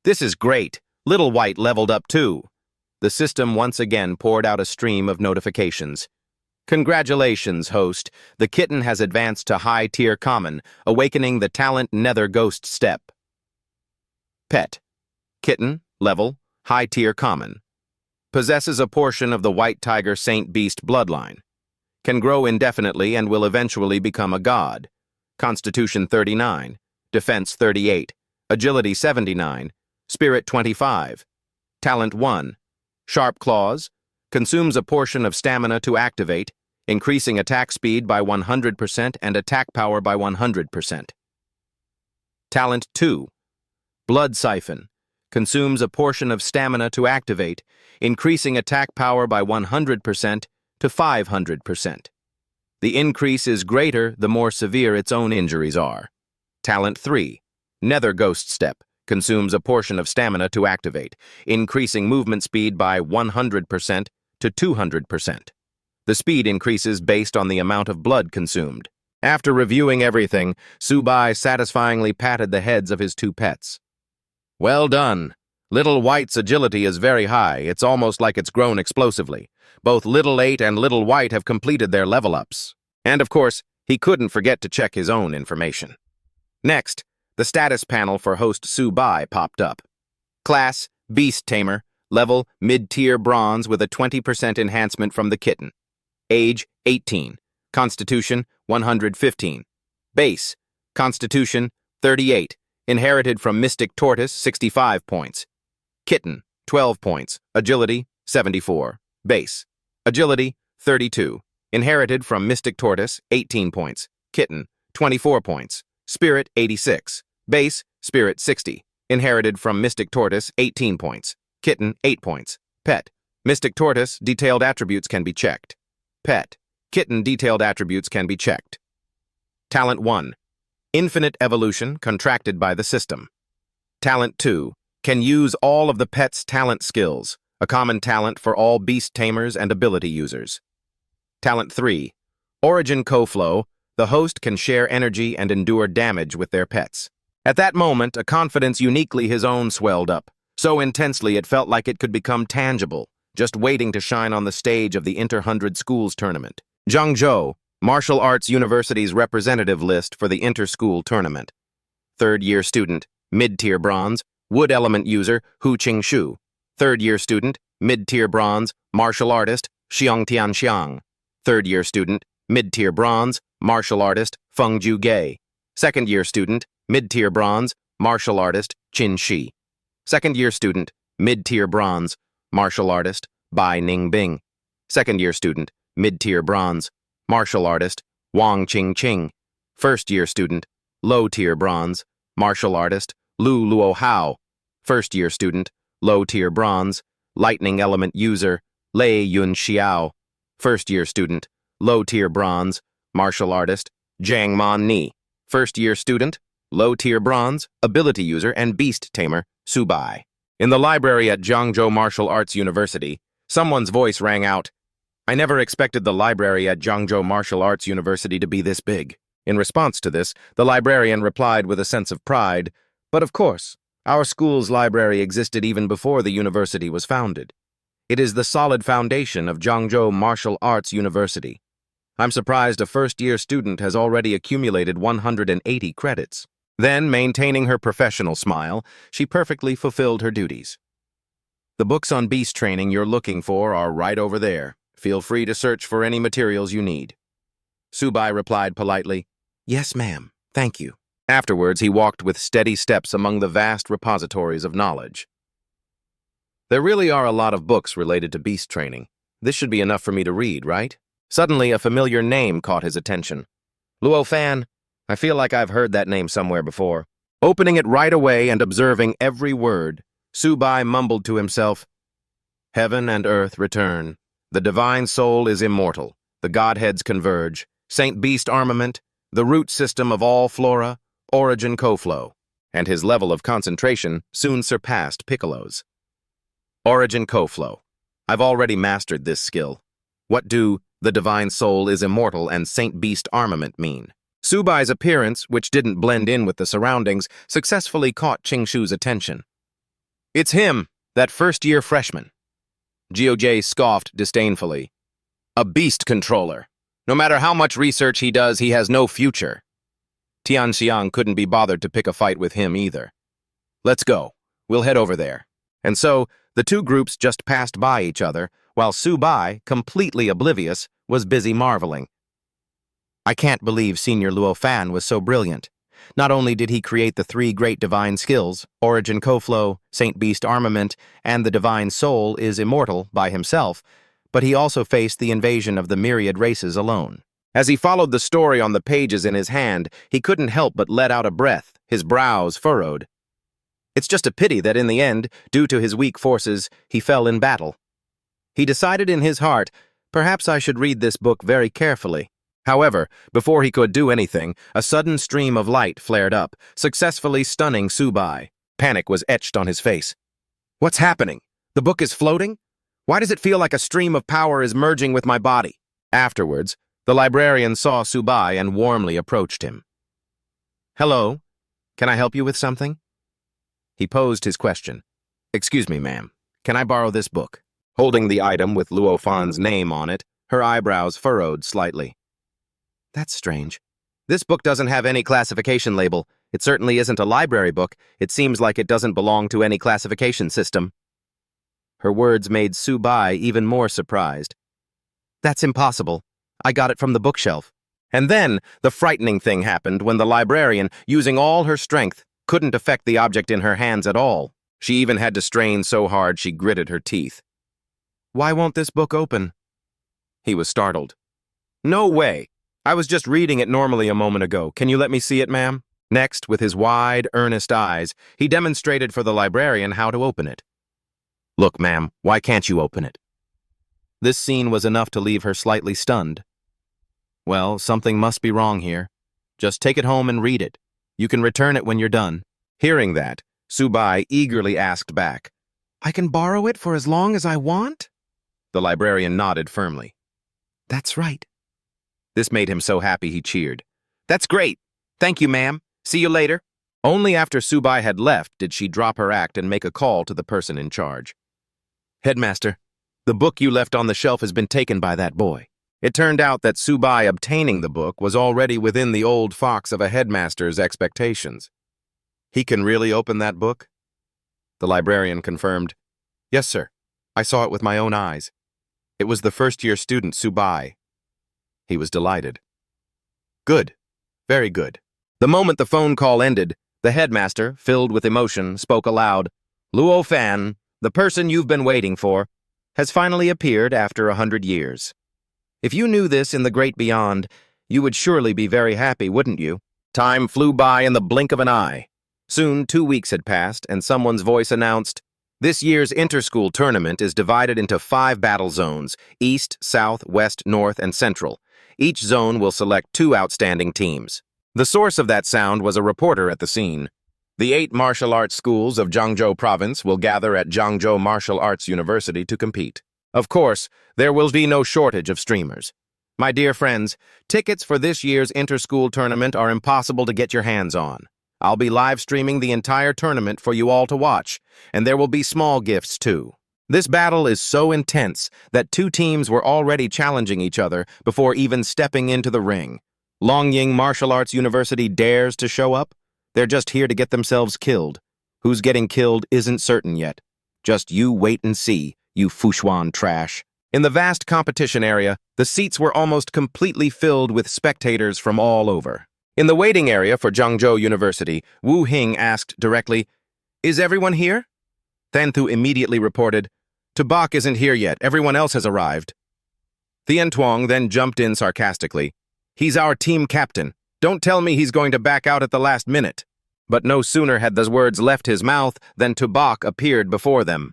This is great! Little White leveled up too. The system once again poured out a stream of notifications. Congratulations, host. The kitten has advanced to high-tier common, awakening the talent Nether Ghost Step. Pet. Kitten, level, high-tier common. Possesses a portion of the White Tiger Saint Beast bloodline. Can grow indefinitely and will eventually become a god. Constitution 39, Defense 38, Agility 79, Spirit 25. Talent 1, Sharp Claws, consumes a portion of stamina to activate, increasing attack speed by 100% and attack power by 100%. Talent 2, Blood Siphon, consumes a portion of stamina to activate, increasing attack power by 100% to 500%. The increase is greater the more severe its own injuries are. Talent 3, Nether Ghost Step, consumes a portion of stamina to activate, increasing movement speed by 100% to 200%. The speed increases based on the amount of blood consumed. After reviewing everything, Subai satisfyingly patted the heads of his two pets. Well done. Little White's agility is very high. It's almost like it's grown explosively. Both Little 8 and Little White have completed their level-ups. And of course, he couldn't forget to check his own information. Next, the status panel for host Subai popped up. Class, Beast Tamer. Level, mid-tier bronze with a 20% enhancement from the kitten. Age, 18. Constitution, 115. Base, Constitution, 38. Inherited from Mystic Tortoise, 65 points. Kitten, 12 points. Agility, 74. Base. Agility, 32. Inherited from Mystic Tortoise, 18 points. Kitten, 24 points. Spirit, 86. Base, Spirit, 60. Inherited from Mystic Tortoise, 18 points. Kitten, 8 points. Pet. Mystic Tortoise, detailed attributes can be checked. Pet. Kitten, detailed attributes can be checked. Talent 1. Infinite Evolution, contracted by the system. Talent 2. Can use all of the pet's talent skills, a common talent for all beast tamers and ability users. Talent 3. Origin Co-Flow, the host can share energy and endure damage with their pets. At that moment, a confidence uniquely his own swelled up, so intensely it felt like it could become tangible, just waiting to shine on the stage of the Inter-100 Schools Tournament. Zhangzhou, Martial Arts University's representative list for the Inter-School Tournament. Third-year student, mid-tier bronze, wood element user, Hu Qing-shu. Third-year student, mid-tier bronze, martial artist, Xiang Tianxiang. Third-year student, mid-tier bronze, martial artist, Feng Ju-ge. Second-year student, mid-tier bronze, martial artist, Qin Shi. Second-year student, mid-tier bronze, martial artist, Bai Ningbing. Second-year student, mid-tier bronze, martial artist, Wang Qingqing. First-year student, low-tier bronze, martial artist, Lu Luohao. First-year student, low-tier bronze, lightning element user, Lei Yun Xiao. First-year student, low-tier bronze, martial artist, Zhang Man Ni. First-year student, low-tier bronze, ability user and beast tamer, Subai. In the library at Zhangzhou Martial Arts University, someone's voice rang out, "I never expected the library at Zhangzhou Martial Arts University to be this big." In response to this, the librarian replied with a sense of pride, "But of course, our school's library existed even before the university was founded. It is the solid foundation of Zhangzhou Martial Arts University. I'm surprised a first-year student has already accumulated 180 credits." Then, maintaining her professional smile, she perfectly fulfilled her duties. The books on beast training you're looking for are right over there. Feel free to search for any materials you need. Subai replied politely, "Yes, ma'am. Thank you." Afterwards, he walked with steady steps among the vast repositories of knowledge. There really are a lot of books related to beast training. This should be enough for me to read, right? Suddenly, a familiar name caught his attention. Luo Fan. I feel like I've heard that name somewhere before. Opening it right away and observing every word, Subai mumbled to himself, "Heaven and earth return. The divine soul is immortal. The godheads converge. Saint Beast armament. The root system of all flora. Origin co-flow." And his level of concentration soon surpassed Piccolo's. Origin co-flow. I've already mastered this skill. What do "the divine soul is immortal" and Saint Beast armament mean? Subai's appearance, which didn't blend in with the surroundings, successfully caught Qingshu's attention. "It's him, that first-year freshman." Jiojie scoffed disdainfully. "A beast controller. No matter how much research he does, he has no future." Tianxiang couldn't be bothered to pick a fight with him either. "Let's go. We'll head over there." And so, the two groups just passed by each other, while Subai, completely oblivious, was busy marveling. "I can't believe Senior Luo Fan was so brilliant. Not only did he create the three great divine skills, Origin Co-Flow, Saint Beast Armament, and the Divine Soul is immortal by himself, but he also faced the invasion of the myriad races alone." As he followed the story on the pages in his hand, he couldn't help but let out a breath, his brows furrowed. It's just a pity that in the end, due to his weak forces, he fell in battle. He decided in his heart, perhaps I should read this book very carefully. However, before he could do anything, a sudden stream of light flared up, successfully stunning Subai. Panic was etched on his face. "What's happening? The book is floating? Why does it feel like a stream of power is merging with my body?" Afterwards, the librarian saw Subai and warmly approached him. "Hello, can I help you with something?" He posed his question. "Excuse me, ma'am, can I borrow this book?" Holding the item with Luo Fan's name on it, her eyebrows furrowed slightly. "That's strange. This book doesn't have any classification label. It certainly isn't a library book. It seems like it doesn't belong to any classification system." Her words made Subai even more surprised. "That's impossible. I got it from the bookshelf." And then, the frightening thing happened when the librarian, using all her strength, couldn't affect the object in her hands at all. She even had to strain so hard she gritted her teeth. "Why won't this book open?" He was startled. "No way! I was just reading it normally a moment ago. Can you let me see it, ma'am?" Next, with his wide, earnest eyes, he demonstrated for the librarian how to open it. "Look, ma'am, why can't you open it?" This scene was enough to leave her slightly stunned. "Well, something must be wrong here. Just take it home and read it. You can return it when you're done." Hearing that, Subai eagerly asked back, "I can borrow it for as long as I want?" The librarian nodded firmly. "That's right." This made him so happy he cheered. "That's great! Thank you, ma'am. See you later." Only after Subai had left did she drop her act and make a call to the person in charge. "Headmaster, the book you left on the shelf has been taken by that boy." It turned out that Subai obtaining the book was already within the old fox of a headmaster's expectations. "He can really open that book?" The librarian confirmed. "Yes, sir. I saw it with my own eyes. It was the first-year student, Subai." He was delighted. "Good. Very good." The moment the phone call ended, the headmaster, filled with emotion, spoke aloud. "Luo Fan, the person you've been waiting for, has finally appeared after 100 years. If you knew this in the great beyond, you would surely be very happy, wouldn't you?" Time flew by in the blink of an eye. Soon 2 weeks had passed, and someone's voice announced, "This year's inter-school tournament is divided into 5 battle zones, East, South, West, North, and Central. Each zone will select 2 outstanding teams." The source of that sound was a reporter at the scene. "The 8 martial arts schools of Jiangzhou Province will gather at Jiangzhou Martial Arts University to compete. Of course, there will be no shortage of streamers. My dear friends, tickets for this year's inter-school tournament are impossible to get your hands on. I'll be live streaming the entire tournament for you all to watch, and there will be small gifts too. This battle is so intense that 2 teams were already challenging each other before even stepping into the ring. Longying Martial Arts University dares to show up? They're just here to get themselves killed. Who's getting killed isn't certain yet. Just you wait and see, you Fushuan trash. In the vast competition area, the seats were almost completely filled with spectators from all over. In the waiting area for Zhangzhou University, Wu Hing asked directly, "Is everyone here?" Thanthu immediately reported, "Tabak isn't here yet. Everyone else has arrived." Thien Tuong then jumped in sarcastically. "He's our team captain. Don't tell me he's going to back out at the last minute." But no sooner had those words left his mouth than Tabak appeared before them.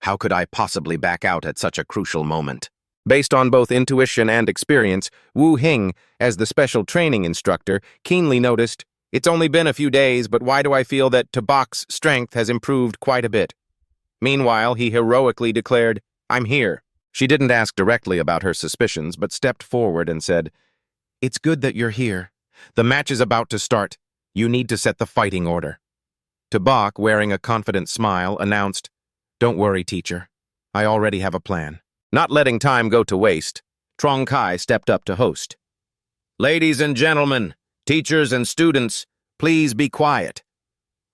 How could I possibly back out at such a crucial moment? Based on both intuition and experience, Wu Hing, as the special training instructor, keenly noticed, "It's only been a few days, but why do I feel that Tabak's strength has improved quite a bit?" Meanwhile, he heroically declared, "I'm here." She didn't ask directly about her suspicions, but stepped forward and said, "It's good that you're here. The match is about to start. You need to set the fighting order." Tabak, wearing a confident smile, announced, "Don't worry, teacher. I already have a plan." Not letting time go to waste, Trong Kai stepped up to host. "Ladies and gentlemen, teachers and students, please be quiet.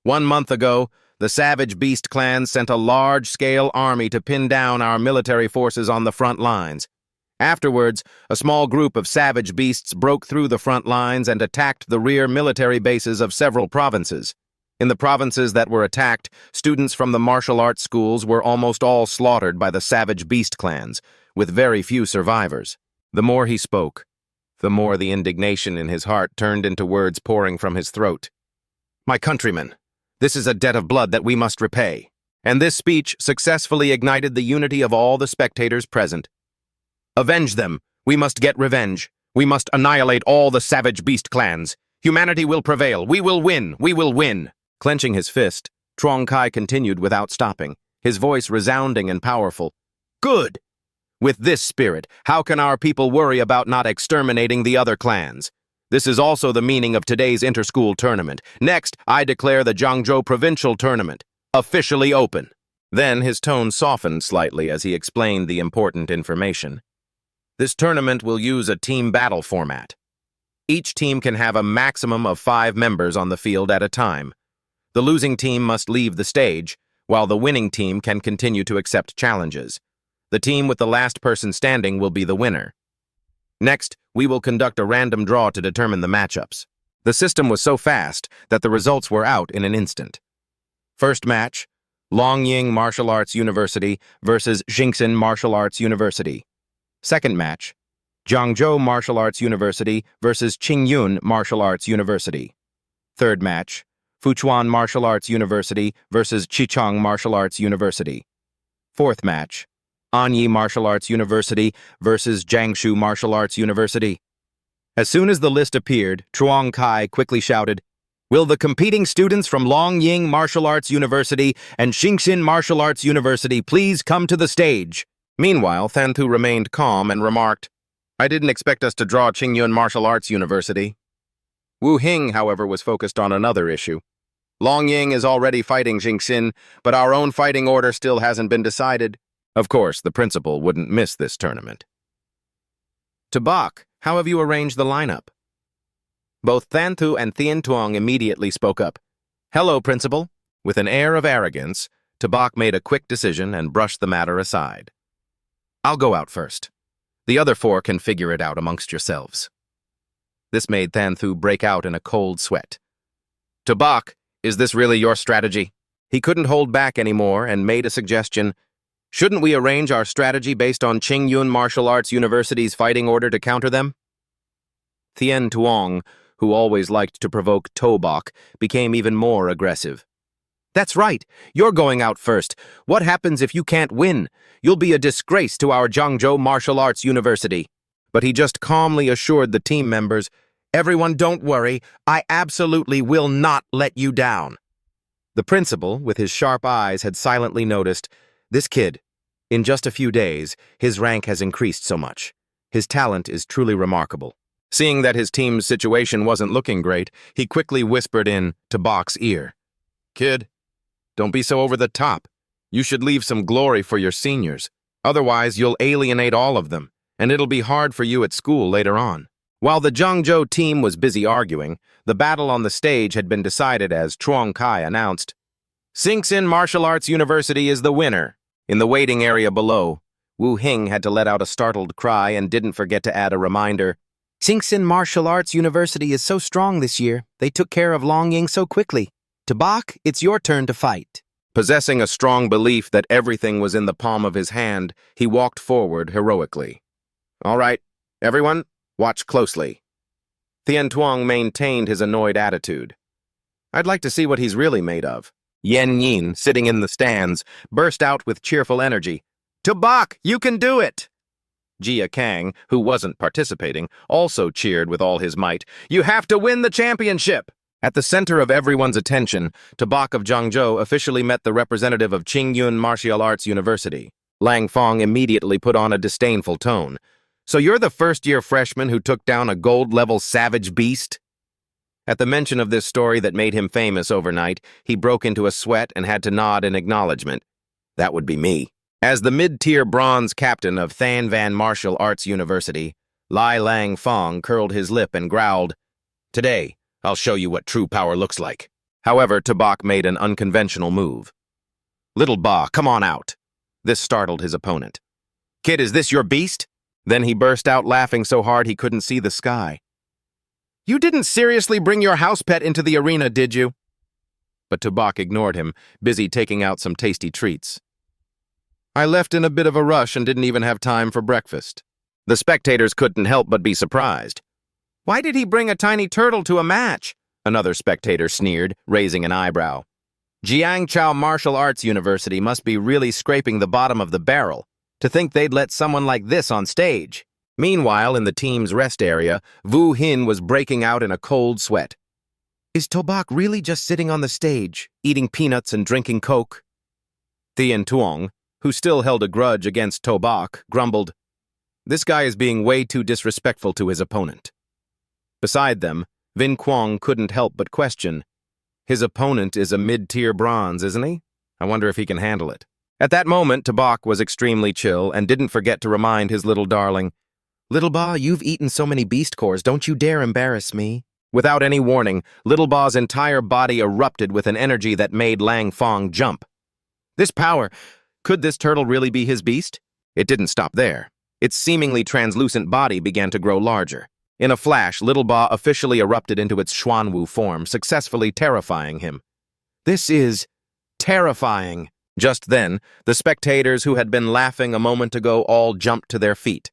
1 month ago, the Savage Beast clan sent a large-scale army to pin down our military forces on the front lines. Afterwards, a small group of savage beasts broke through the front lines and attacked the rear military bases of several provinces. In the provinces that were attacked, students from the martial arts schools were almost all slaughtered by the savage beast clans, with very few survivors." The more he spoke, the more the indignation in his heart turned into words pouring from his throat. "My countrymen, this is a debt of blood that we must repay." And this speech successfully ignited the unity of all the spectators present. "Avenge them. We must get revenge. We must annihilate all the savage beast clans. Humanity will prevail. We will win. We will win." Clenching his fist, Trong Kai continued without stopping, his voice resounding and powerful. "Good! With this spirit, how can our people worry about not exterminating the other clans? This is also the meaning of today's inter-school tournament. Next, I declare the Zhangzhou Provincial Tournament officially open." Then his tone softened slightly as he explained the important information. "This tournament will use a team battle format. Each team can have a maximum of 5 members on the field at a time. The losing team must leave the stage, while the winning team can continue to accept challenges. The team with the last person standing will be the winner. Next, we will conduct a random draw to determine the matchups." The system was so fast that the results were out in an instant. First match, Longying Martial Arts University versus Jingxin Martial Arts University. Second match, Zhangzhou Martial Arts University versus Qingyun Martial Arts University. Third match, Fuchuan Martial Arts University versus Qichang Martial Arts University. Fourth match, Anyi Martial Arts University versus Jiangsu Martial Arts University. As soon as the list appeared, Truong Kai quickly shouted, "Will the competing students from Longying Martial Arts University and Xingxin Martial Arts University please come to the stage?" Meanwhile, Thanthu remained calm and remarked, "I didn't expect us to draw Qingyun Martial Arts University." Wu Hing, however, was focused on another issue. "Longying is already fighting Jingxin, but our own fighting order still hasn't been decided." Of course, the principal wouldn't miss this tournament. "Tabak, how have you arranged the lineup?" Both Thanthu and Thien Tuong immediately spoke up. "Hello, principal." With an air of arrogance, Tabak made a quick decision and brushed the matter aside. "I'll go out first. The other 4 can figure it out amongst yourselves." This made Thanthu break out in a cold sweat. "Tabak, is this really your strategy?" He couldn't hold back anymore and made a suggestion. "Shouldn't we arrange our strategy based on Qingyun Martial Arts University's fighting order to counter them?" Thien Tuong, who always liked to provoke Tobak, became even more aggressive. "That's right. You're going out first. What happens if you can't win? You'll be a disgrace to our Zhangzhou Martial Arts University." But he just calmly assured the team members, "Everyone, don't worry. I absolutely will not let you down." The principal, with his sharp eyes, had silently noticed, "This kid, in just a few days, his rank has increased so much. His talent is truly remarkable." Seeing that his team's situation wasn't looking great, he quickly whispered in Tabak's ear, "Kid, don't be so over the top. You should leave some glory for your seniors. Otherwise, you'll alienate all of them, and it'll be hard for you at school later on." While the Zhangzhou team was busy arguing, the battle on the stage had been decided as Chuang Kai announced, Singsin Martial Arts University is the winner. In the waiting area below, Wu Hing had to let out a startled cry and didn't forget to add a reminder. Singsin Martial Arts University is so strong this year. They took care of Long Ying so quickly. Tabak, it's your turn to fight. Possessing a strong belief that everything was in the palm of his hand, he walked forward heroically. All right, everyone, watch closely. Thien Tuong maintained his annoyed attitude. I'd like to see what he's really made of. Yen Yin, sitting in the stands, burst out with cheerful energy. Tabak, you can do it! Jia Kang, who wasn't participating, also cheered with all his might. You have to win the championship! At the center of everyone's attention, Tabak of Zhangzhou officially met the representative of Qingyun Martial Arts University. Lang Fong immediately put on a disdainful tone. So you're the first-year freshman who took down a gold-level savage beast? At the mention of this story that made him famous overnight, he broke into a sweat and had to nod in acknowledgement. That would be me. As the mid-tier bronze captain of Than Van Martial Arts University, Lai Lang Fong curled his lip and growled, Today, I'll show you what true power looks like. However, Tabak made an unconventional move. Little Ba, come on out. This startled his opponent. Kid, is this your beast? Then he burst out laughing so hard he couldn't see the sky. You didn't seriously bring your house pet into the arena, did you? But Tabak ignored him, busy taking out some tasty treats. I left in a bit of a rush and didn't even have time for breakfast. The spectators couldn't help but be surprised. Why did he bring a tiny turtle to a match? Another spectator sneered, raising an eyebrow. Jiangchao Martial Arts University must be really scraping the bottom of the barrel to think they'd let someone like this on stage. Meanwhile, in the team's rest area, Wu Hin was breaking out in a cold sweat. Is Tabak really just sitting on the stage, eating peanuts and drinking Coke? Thien Tuong, who still held a grudge against Tabak, grumbled, This guy is being way too disrespectful to his opponent. Beside them, Vin Quang couldn't help but question, His opponent is a mid-tier bronze, isn't he? I wonder if he can handle it. At that moment, Tabak was extremely chill and didn't forget to remind his little darling, Little Ba, you've eaten so many beast cores, don't you dare embarrass me. Without any warning, Little Ba's entire body erupted with an energy that made Lang Fong jump. This power, could this turtle really be his beast? It didn't stop there. Its seemingly translucent body began to grow larger. In a flash, Little Ba officially erupted into its Xuanwu form, successfully terrifying him. This is terrifying. Just then, the spectators who had been laughing a moment ago all jumped to their feet.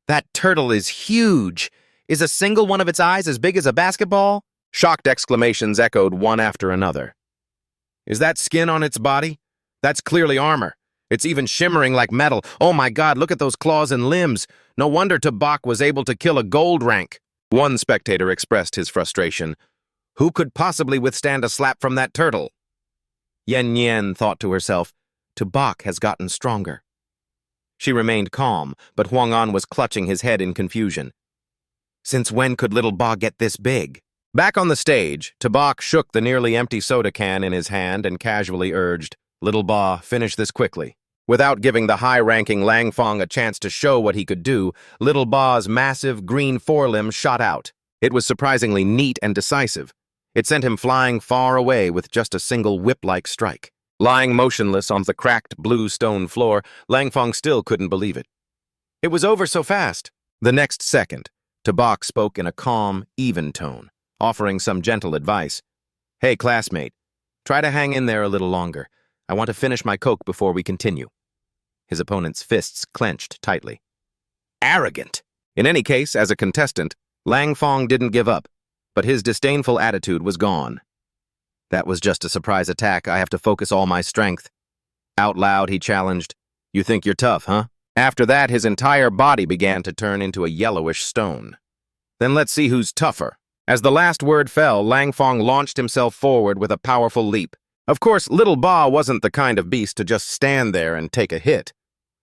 That turtle is huge. Is a single one of its eyes as big as a basketball? Shocked exclamations echoed one after another. Is that skin on its body? That's clearly armor. It's even shimmering like metal. Oh my God, look at those claws and limbs. No wonder Tabak was able to kill a gold rank. One spectator expressed his frustration. Who could possibly withstand a slap from that turtle? Yen Yen thought to herself, Tabak has gotten stronger. She remained calm, but Huang An was clutching his head in confusion. Since when could Little Ba get this big? Back on the stage, Tabak shook the nearly empty soda can in his hand and casually urged, Little Ba, finish this quickly. Without giving the high-ranking Lang Fong a chance to show what he could do, Little Ba's massive green forelimb shot out. It was surprisingly neat and decisive. It sent him flying far away with just a single whip-like strike. Lying motionless on the cracked blue stone floor, Lang Fong still couldn't believe it. It was over so fast. The next second, Tabak spoke in a calm, even tone, offering some gentle advice. Hey, classmate, try to hang in there a little longer. I want to finish my Coke before we continue. His opponent's fists clenched tightly. Arrogant! In any case, as a contestant, Lang Fong didn't give up, but his disdainful attitude was gone. That was just a surprise attack. I have to focus all my strength. Out loud, he challenged, You think you're tough, huh? After that, his entire body began to turn into a yellowish stone. Then let's see who's tougher. As the last word fell, Lang Fong launched himself forward with a powerful leap. Of course, Little Ba wasn't the kind of beast to just stand there and take a hit.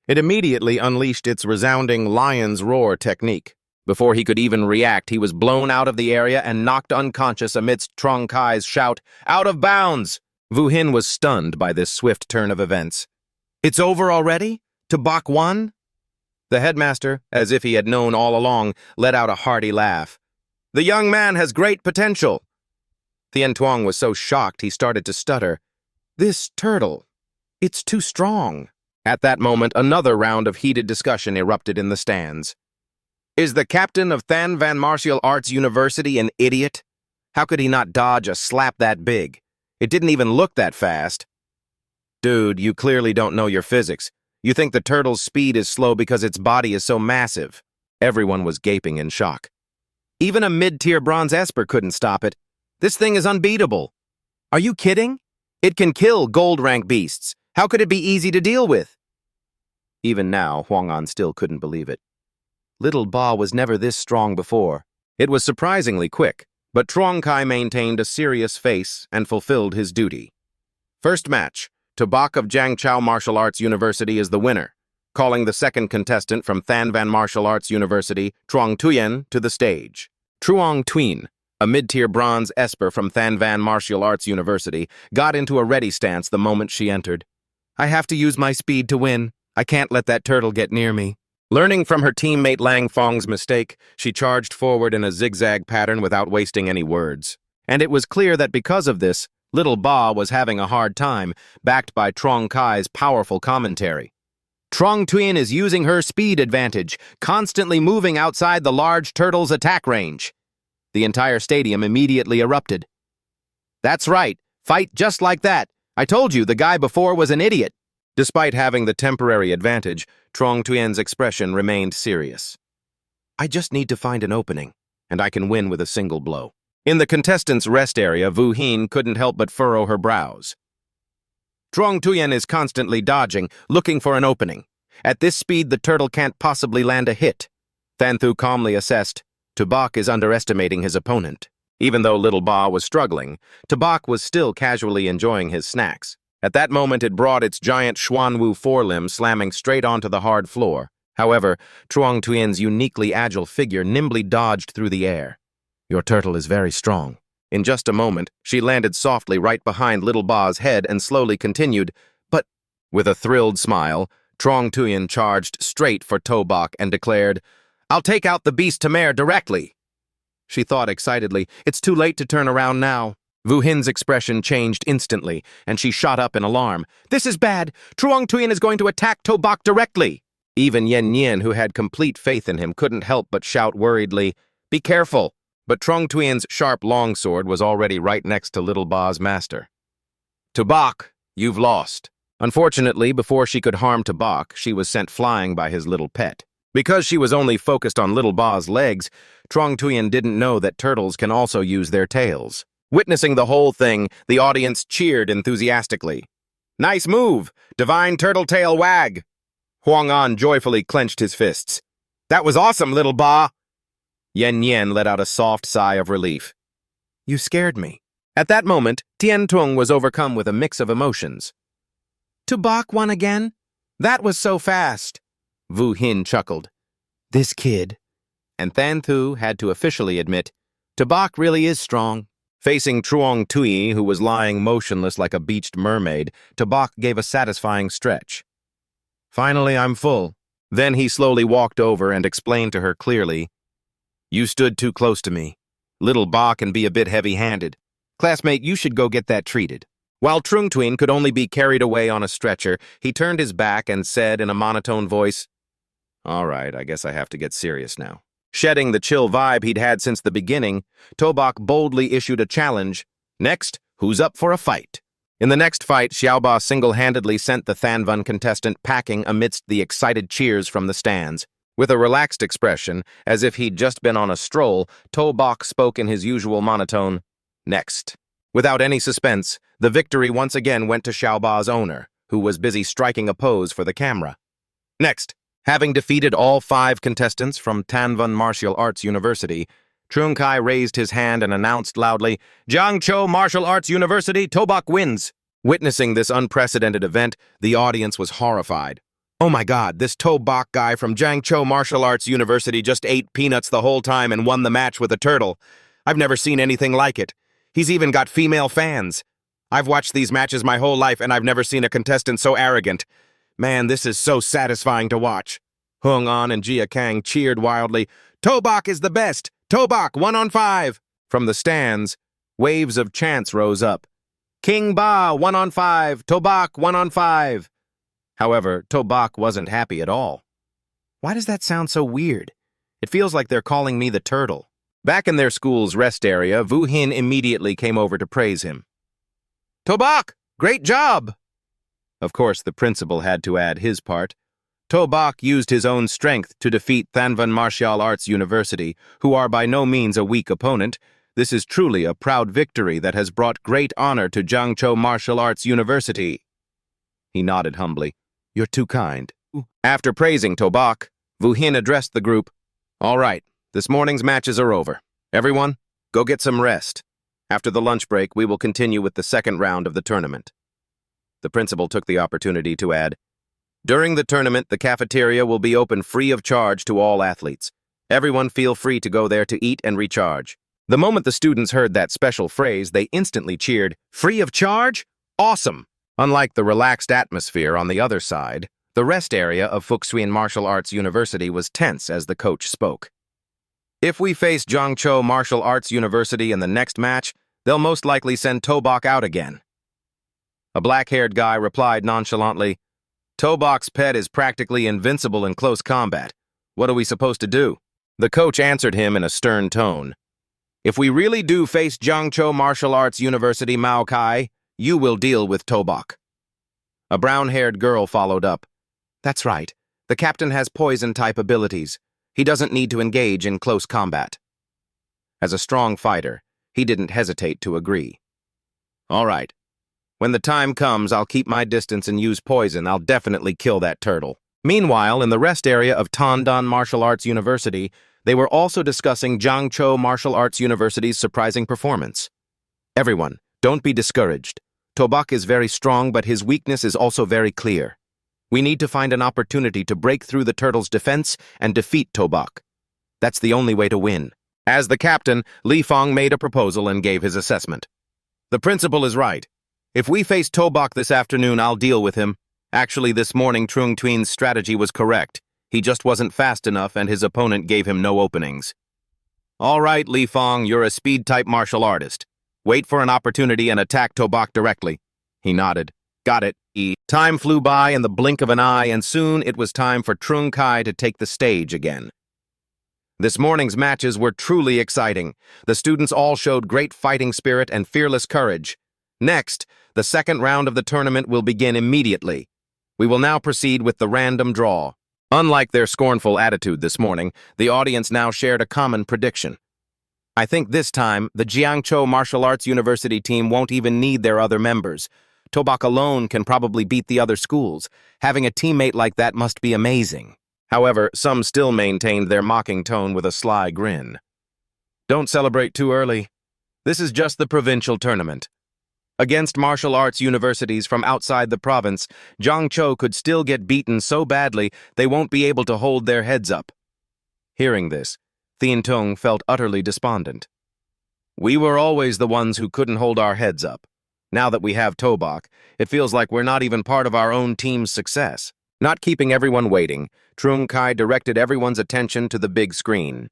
It immediately unleashed its resounding lion's roar technique. Before he could even react, he was blown out of the area and knocked unconscious amidst Trong Kai's shout, Out of bounds! Wu Hin was stunned by this swift turn of events. It's over already? Tabak won? The headmaster, as if he had known all along, let out a hearty laugh. The young man has great potential. Tien Tuong was so shocked he started to stutter. This turtle, it's too strong. At that moment, another round of heated discussion erupted in the stands. Is the captain of Than Van Martial Arts University an idiot? How could he not dodge a slap that big? It didn't even look that fast. Dude, you clearly don't know your physics. You think the turtle's speed is slow because its body is so massive. Everyone was gaping in shock. Even a mid-tier bronze esper couldn't stop it. This thing is unbeatable. Are you kidding? It can kill gold-rank beasts. How could it be easy to deal with? Even now, Huang An still couldn't believe it. Little Ba was never this strong before. It was surprisingly quick, but Truong Kai maintained a serious face and fulfilled his duty. First match, Tobak of Jiangchao Martial Arts University is the winner, calling the second contestant from Than Van Martial Arts University, Truong Tuyen, to the stage. Truong Tuyen, a mid-tier bronze esper from Than Van Martial Arts University, got into a ready stance the moment she entered. I have to use my speed to win. I can't let that turtle get near me. Learning from her teammate Lang Fong's mistake, she charged forward in a zigzag pattern without wasting any words. And it was clear that because of this, Little Ba was having a hard time, backed by Truong Kai's powerful commentary. Truong Tuyen is using her speed advantage, constantly moving outside the large turtle's attack range. The entire stadium immediately erupted. That's right, fight just like that. I told you the guy before was an idiot. Despite having the temporary advantage, Truong Tuyen's expression remained serious. I just need to find an opening, and I can win with a single blow. In the contestants' rest area, Vu Hin couldn't help but furrow her brows. Truong Tuyen is constantly dodging, looking for an opening. At this speed, the turtle can't possibly land a hit. Than Thu calmly assessed, Tobak is underestimating his opponent. Even though Little Ba was struggling, Tobak was still casually enjoying his snacks. At that moment, it brought its giant Xuanwu forelimb slamming straight onto the hard floor. However, Truong Tuyen's uniquely agile figure nimbly dodged through the air. Your turtle is very strong. In just a moment, she landed softly right behind Little Ba's head and slowly continued, but, with a thrilled smile, Truong Tuyen charged straight for Tobak and declared, I'll take out the beast to mare directly. She thought excitedly, it's too late to turn around now. Vu Hin's expression changed instantly, and she shot up in alarm. This is bad! Truong Tuyen is going to attack Tobak directly! Even Yen Yen, who had complete faith in him, couldn't help but shout worriedly, Be careful! But Truong Tuyen's sharp longsword was already right next to Little Ba's master. Tobak, you've lost. Unfortunately, before she could harm Tobak, she was sent flying by his little pet. Because she was only focused on Little Ba's legs, Truong Tuyen didn't know that turtles can also use their tails. Witnessing the whole thing, the audience cheered enthusiastically. Nice move! Divine turtle tail wag! Huang An joyfully clenched his fists. That was awesome, Little Ba! Yen Yen let out a soft sigh of relief. You scared me. At that moment, Tien Tuong was overcome with a mix of emotions. Tobak won again? That was so fast! Vu Hin chuckled. This kid. And Than Thu had to officially admit, Tobak really is strong. Facing Truong Tuyen, who was lying motionless like a beached mermaid, Tobak gave a satisfying stretch. Finally, I'm full. Then he slowly walked over and explained to her clearly, You stood too close to me. Little Ba can be a bit heavy-handed. Classmate, you should go get that treated. While Truong Tuyen could only be carried away on a stretcher, he turned his back and said in a monotone voice, All right, I guess I have to get serious now. Shedding the chill vibe he'd had since the beginning, Tobak boldly issued a challenge. Next, who's up for a fight? In the next fight, Xiaoba single-handedly sent the Thanvan contestant packing amidst the excited cheers from the stands. With a relaxed expression, as if he'd just been on a stroll, Tobak spoke in his usual monotone, Next. Without any suspense, the victory once again went to Xiaoba's owner, who was busy striking a pose for the camera. Next. Having defeated all 5 contestants from Tanvan Martial Arts University, Truong Kai raised his hand and announced loudly, Jiangchou Martial Arts University, Tobak wins. Witnessing this unprecedented event, the audience was horrified. Oh my God, this Tobak guy from Jiangchou Martial Arts University just ate peanuts the whole time and won the match with a turtle. I've never seen anything like it. He's even got female fans. I've watched these matches my whole life and I've never seen a contestant so arrogant. Man, this is so satisfying to watch. Hung An and Jia Kang cheered wildly, "Tobak is the best! Tobak, 1-on-5! From the stands, waves of chants rose up. King Ba, 1-on-5! Tobak, 1-on-5! However, Tobak wasn't happy at all. Why does that sound so weird? It feels like they're calling me the turtle. Back in their school's rest area, Vu Hin immediately came over to praise him. Tobak, great job! Of course, the principal had to add his part. Tobak used his own strength to defeat Thanvan Martial Arts University, who are by no means a weak opponent. This is truly a proud victory that has brought great honor to Jiangzhou Martial Arts University. He nodded humbly. You're too kind. After praising Tobak, Vu Hin addressed the group. All right, this morning's matches are over. Everyone, go get some rest. After the lunch break, we will continue with the second round of the tournament. The principal took the opportunity to add, during the tournament, the cafeteria will be open free of charge to all athletes. Everyone feel free to go there to eat and recharge. The moment the students heard that special phrase, they instantly cheered, free of charge? Awesome! Unlike the relaxed atmosphere on the other side, the rest area of Fuxuan Martial Arts University was tense as the coach spoke. If we face Jiangzhou Martial Arts University in the next match, they'll most likely send Tobak out again. A black-haired guy replied nonchalantly, Tobak's pet is practically invincible in close combat. What are we supposed to do? The coach answered him in a stern tone. If we really do face Jiangzhou Martial Arts University Mao Kai, you will deal with Tobak. A brown-haired girl followed up. That's right. The captain has poison-type abilities. He doesn't need to engage in close combat. As a strong fighter, he didn't hesitate to agree. All right. When the time comes, I'll keep my distance and use poison. I'll definitely kill that turtle. Meanwhile, in the rest area of Tandan Martial Arts University, they were also discussing Jiangzhou Martial Arts University's surprising performance. Everyone, don't be discouraged. Tobak is very strong, but his weakness is also very clear. We need to find an opportunity to break through the turtle's defense and defeat Tobak. That's the only way to win. As the captain, Li Fong made a proposal and gave his assessment. The principal is right. If we face Tobak this afternoon, I'll deal with him. Actually, this morning, Trung Tuin's strategy was correct. He just wasn't fast enough and his opponent gave him no openings. All right, Li Fong, you're a speed-type martial artist. Wait for an opportunity and attack Tobak directly. He nodded. Got it. Time flew by in the blink of an eye, and soon it was time for Trung Kai to take the stage again. This morning's matches were truly exciting. The students all showed great fighting spirit and fearless courage. Next, the second round of the tournament will begin immediately. We will now proceed with the random draw. Unlike their scornful attitude this morning, the audience now shared a common prediction. I think this time, the Jiangzhou Martial Arts University team won't even need their other members. Tobak alone can probably beat the other schools. Having a teammate like that must be amazing. However, some still maintained their mocking tone with a sly grin. Don't celebrate too early. This is just the provincial tournament. Against martial arts universities from outside the province, Jiangzhou could still get beaten so badly they won't be able to hold their heads up. Hearing this, Thien Tung felt utterly despondent. We were always the ones who couldn't hold our heads up. Now that we have Tobak, it feels like we're not even part of our own team's success. Not keeping everyone waiting, Trung Kai directed everyone's attention to the big screen.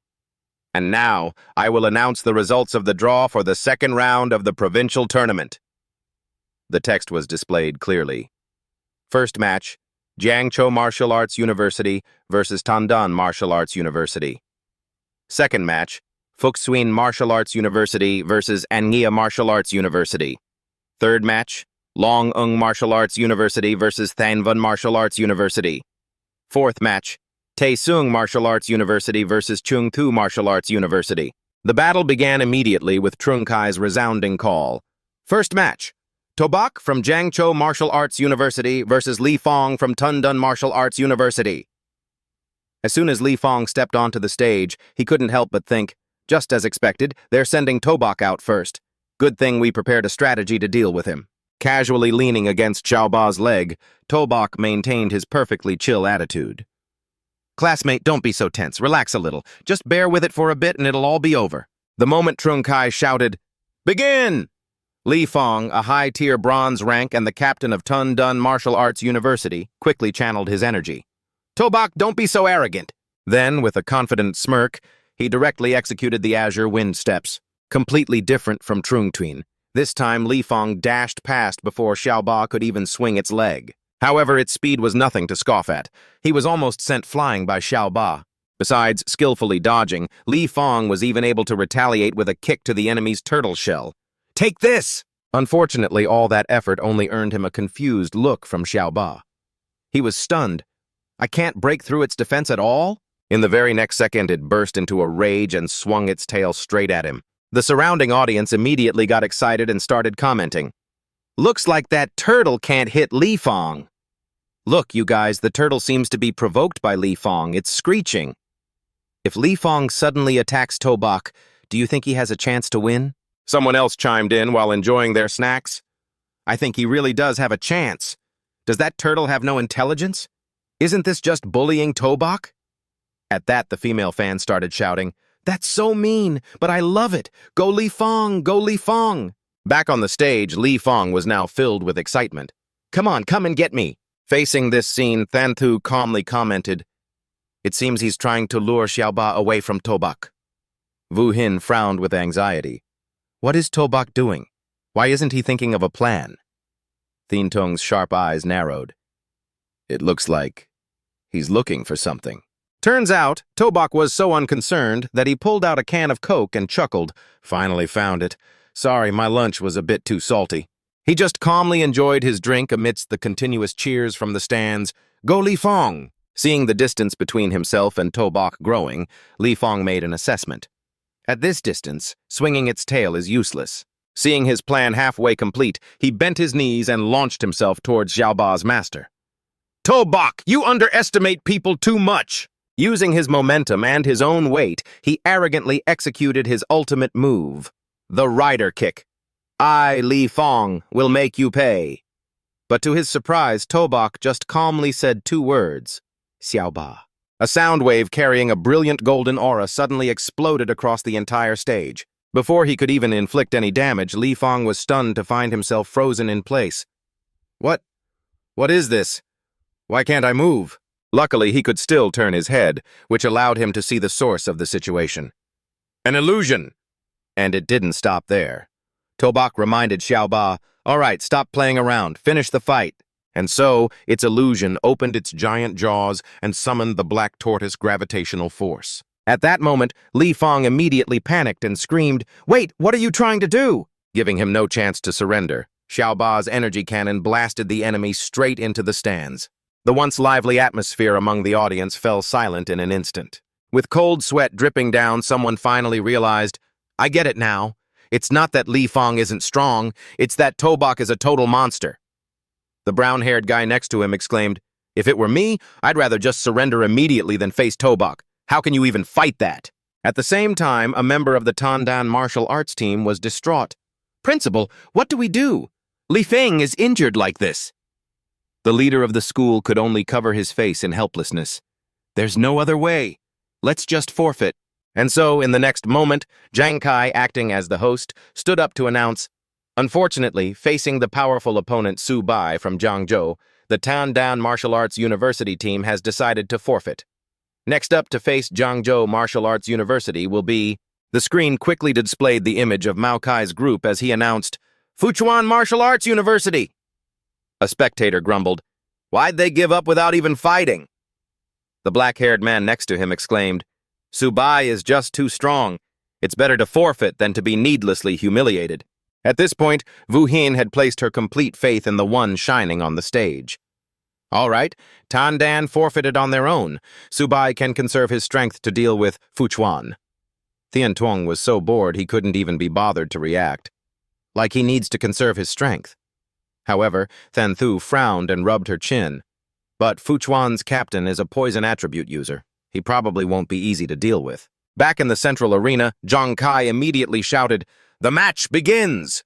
And now, I will announce the results of the draw for the second round of the provincial tournament. The text was displayed clearly. First match, Jiangzhou Martial Arts University versus Tandan Martial Arts University. Second match, Fuxuan Martial Arts University versus Anhwa Martial Arts University. Third match, Longung Martial Arts University versus Thanvan Martial Arts University. Fourth match, Taesung Martial Arts University versus Chungtu Martial Arts University. The battle began immediately with Trung Kai's resounding call. First match, Tobak from Jiangzhou Martial Arts University versus Li Fong from Tundun Martial Arts University. As soon as Li Fong stepped onto the stage, he couldn't help but think, just as expected, they're sending Tobak out first. Good thing we prepared a strategy to deal with him. Casually leaning against Xiaoba's leg, Tobak maintained his perfectly chill attitude. Classmate, don't be so tense. Relax a little. Just bear with it for a bit and it'll all be over. The moment Trung Kai shouted, Begin! Li Fong, a high-tier bronze rank and the captain of Tundun Martial Arts University, quickly channeled his energy. Tobak, don't be so arrogant. Then, with a confident smirk, he directly executed the Azure Wind Steps, completely different from Trung Tween. This time, Li Fong dashed past before Xiaoba could even swing its leg. However, its speed was nothing to scoff at. He was almost sent flying by Xiaoba. Besides skillfully dodging, Li Fong was even able to retaliate with a kick to the enemy's turtle shell. Take this! Unfortunately, all that effort only earned him a confused look from Xiaoba. He was stunned. I can't break through its defense at all? In the very next second, it burst into a rage and swung its tail straight at him. The surrounding audience immediately got excited and started commenting. Looks like that turtle can't hit Li Fong. Look, you guys, the turtle seems to be provoked by Li Fong. It's screeching. If Li Fong suddenly attacks Tobak, do you think he has a chance to win? Someone else chimed in while enjoying their snacks. I think he really does have a chance. Does that turtle have no intelligence? Isn't this just bullying Tobak? At that, the female fans started shouting, That's so mean, but I love it. Go Li Fong, go Li Fong. Back on the stage, Li Fong was now filled with excitement. Come on, come and get me. Facing this scene, Thanthu calmly commented, It seems he's trying to lure Xiaoba away from Tobak. Wu Hin frowned with anxiety. What is Tobak doing? Why isn't he thinking of a plan? Thien Tung's sharp eyes narrowed. It looks like he's looking for something. Turns out, Tobak was so unconcerned that he pulled out a can of Coke and chuckled. Finally found it. Sorry, my lunch was a bit too salty. He just calmly enjoyed his drink amidst the continuous cheers from the stands. Go Li Fong! Seeing the distance between himself and Tobak growing, Li Fong made an assessment. At this distance, swinging its tail is useless. Seeing his plan halfway complete, he bent his knees and launched himself towards Xiaoba's master. Tobak, you underestimate people too much! Using his momentum and his own weight, he arrogantly executed his ultimate move, the rider kick. I, Li Fong, will make you pay. But to his surprise, Tobak just calmly said 2 words, Xiaoba. A sound wave carrying a brilliant golden aura suddenly exploded across the entire stage. Before he could even inflict any damage, Li Fong was stunned to find himself frozen in place. What is this? Why can't I move? Luckily, he could still turn his head, which allowed him to see the source of the situation. An illusion! And it didn't stop there. Tobak reminded Xiaoba, All right, stop playing around, finish the fight. And so, its illusion opened its giant jaws and summoned the black tortoise gravitational force. At that moment, Li Fong immediately panicked and screamed, Wait, what are you trying to do? Giving him no chance to surrender, Xiaoba's energy cannon blasted the enemy straight into the stands. The once lively atmosphere among the audience fell silent in an instant. With cold sweat dripping down, someone finally realized, I get it now. It's not that Li Fong isn't strong, it's that Tobak is a total monster. The brown-haired guy next to him exclaimed, If it were me, I'd rather just surrender immediately than face Tobak. How can you even fight that? At the same time, a member of the Tandan martial arts team was distraught. Principal, what do we do? Li Feng is injured like this. The leader of the school could only cover his face in helplessness. There's no other way. Let's just forfeit. And so, in the next moment, Zhang Kai, acting as the host, stood up to announce, Unfortunately, facing the powerful opponent Su Bai from Jiangzhou, the Tandan Martial Arts University team has decided to forfeit. Next up to face Jiangzhou Martial Arts University will be... The screen quickly displayed the image of Mao Kai's group as he announced, Fuchuan Martial Arts University! A spectator grumbled, Why'd they give up without even fighting? The black-haired man next to him exclaimed, Su Bai is just too strong. It's better to forfeit than to be needlessly humiliated. At this point, Wu Hin had placed her complete faith in the one shining on the stage. All right, Tandan forfeited on their own. Su Bai can conserve his strength to deal with Fuchuan. Thien Tuong was so bored he couldn't even be bothered to react. Like he needs to conserve his strength. However, Thanthu frowned and rubbed her chin. But Fuchuan's captain is a poison attribute user. He probably won't be easy to deal with. Back in the central arena, Zhang Kai immediately shouted, The match begins!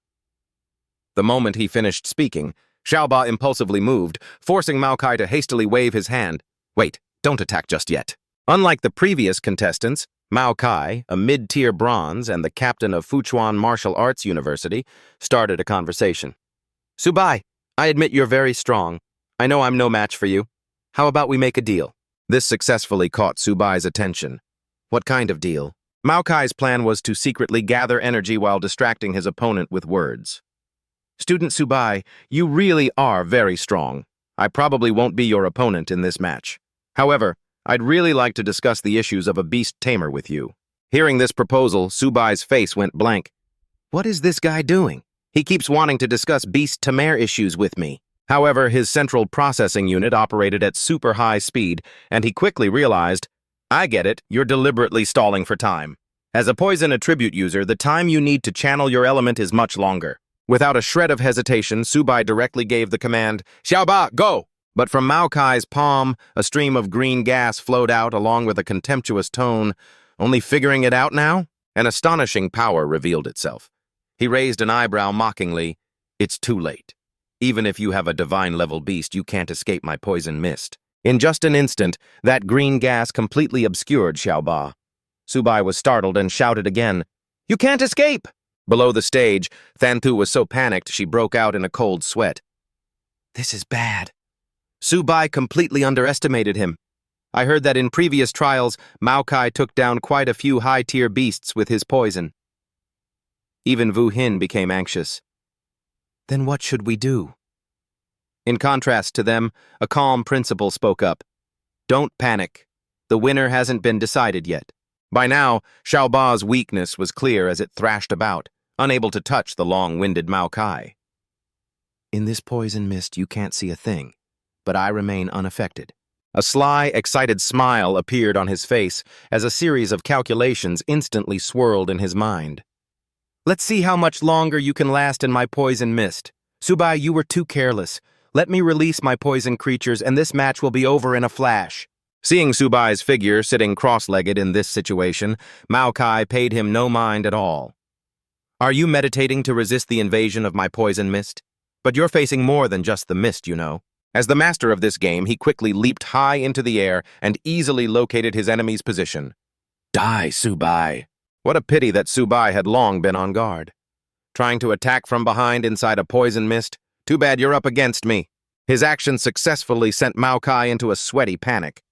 The moment he finished speaking, Xiaoba impulsively moved, forcing Mao Kai to hastily wave his hand. Wait, don't attack just yet. Unlike the previous contestants, Mao Kai, a mid-tier bronze and the captain of Fuchuan Martial Arts University, started a conversation. Su Bai, I admit you're very strong. I know I'm no match for you. How about we make a deal? This successfully caught Subai's attention. What kind of deal? Maokai's plan was to secretly gather energy while distracting his opponent with words. Student Subai, you really are very strong. I probably won't be your opponent in this match. However, I'd really like to discuss the issues of a beast tamer with you. Hearing this proposal, Subai's face went blank. What is this guy doing? He keeps wanting to discuss beast tamer issues with me. However, his central processing unit operated at super high speed, and he quickly realized, I get it, you're deliberately stalling for time. As a poison attribute user, the time you need to channel your element is much longer. Without a shred of hesitation, Subai directly gave the command, Xiaoba, go! But from Maokai's palm, a stream of green gas flowed out along with a contemptuous tone. Only figuring it out now? An astonishing power revealed itself. He raised an eyebrow mockingly. It's too late. Even if you have a divine-level beast, you can't escape my poison mist. In just an instant, that green gas completely obscured Xiaoba. Subai was startled and shouted again, You can't escape! Below the stage, Thanthu was so panicked she broke out in a cold sweat. This is bad. Subai completely underestimated him. I heard that in previous trials, Maokai took down quite a few high-tier beasts with his poison. Even Wu Hin became anxious. Then what should we do? In contrast to them, a calm principal spoke up. Don't panic. The winner hasn't been decided yet. By now, Xiaoba's weakness was clear as it thrashed about, unable to touch the long-winded Maokai. In this poison mist, you can't see a thing, but I remain unaffected. A sly, excited smile appeared on his face as a series of calculations instantly swirled in his mind. Let's see how much longer you can last in my poison mist. Subai, you were too careless. Let me release my poison creatures and this match will be over in a flash. Seeing Subai's figure sitting cross-legged in this situation, Maokai paid him no mind at all. Are you meditating to resist the invasion of my poison mist? But you're facing more than just the mist, you know. As the master of this game, he quickly leaped high into the air and easily located his enemy's position. Die, Subai. What a pity that Subai had long been on guard. Trying to attack from behind inside a poison mist? Too bad you're up against me. His action successfully sent Maokai into a sweaty panic.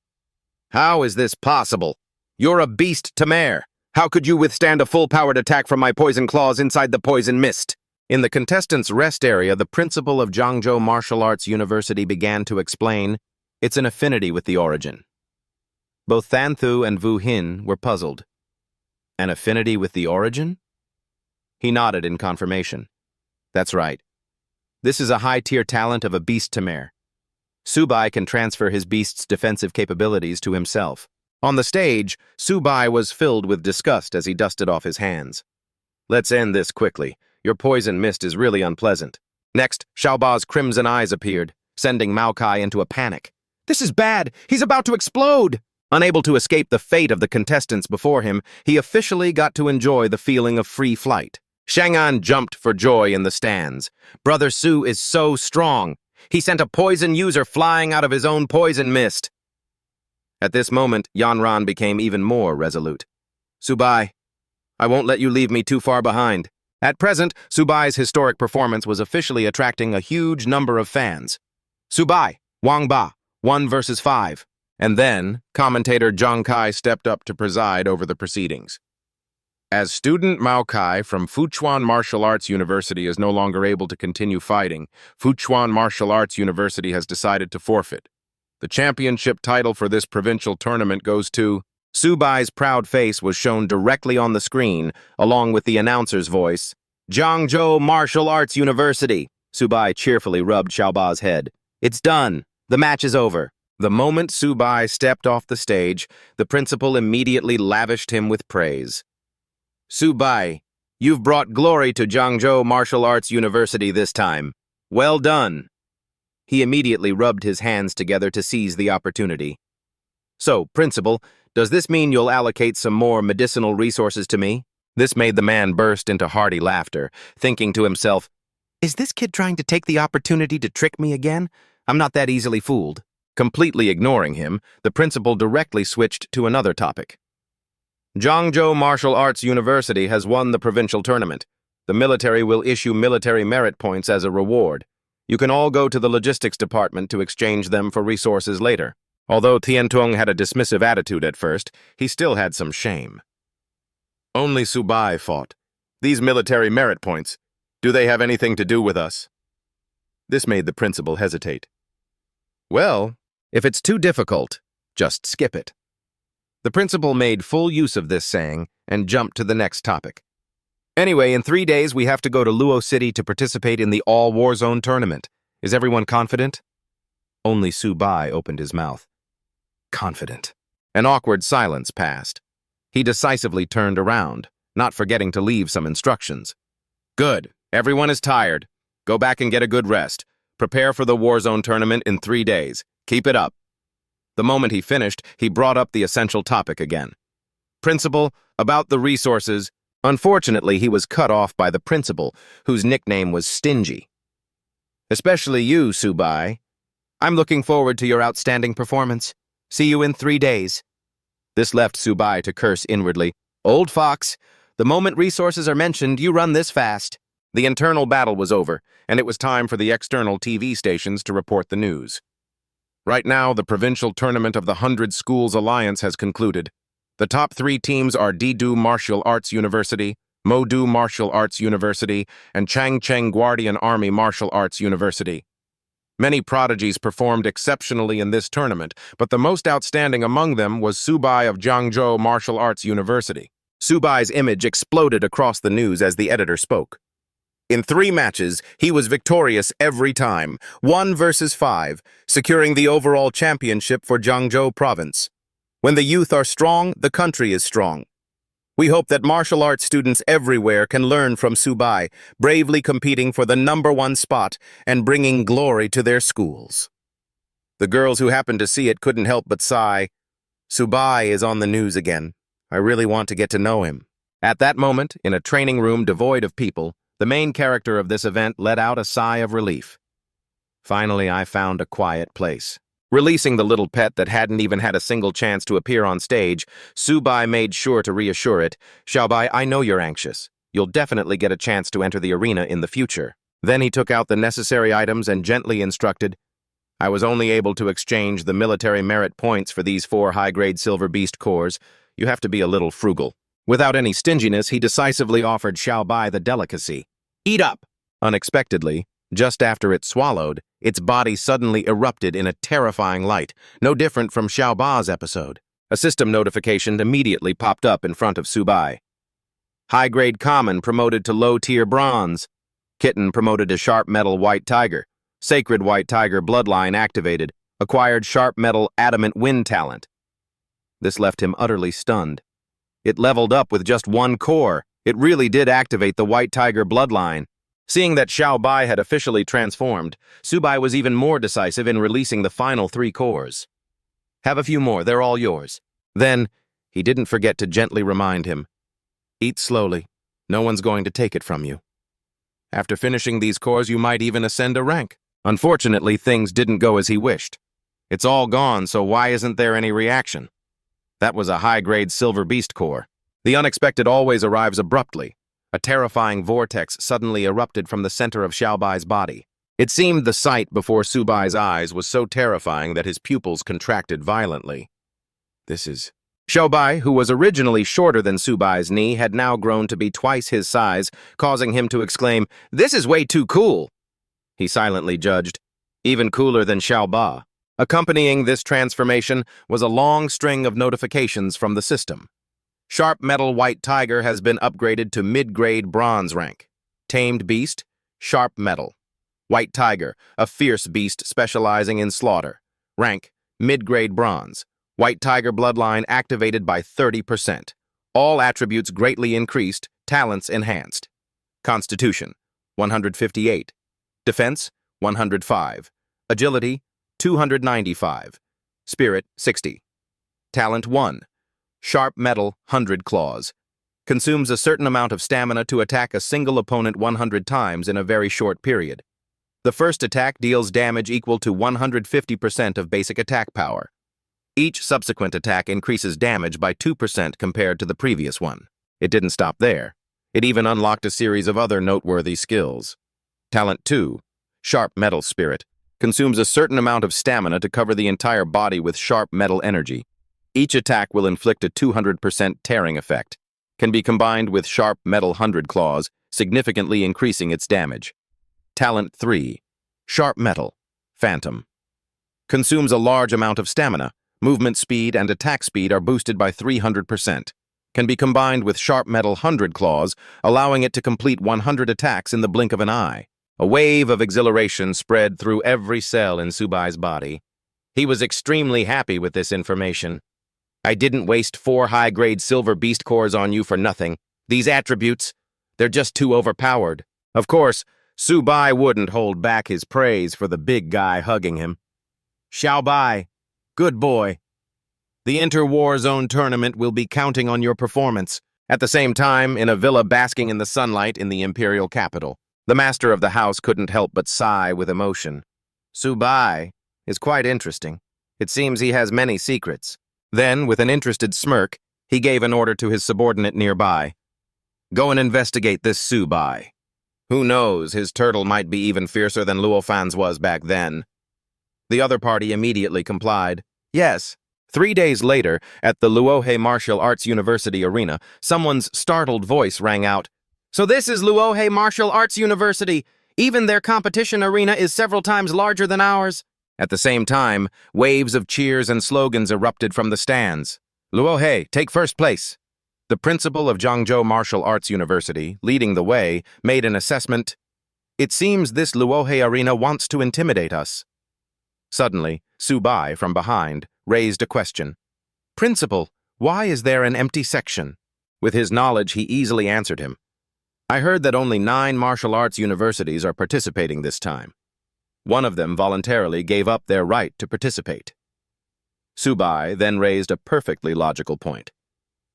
How is this possible? You're a beast tamer. How could you withstand a full-powered attack from my poison claws inside the poison mist? In the contestants' rest area, the principal of Zhangzhou Martial Arts University began to explain, it's an affinity with the origin. Both Thanthu and Wu Hin were puzzled. An affinity with the origin? He nodded in confirmation. That's right. This is a high-tier talent of a beast tamer. Subai can transfer his beast's defensive capabilities to himself. On the stage, Subai was filled with disgust as he dusted off his hands. Let's end this quickly. Your poison mist is really unpleasant. Next, Xiaoba's crimson eyes appeared, sending Maokai into a panic. This is bad! He's about to explode! Unable to escape the fate of the contestants before him, he officially got to enjoy the feeling of free flight. Shang'an jumped for joy in the stands. Brother Su is so strong. He sent a poison user flying out of his own poison mist. At this moment, Yanran became even more resolute. Subai, I won't let you leave me too far behind. At present, Subai's historic performance was officially attracting a huge number of fans. Subai, Wang Ba, 1 versus 5. And then, commentator Zhang Kai stepped up to preside over the proceedings. As student Maokai from Fuchuan Martial Arts University is no longer able to continue fighting, Fuchuan Martial Arts University has decided to forfeit. The championship title for this provincial tournament goes to... Subai's proud face was shown directly on the screen, along with the announcer's voice. Zhangzhou Martial Arts University. Subai cheerfully rubbed Xiaoba's head. It's done. The match is over. The moment Subai stepped off the stage, the principal immediately lavished him with praise. Subai, you've brought glory to Zhangzhou Martial Arts University this time. Well done. He immediately rubbed his hands together to seize the opportunity. So, principal, does this mean you'll allocate some more medicinal resources to me? This made the man burst into hearty laughter, thinking to himself, is this kid trying to take the opportunity to trick me again? I'm not that easily fooled. Completely ignoring him, the principal directly switched to another topic. Zhangzhou Martial Arts University has won the provincial tournament. The military will issue military merit points as a reward. You can all go to the logistics department to exchange them for resources later. Although Tiantung had a dismissive attitude at first, he still had some shame. Only Subai fought. These military merit points, do they have anything to do with us? This made the principal hesitate. Well, if it's too difficult, just skip it. The principal made full use of this saying and jumped to the next topic. Anyway, in 3 days we have to go to Luo City to participate in the All-War Zone tournament. Is everyone confident? Only Subai opened his mouth. Confident. An awkward silence passed. He decisively turned around, not forgetting to leave some instructions. Good. Everyone is tired. Go back and get a good rest. Prepare for the Warzone tournament in 3 days. Keep it up. The moment he finished, he brought up the essential topic again. Principal, about the resources. Unfortunately, he was cut off by the principal, whose nickname was Stingy. Especially you, Subai. I'm looking forward to your outstanding performance. See you in 3 days. This left Subai to curse inwardly. Old fox, the moment resources are mentioned, you run this fast. The internal battle was over, and it was time for the external TV stations to report the news. Right now, the provincial tournament of the 100 Schools Alliance has concluded. The top 3 teams are Didu Martial Arts University, Modu Martial Arts University, and Changcheng Guardian Army Martial Arts University. Many prodigies performed exceptionally in this tournament, but the most outstanding among them was Subai of Jiangzhou Martial Arts University. Subai's image exploded across the news as the editor spoke. In 3 matches, he was victorious every time, 1 versus 5, securing the overall championship for Jiangzhou province. When the youth are strong, the country is strong. We hope that martial arts students everywhere can learn from Subai, bravely competing for the #1 spot and bringing glory to their schools. The girls who happened to see it couldn't help but sigh. Subai is on the news again. I really want to get to know him. At that moment, in a training room devoid of people, the main character of this event let out a sigh of relief. Finally, I found a quiet place. Releasing the little pet that hadn't even had a single chance to appear on stage, Subai made sure to reassure it. Xiaobai, I know you're anxious. You'll definitely get a chance to enter the arena in the future. Then he took out the necessary items and gently instructed, I was only able to exchange the military merit points for these 4 high-grade Silver Beast cores. You have to be a little frugal. Without any stinginess, he decisively offered Xiaobai the delicacy. Eat up! Unexpectedly, just after it swallowed, its body suddenly erupted in a terrifying light, no different from Xiaoba's episode. A system notification immediately popped up in front of Subai. High-grade Common promoted to low-tier Bronze. Kitten promoted to Sharp Metal White Tiger. Sacred White Tiger Bloodline activated. Acquired Sharp Metal Adamant Wind talent. This left him utterly stunned. It leveled up with just 1 core. It really did activate the White Tiger Bloodline. Seeing that Xiaobai had officially transformed, Subai was even more decisive in releasing the final 3 cores. Have a few more, they're all yours. Then, he didn't forget to gently remind him, eat slowly, no one's going to take it from you. After finishing these cores, you might even ascend a rank. Unfortunately, things didn't go as he wished. It's all gone, so why isn't there any reaction? That was a high-grade Silver Beast core. The unexpected always arrives abruptly. A terrifying vortex suddenly erupted from the center of Xiaobai's body. It seemed the sight before Subai's eyes was so terrifying that his pupils contracted violently. Xiaobai, who was originally shorter than Subai's knee, had now grown to be twice his size, causing him to exclaim, "This is way too cool!" He silently judged, even cooler than Xiaoba. Accompanying this transformation was a long string of notifications from the system. Sharp Metal White Tiger has been upgraded to mid-grade Bronze rank. Tamed Beast, Sharp Metal. White Tiger, a fierce beast specializing in slaughter. Rank, mid-grade Bronze. White Tiger Bloodline activated by 30%. All attributes greatly increased, talents enhanced. Constitution, 158. Defense, 105. Agility, 295. Spirit, 60. Talent 1. Sharp Metal, 100 Claws. Consumes a certain amount of stamina to attack a single opponent 100 times in a very short period. The first attack deals damage equal to 150% of basic attack power. Each subsequent attack increases damage by 2% compared to the previous one. It didn't stop there. It even unlocked a series of other noteworthy skills. Talent 2. Sharp Metal Spirit. consumes a certain amount of stamina to cover the entire body with sharp metal energy. Each attack will inflict a 200% tearing effect. Can be combined with sharp metal 100 claws, significantly increasing its damage. Talent 3. Sharp Metal. Phantom. Consumes a large amount of stamina. Movement speed and attack speed are boosted by 300%. Can be combined with Sharp Metal 100 claws, allowing it to complete 100 attacks in the blink of an eye. A wave of exhilaration spread through every cell in Subai's body. He was extremely happy with this information. I didn't waste 4 high-grade silver beast cores on you for nothing. These attributes, they're just too overpowered. Of course, Subai wouldn't hold back his praise for the big guy hugging him. Xiaobai, good boy. The Inter-War Zone tournament will be counting on your performance. At the same time, in a villa basking in the sunlight in the imperial capital, the master of the house couldn't help but sigh with emotion. Subai is quite interesting. It seems he has many secrets. Then, with an interested smirk, he gave an order to his subordinate nearby. Go and investigate this Subai. Who knows, his turtle might be even fiercer than Luo Fan's was back then. The other party immediately complied. Yes. 3 days later, at the Luohe Martial Arts University arena, someone's startled voice rang out. So this is Luohe Martial Arts University. Even their competition arena is several times larger than ours. At the same time, waves of cheers and slogans erupted from the stands. Luohe, take first place. The principal of Zhangzhou Martial Arts University, leading the way, made an assessment. It seems this Luohe arena wants to intimidate us. Suddenly, Subai, from behind, raised a question. Principal, why is there an empty section? With his knowledge, he easily answered him. I heard that only 9 martial arts universities are participating this time. One of them voluntarily gave up their right to participate. Subai then raised a perfectly logical point.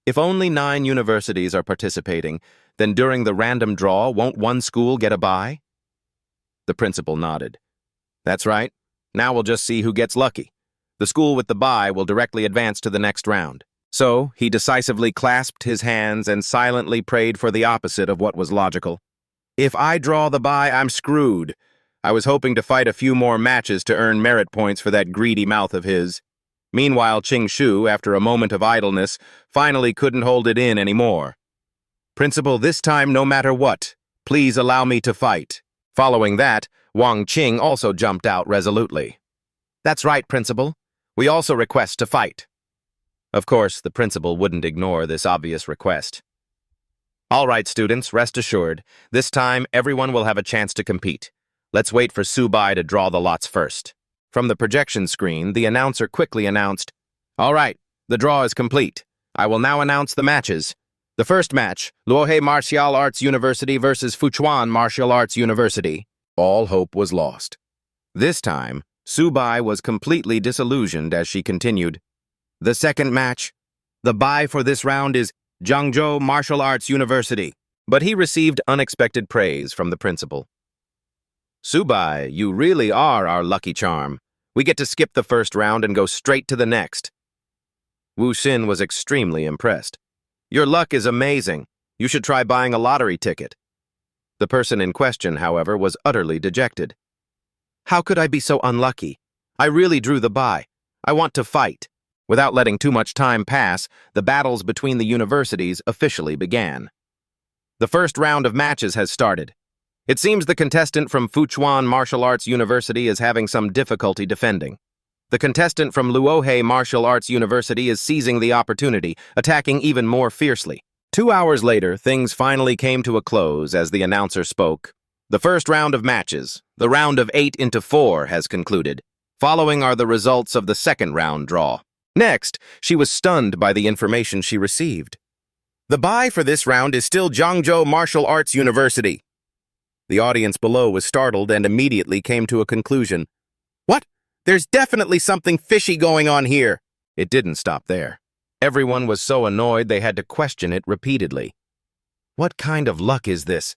If only 9 universities are participating, then during the random draw, won't one school get a bye? The principal nodded. That's right. Now we'll just see who gets lucky. The school with the bye will directly advance to the next round. So, he decisively clasped his hands and silently prayed for the opposite of what was logical. If I draw the bye, I'm screwed. I was hoping to fight a few more matches to earn merit points for that greedy mouth of his. Meanwhile, Qing Shu, after a moment of idleness, finally couldn't hold it in anymore. Principal, this time no matter what, please allow me to fight. Following that, Wang Qing also jumped out resolutely. That's right, Principal. We also request to fight. Of course, the principal wouldn't ignore this obvious request. All right, students, rest assured. This time, everyone will have a chance to compete. Let's wait for Subai to draw the lots first. From the projection screen, the announcer quickly announced, All right, the draw is complete. I will now announce the matches. The first match, Luohe Martial Arts University versus Fuchuan Martial Arts University. All hope was lost. This time, Subai was completely disillusioned as she continued. The second match, the bye for this round is Zhangzhou Martial Arts University. But he received unexpected praise from the principal. Subai, you really are our lucky charm. We get to skip the first round and go straight to the next. Wu Xin was extremely impressed. Your luck is amazing. You should try buying a lottery ticket. The person in question, however, was utterly dejected. How could I be so unlucky? I really drew the bye. I want to fight. Without letting too much time pass, the battles between the universities officially began. The first round of matches has started. It seems the contestant from Fuchuan Martial Arts University is having some difficulty defending. The contestant from Luohe Martial Arts University is seizing the opportunity, attacking even more fiercely. 2 hours later, things finally came to a close as the announcer spoke. The first round of matches, the round of 8 into 4, has concluded. Following are the results of the second round draw. Next, she was stunned by the information she received. The bye for this round is still Zhangzhou Martial Arts University. The audience below was startled and immediately came to a conclusion. What? There's definitely something fishy going on here. It didn't stop there. Everyone was so annoyed they had to question it repeatedly. What kind of luck is this?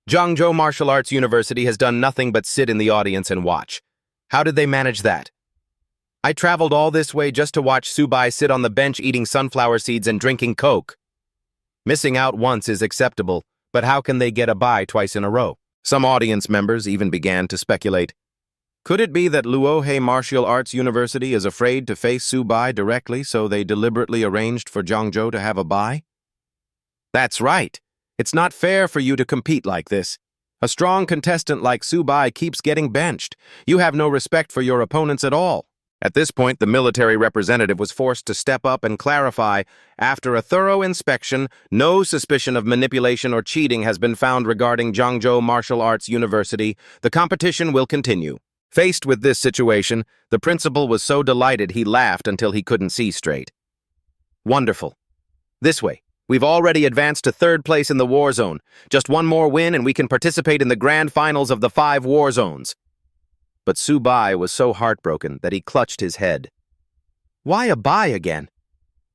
Zhangzhou Martial Arts University has done nothing but sit in the audience and watch. How did they manage that? I traveled all this way just to watch Subai sit on the bench eating sunflower seeds and drinking Coke. Missing out once is acceptable, but how can they get a bye twice in a row? Some audience members even began to speculate. Could it be that Luohe Martial Arts University is afraid to face Subai directly, so they deliberately arranged for Zhangzhou to have a bye? That's right. It's not fair for you to compete like this. A strong contestant like Subai keeps getting benched. You have no respect for your opponents at all. At this point, the military representative was forced to step up and clarify, after a thorough inspection, no suspicion of manipulation or cheating has been found regarding Zhangzhou Martial Arts University. The competition will continue. Faced with this situation, the principal was so delighted he laughed until he couldn't see straight. Wonderful. This way. We've already advanced to third place in the war zone. Just one more win and we can participate in the grand finals of the 5 war zones. But Subai was so heartbroken that he clutched his head. Why a bye again?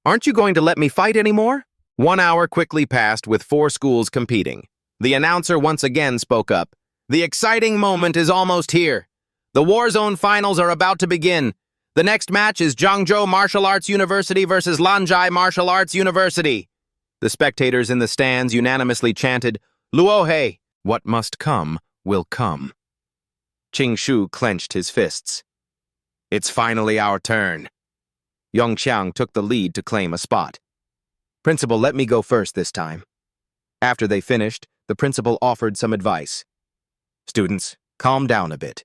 Aren't you going to let me fight anymore? 1 hour quickly passed with 4 schools competing. The announcer once again spoke up. The exciting moment is almost here. The war zone finals are about to begin. The next match is Zhangzhou Martial Arts University versus Lanzhai Martial Arts University. The spectators in the stands unanimously chanted, Luohe, what must come will come. Qingshu clenched his fists. It's finally our turn. Yongqiang took the lead to claim a spot. Principal, let me go first this time. After they finished, the principal offered some advice. Students, calm down a bit.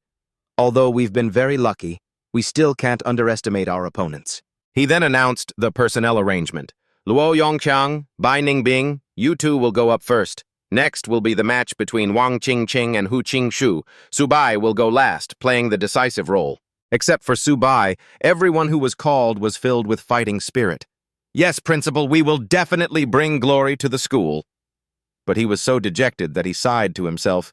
Although we've been very lucky, we still can't underestimate our opponents. He then announced the personnel arrangement. Luo Yongqiang, Bai Ningbing, you two will go up first. Next will be the match between Wang Qingqing and Hu Qingshu. Subai will go last, playing the decisive role. Except for Subai, everyone who was called was filled with fighting spirit. Yes, Principal, we will definitely bring glory to the school. But he was so dejected that he sighed to himself.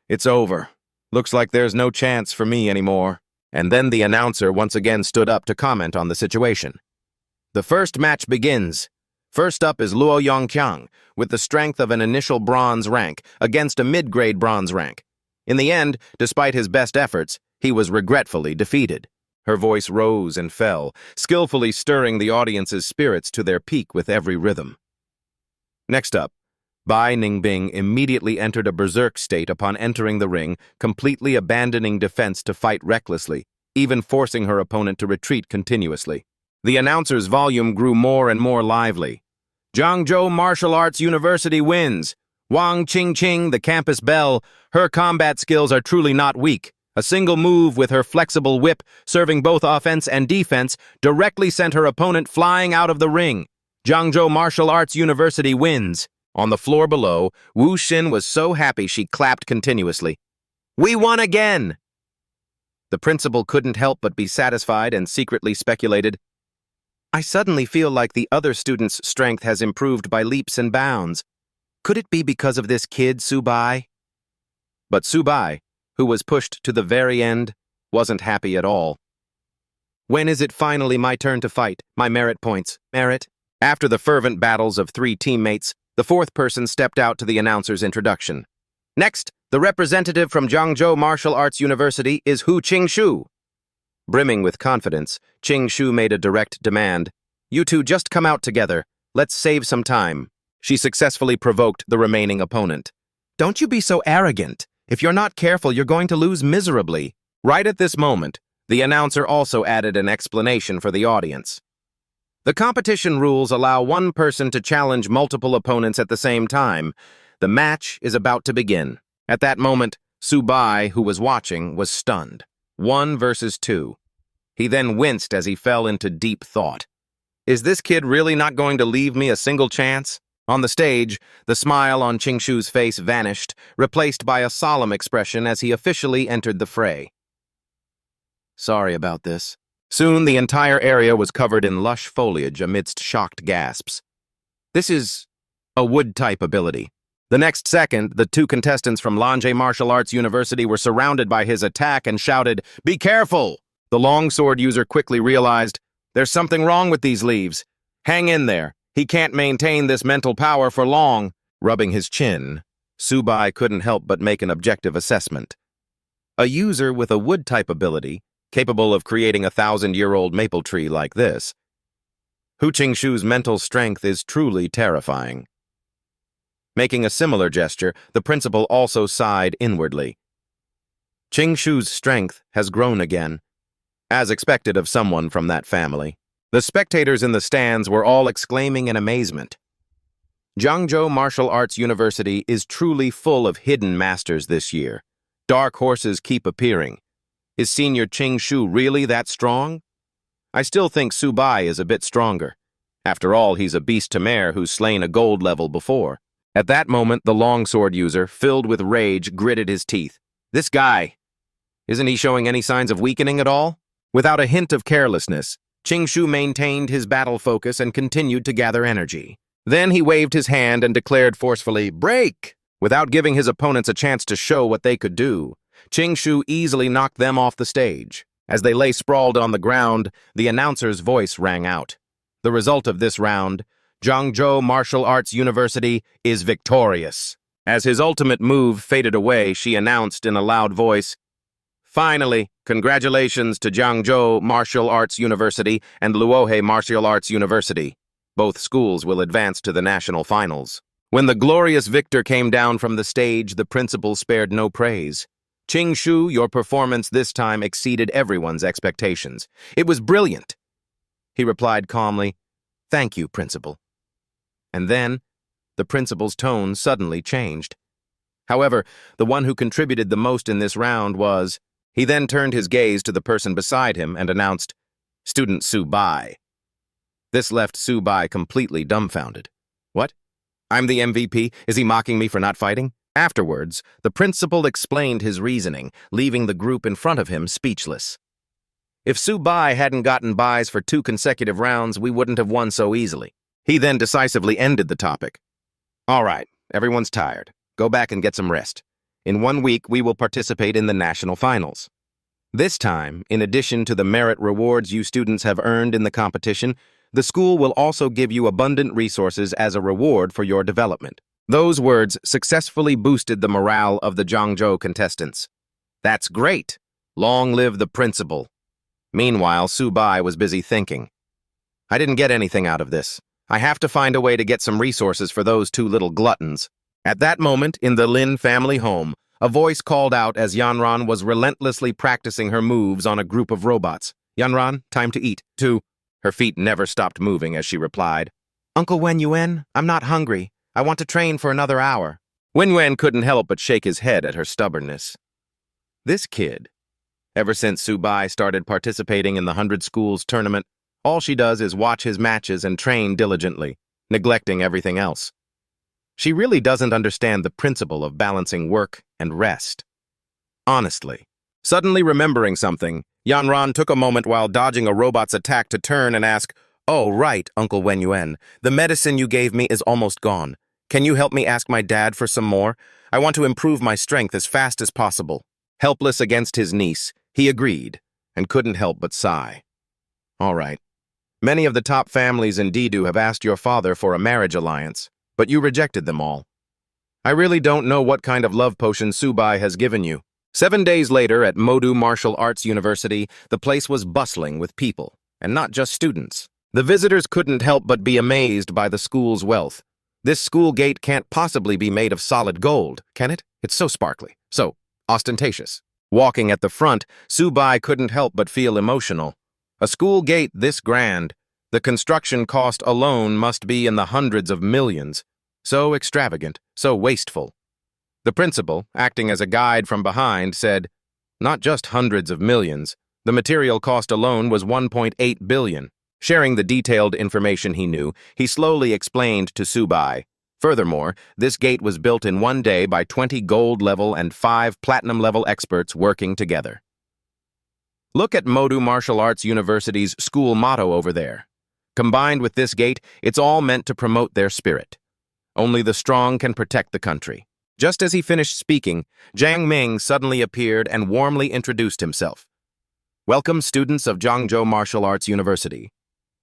It's over. Looks like there's no chance for me anymore. And then the announcer once again stood up to comment on the situation. The first match begins. First up is Luo Yongqiang, with the strength of an initial bronze rank, against a mid-grade bronze rank. In the end, despite his best efforts, he was regretfully defeated. Her voice rose and fell, skillfully stirring the audience's spirits to their peak with every rhythm. Next up, Bai Ningbing immediately entered a berserk state upon entering the ring, completely abandoning defense to fight recklessly, even forcing her opponent to retreat continuously. The announcer's volume grew more and more lively. Zhangzhou Martial Arts University wins. Wang Qingqing, the campus belle, her combat skills are truly not weak. A single move with her flexible whip, serving both offense and defense, directly sent her opponent flying out of the ring. Zhangzhou Martial Arts University wins. On the floor below, Wu Xin was so happy she clapped continuously. We won again! The principal couldn't help but be satisfied and secretly speculated, I suddenly feel like the other students' strength has improved by leaps and bounds. Could it be because of this kid, Subai? But Subai, who was pushed to the very end, wasn't happy at all. When is it finally my turn to fight? My merit points. Merit? After the fervent battles of 3 teammates, the 4th person stepped out to the announcer's introduction. Next, the representative from Zhangzhou Martial Arts University is Hu Qingshu. Brimming with confidence, Qingshu made a direct demand. You two just come out together. Let's save some time. She successfully provoked the remaining opponent. Don't you be so arrogant. If you're not careful, you're going to lose miserably. Right at this moment, the announcer also added an explanation for the audience. The competition rules allow one person to challenge multiple opponents at the same time. The match is about to begin. At that moment, Subai, who was watching, was stunned. 1 versus 2. He then winced as he fell into deep thought. Is this kid really not going to leave me a single chance? On the stage, the smile on Qingshu's face vanished, replaced by a solemn expression as he officially entered the fray. Sorry about this. Soon the entire area was covered in lush foliage amidst shocked gasps. This is a wood-type ability. The next second, the 2 contestants from Lanzhai Martial Arts University were surrounded by his attack and shouted, Be careful! The longsword user quickly realized, there's something wrong with these leaves. Hang in there. He can't maintain this mental power for long. Rubbing his chin, Subai couldn't help but make an objective assessment. A user with a wood-type ability, capable of creating a 1,000-year-old maple tree like this. Hu Qingshu's mental strength is truly terrifying. Making a similar gesture, the principal also sighed inwardly. Shu's strength has grown again, as expected of someone from that family. The spectators in the stands were all exclaiming in amazement. Jiangzhou Martial Arts University is truly full of hidden masters this year. Dark horses keep appearing. Is senior Shu really that strong? I still think Su Bai is a bit stronger. After all, he's a beast to mare who's slain a gold level before. At that moment, the longsword user, filled with rage, gritted his teeth. This guy, isn't he showing any signs of weakening at all? Without a hint of carelessness, Shu maintained his battle focus and continued to gather energy. Then he waved his hand and declared forcefully, "Break!" Without giving his opponents a chance to show what they could do, Shu easily knocked them off the stage. As they lay sprawled on the ground, the announcer's voice rang out. The result of this round, Jiangzhou Martial Arts University is victorious. As his ultimate move faded away, she announced in a loud voice, "Finally, congratulations to Jiangzhou Martial Arts University and Luohe Martial Arts University. Both schools will advance to the national finals." When the glorious victor came down from the stage, the principal spared no praise. Shu, your performance this time exceeded everyone's expectations. It was brilliant. He replied calmly, "Thank you, principal." And then, the principal's tone suddenly changed. However, the one who contributed the most in this round was... He then turned his gaze to the person beside him and announced, "Student Su Bai." This left Su Bai completely dumbfounded. What? I'm the MVP? Is he mocking me for not fighting? Afterwards, the principal explained his reasoning, leaving the group in front of him speechless. If Su Bai hadn't gotten buys for 2 consecutive rounds, we wouldn't have won so easily. He then decisively ended the topic. All right, everyone's tired. Go back and get some rest. In 1 week, we will participate in the national finals. This time, in addition to the merit rewards you students have earned in the competition, the school will also give you abundant resources as a reward for your development. Those words successfully boosted the morale of the Jiangzhou contestants. That's great. Long live the principal. Meanwhile, Su Bai was busy thinking. I didn't get anything out of this. I have to find a way to get some resources for those 2 little gluttons. At that moment, in the Lin family home, a voice called out as Yanran was relentlessly practicing her moves on a group of robots. "Yanran, time to eat." 2. Her feet never stopped moving as she replied, "Uncle Wen Yuan, I'm not hungry. I want to train for another hour." Wen Yuan couldn't help but shake his head at her stubbornness. This kid, ever since Su Bai started participating in the 100 Schools tournament, all she does is watch his matches and train diligently, neglecting everything else. She really doesn't understand the principle of balancing work and rest. Honestly. Suddenly remembering something, Yanran took a moment while dodging a robot's attack to turn and ask, "Oh, right, Uncle Wen Yuan. The medicine you gave me is almost gone. Can you help me ask my dad for some more? I want to improve my strength as fast as possible." Helpless against his niece, he agreed and couldn't help but sigh. All right. Many of the top families in Didu have asked your father for a marriage alliance, but you rejected them all. I really don't know what kind of love potion Su Bai has given you. 7 days later at Modu Martial Arts University, the place was bustling with people, and not just students. The visitors couldn't help but be amazed by the school's wealth. This school gate can't possibly be made of solid gold, can it? It's so sparkly, so ostentatious. Walking at the front, Su Bai couldn't help but feel emotional. A school gate this grand, the construction cost alone must be in the hundreds of millions. So extravagant, so wasteful. The principal, acting as a guide from behind, said, "Not just hundreds of millions. The material cost alone was 1.8 billion. Sharing the detailed information he knew, he slowly explained to Su Bai. Furthermore, this gate was built in 1 day by 20 gold-level and 5 platinum-level experts working together. Look at Modu Martial Arts University's school motto over there. Combined with this gate, it's all meant to promote their spirit. Only the strong can protect the country." Just as he finished speaking, Jiang Ming suddenly appeared and warmly introduced himself. "Welcome, students of Jiangzhou Martial Arts University.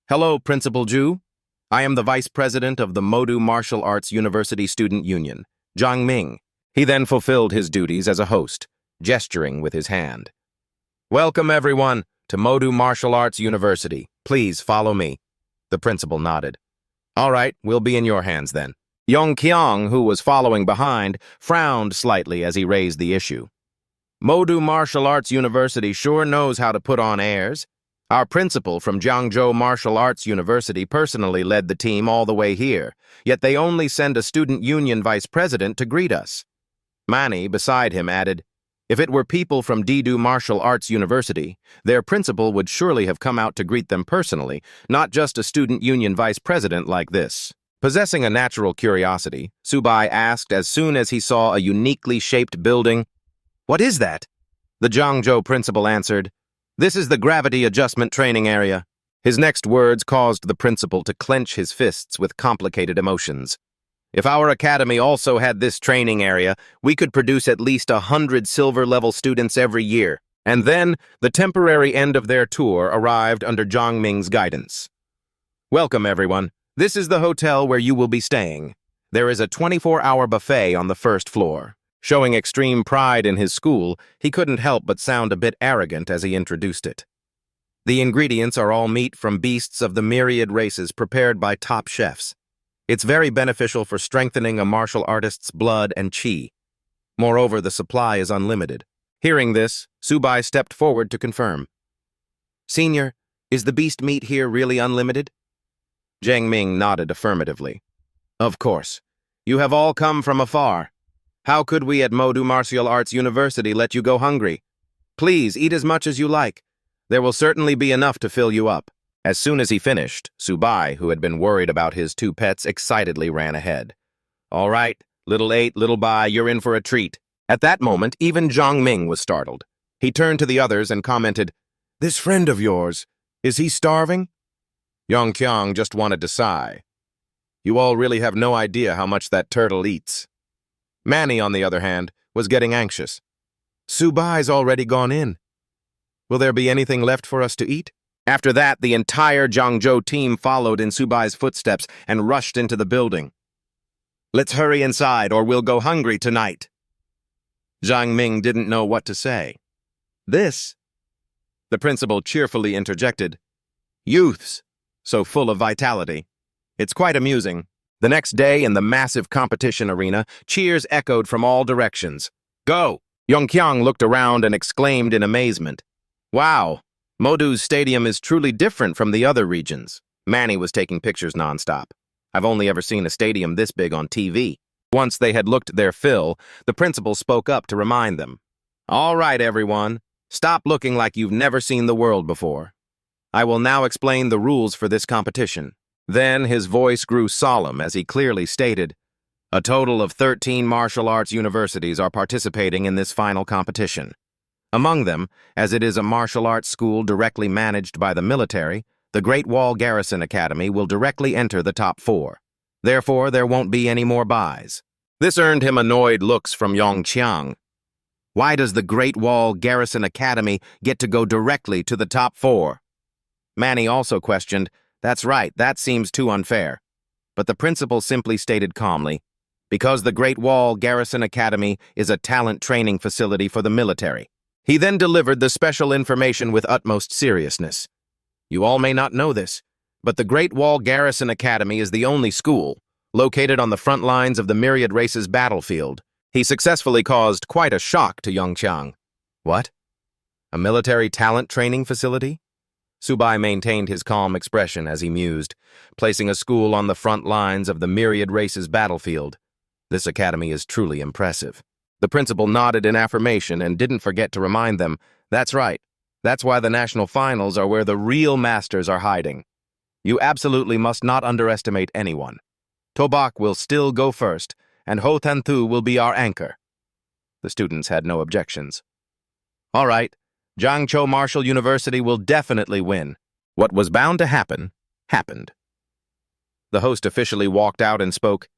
Hello, Principal Zhu. I am the Vice President of the Modu Martial Arts University Student Union, Jiang Ming." He then fulfilled his duties as a host, gesturing with his hand. "Welcome, everyone, to Modu Martial Arts University. Please follow me." The principal nodded. "All right, we'll be in your hands then." Yong Qiang, who was following behind, frowned slightly as he raised the issue. Modu Martial Arts University sure knows how to put on airs. Our principal from Jiangzhou Martial Arts University personally led the team all the way here, yet they only send a student union vice president to greet us. Manny, beside him, added, if it were people from Didu Martial Arts University, their principal would surely have come out to greet them personally, not just a student union vice president like this. Possessing a natural curiosity, Subai asked as soon as he saw a uniquely shaped building, "What is that?" The Jiangzhou principal answered, "This is the gravity adjustment training area." His next words caused the principal to clench his fists with complicated emotions. If our academy also had this training area, we could produce at least 100 silver-level students every year. And then, the temporary end of their tour arrived under Zhang Ming's guidance. Welcome, everyone. This is the hotel where you will be staying. There is a 24-hour buffet on the first floor. Showing extreme pride in his school, he couldn't help but sound a bit arrogant as he introduced it. The ingredients are all meat from beasts of the myriad races prepared by top chefs. It's very beneficial for strengthening a martial artist's blood and chi. Moreover, the supply is unlimited. Hearing this, Subai stepped forward to confirm. Senior, is the beast meat here really unlimited? Zhang Ming nodded affirmatively. Of course. You have all come from afar. How could we at Modu Martial Arts University let you go hungry? Please, eat as much as you like. There will certainly be enough to fill you up. As soon as he finished, Subai, who had been worried about his two pets, excitedly ran ahead. All right, little eight, little Bai, you're in for a treat. At that moment, even Zhang Ming was startled. He turned to the others and commented, This friend of yours, is he starving? Yongqiang just wanted to sigh. You all really have no idea how much that turtle eats. Manny, on the other hand, was getting anxious. Subai's already gone in. Will there be anything left for us to eat? After that, the entire Jiangzhou team followed in Subai's footsteps and rushed into the building. Let's hurry inside or we'll go hungry tonight. Zhang Ming didn't know what to say. This, the principal cheerfully interjected, youths, so full of vitality. It's quite amusing. The next day, in the massive competition arena, cheers echoed from all directions. Go! Yongqiang looked around and exclaimed in amazement. Wow! Modu's stadium is truly different from the other regions. Manny was taking pictures nonstop. I've only ever seen a stadium this big on TV. Once they had looked their fill, the principal spoke up to remind them. All right, everyone. Stop looking like you've never seen the world before. I will now explain the rules for this competition. Then his voice grew solemn as he clearly stated, a total of 13 martial arts universities are participating in this final competition. Among them, as it is a martial arts school directly managed by the military, the Great Wall Garrison Academy will directly enter the top 4. Therefore, there won't be any more buys. This earned him annoyed looks from Yongqiang. Why does the Great Wall Garrison Academy get to go directly to the top 4? Manny also questioned, That's right, that seems too unfair. But the principal simply stated calmly, because the Great Wall Garrison Academy is a talent training facility for the military. He then delivered the special information with utmost seriousness. You all may not know this, but the Great Wall Garrison Academy is the only school, located on the front lines of the myriad races battlefield. He successfully caused quite a shock to Yongqiang. What? A military talent training facility? Subai maintained his calm expression as he mused, placing a school on the front lines of the myriad races battlefield. This academy is truly impressive. The principal nodded in affirmation and didn't forget to remind them, that's right, that's why the national finals are where the real masters are hiding. You absolutely must not underestimate anyone. Tobak will still go first, and Ho Tanthu will be our anchor. The students had no objections. All right, Jiangzhou Martial University will definitely win. What was bound to happen, happened. The host officially walked out and spoke,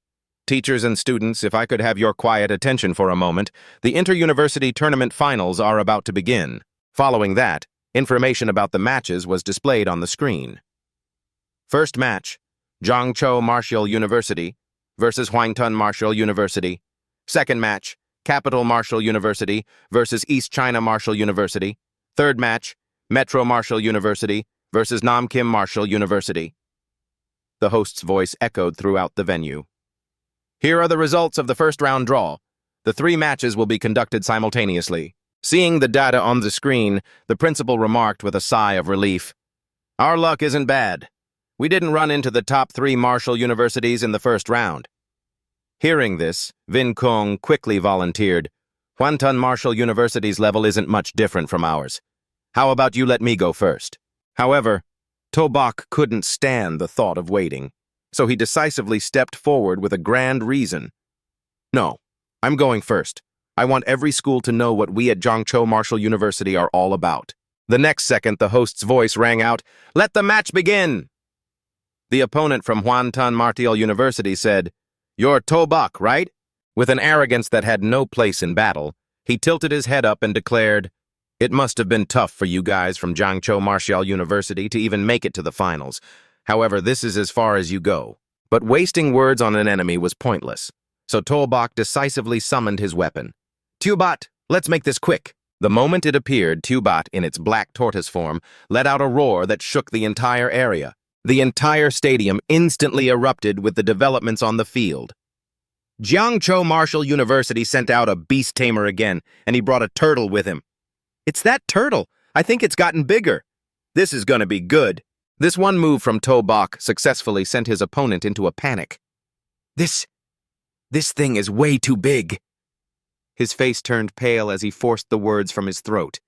Teachers and students, if I could have your quiet attention for a moment, the inter-university tournament finals are about to begin. Following that, information about the matches was displayed on the screen. First match, Jiangzhou Martial University versus Huangtun Martial University. Second match, Capital Martial University versus East China Martial University. Third match, Metro Martial University versus Namkim Martial University. The host's voice echoed throughout the venue. Here are the results of the first round draw. The 3 matches will be conducted simultaneously. Seeing the data on the screen, the principal remarked with a sigh of relief. Our luck isn't bad. We didn't run into the top 3 martial universities in the first round. Hearing this, Vin Kung quickly volunteered. Hwantan Martial University's level isn't much different from ours. How about you let me go first? However, To Bok couldn't stand the thought of waiting, so he decisively stepped forward with a grand reason. No, I'm going first. I want every school to know what we at Zhangzhou Martial University are all about. The next second, the host's voice rang out, "Let the match begin!" The opponent from Hwantan Martial University said, "You're To Bok, right?" With an arrogance that had no place in battle, he tilted his head up and declared, "It must have been tough for you guys from Zhangzhou Martial University to even make it to the finals. However, this is as far as you go." But wasting words on an enemy was pointless, so To Bok decisively summoned his weapon. "Tubat, let's make this quick." The moment it appeared, Tubat, in its black tortoise form, let out a roar that shook the entire area. The entire stadium instantly erupted with the developments on the field. Jiangzhou Martial University sent out a beast tamer again, and he brought a turtle with him. "It's that turtle. I think it's gotten bigger. This is gonna be good." This one move from To Bok successfully sent his opponent into a panic. This thing is way too big." His face turned pale as he forced the words from his throat.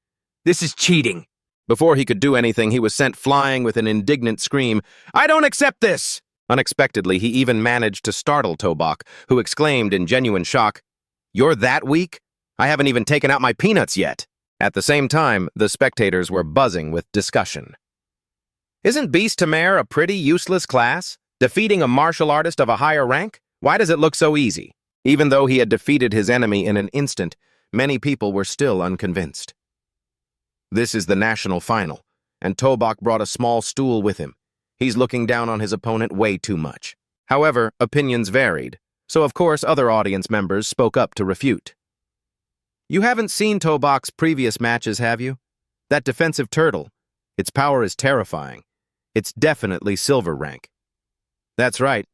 "This is cheating." Before he could do anything, he was sent flying with an indignant scream. "I don't accept this!" Unexpectedly, he even managed to startle To Bok, who exclaimed in genuine shock, "You're that weak? I haven't even taken out my peanuts yet." At the same time, the spectators were buzzing with discussion. Isn't Beast Tamer a pretty useless class? Defeating a martial artist of a higher rank? Why does it look so easy? Even though he had defeated his enemy in an instant, many people were still unconvinced. This is the national final, and To Bok brought a small stool with him. He's looking down on his opponent way too much. However, opinions varied, so of course other audience members spoke up to refute. "You haven't seen To Bok's previous matches, have you? That defensive turtle. Its power is terrifying. It's definitely silver rank." "That's right.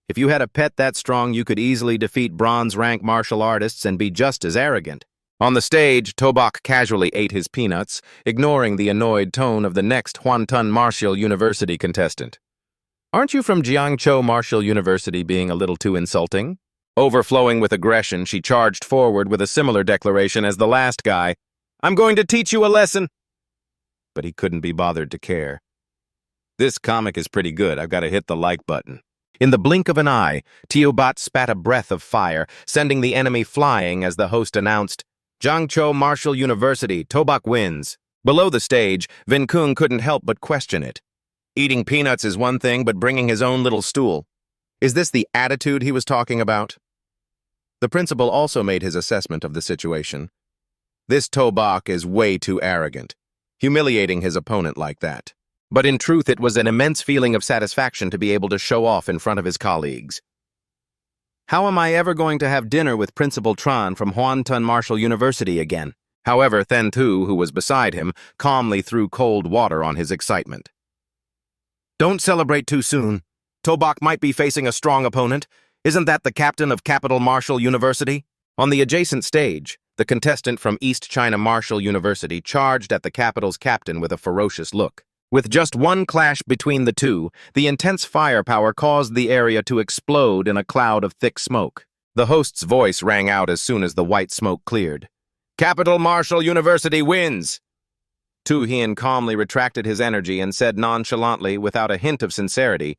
If you had a pet that strong, you could easily defeat bronze rank martial artists and be just as arrogant." On the stage, To Bok casually ate his peanuts, ignoring the annoyed tone of the next Hwantan Martial University contestant. "Aren't you from Jiangzhou Martial University being a little too insulting?" Overflowing with aggression, she charged forward with a similar declaration as the last guy. "I'm going to teach you a lesson." But he couldn't be bothered to care. "This comic is pretty good. I've got to hit the like button." In the blink of an eye, Tubat spat a breath of fire, sending the enemy flying as the host announced, "Zhangzhou Martial University, To Bok wins." Below the stage, Vin Kung couldn't help but question it. Eating peanuts is one thing, but bringing his own little stool. Is this the attitude he was talking about? The principal also made his assessment of the situation. This To Bok is way too arrogant, humiliating his opponent like that. But in truth, it was an immense feeling of satisfaction to be able to show off in front of his colleagues. "How am I ever going to have dinner with Principal Tran from Hwantan Martial University again?" However, Then Tu, who was beside him, calmly threw cold water on his excitement. "Don't celebrate too soon. To Bok might be facing a strong opponent. Isn't that the captain of Capital Martial University?" On the adjacent stage, the contestant from East China Martial University charged at the capital's captain with a ferocious look. With just one clash between the two, the intense firepower caused the area to explode in a cloud of thick smoke. The host's voice rang out as soon as the white smoke cleared. "Capital Martial University wins!" Tu Hien calmly retracted his energy and said nonchalantly, without a hint of sincerity,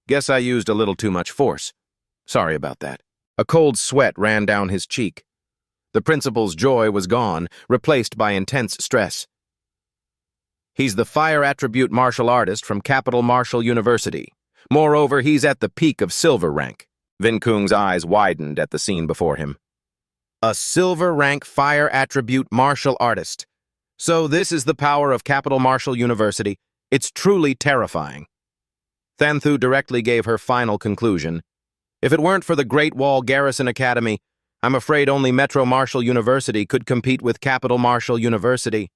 "Guess I used a little too much force. Sorry about that." A cold sweat ran down his cheek. The principal's joy was gone, replaced by intense stress. He's the fire attribute martial artist from Capital Martial University. Moreover, he's at the peak of silver rank. Vin Kung's eyes widened at the scene before him. A silver rank fire attribute martial artist. So this is the power of Capital Martial University. It's truly terrifying. Thanthu directly gave her final conclusion. If it weren't for the Great Wall Garrison Academy, I'm afraid only Metro Martial University could compete with Capital Martial University.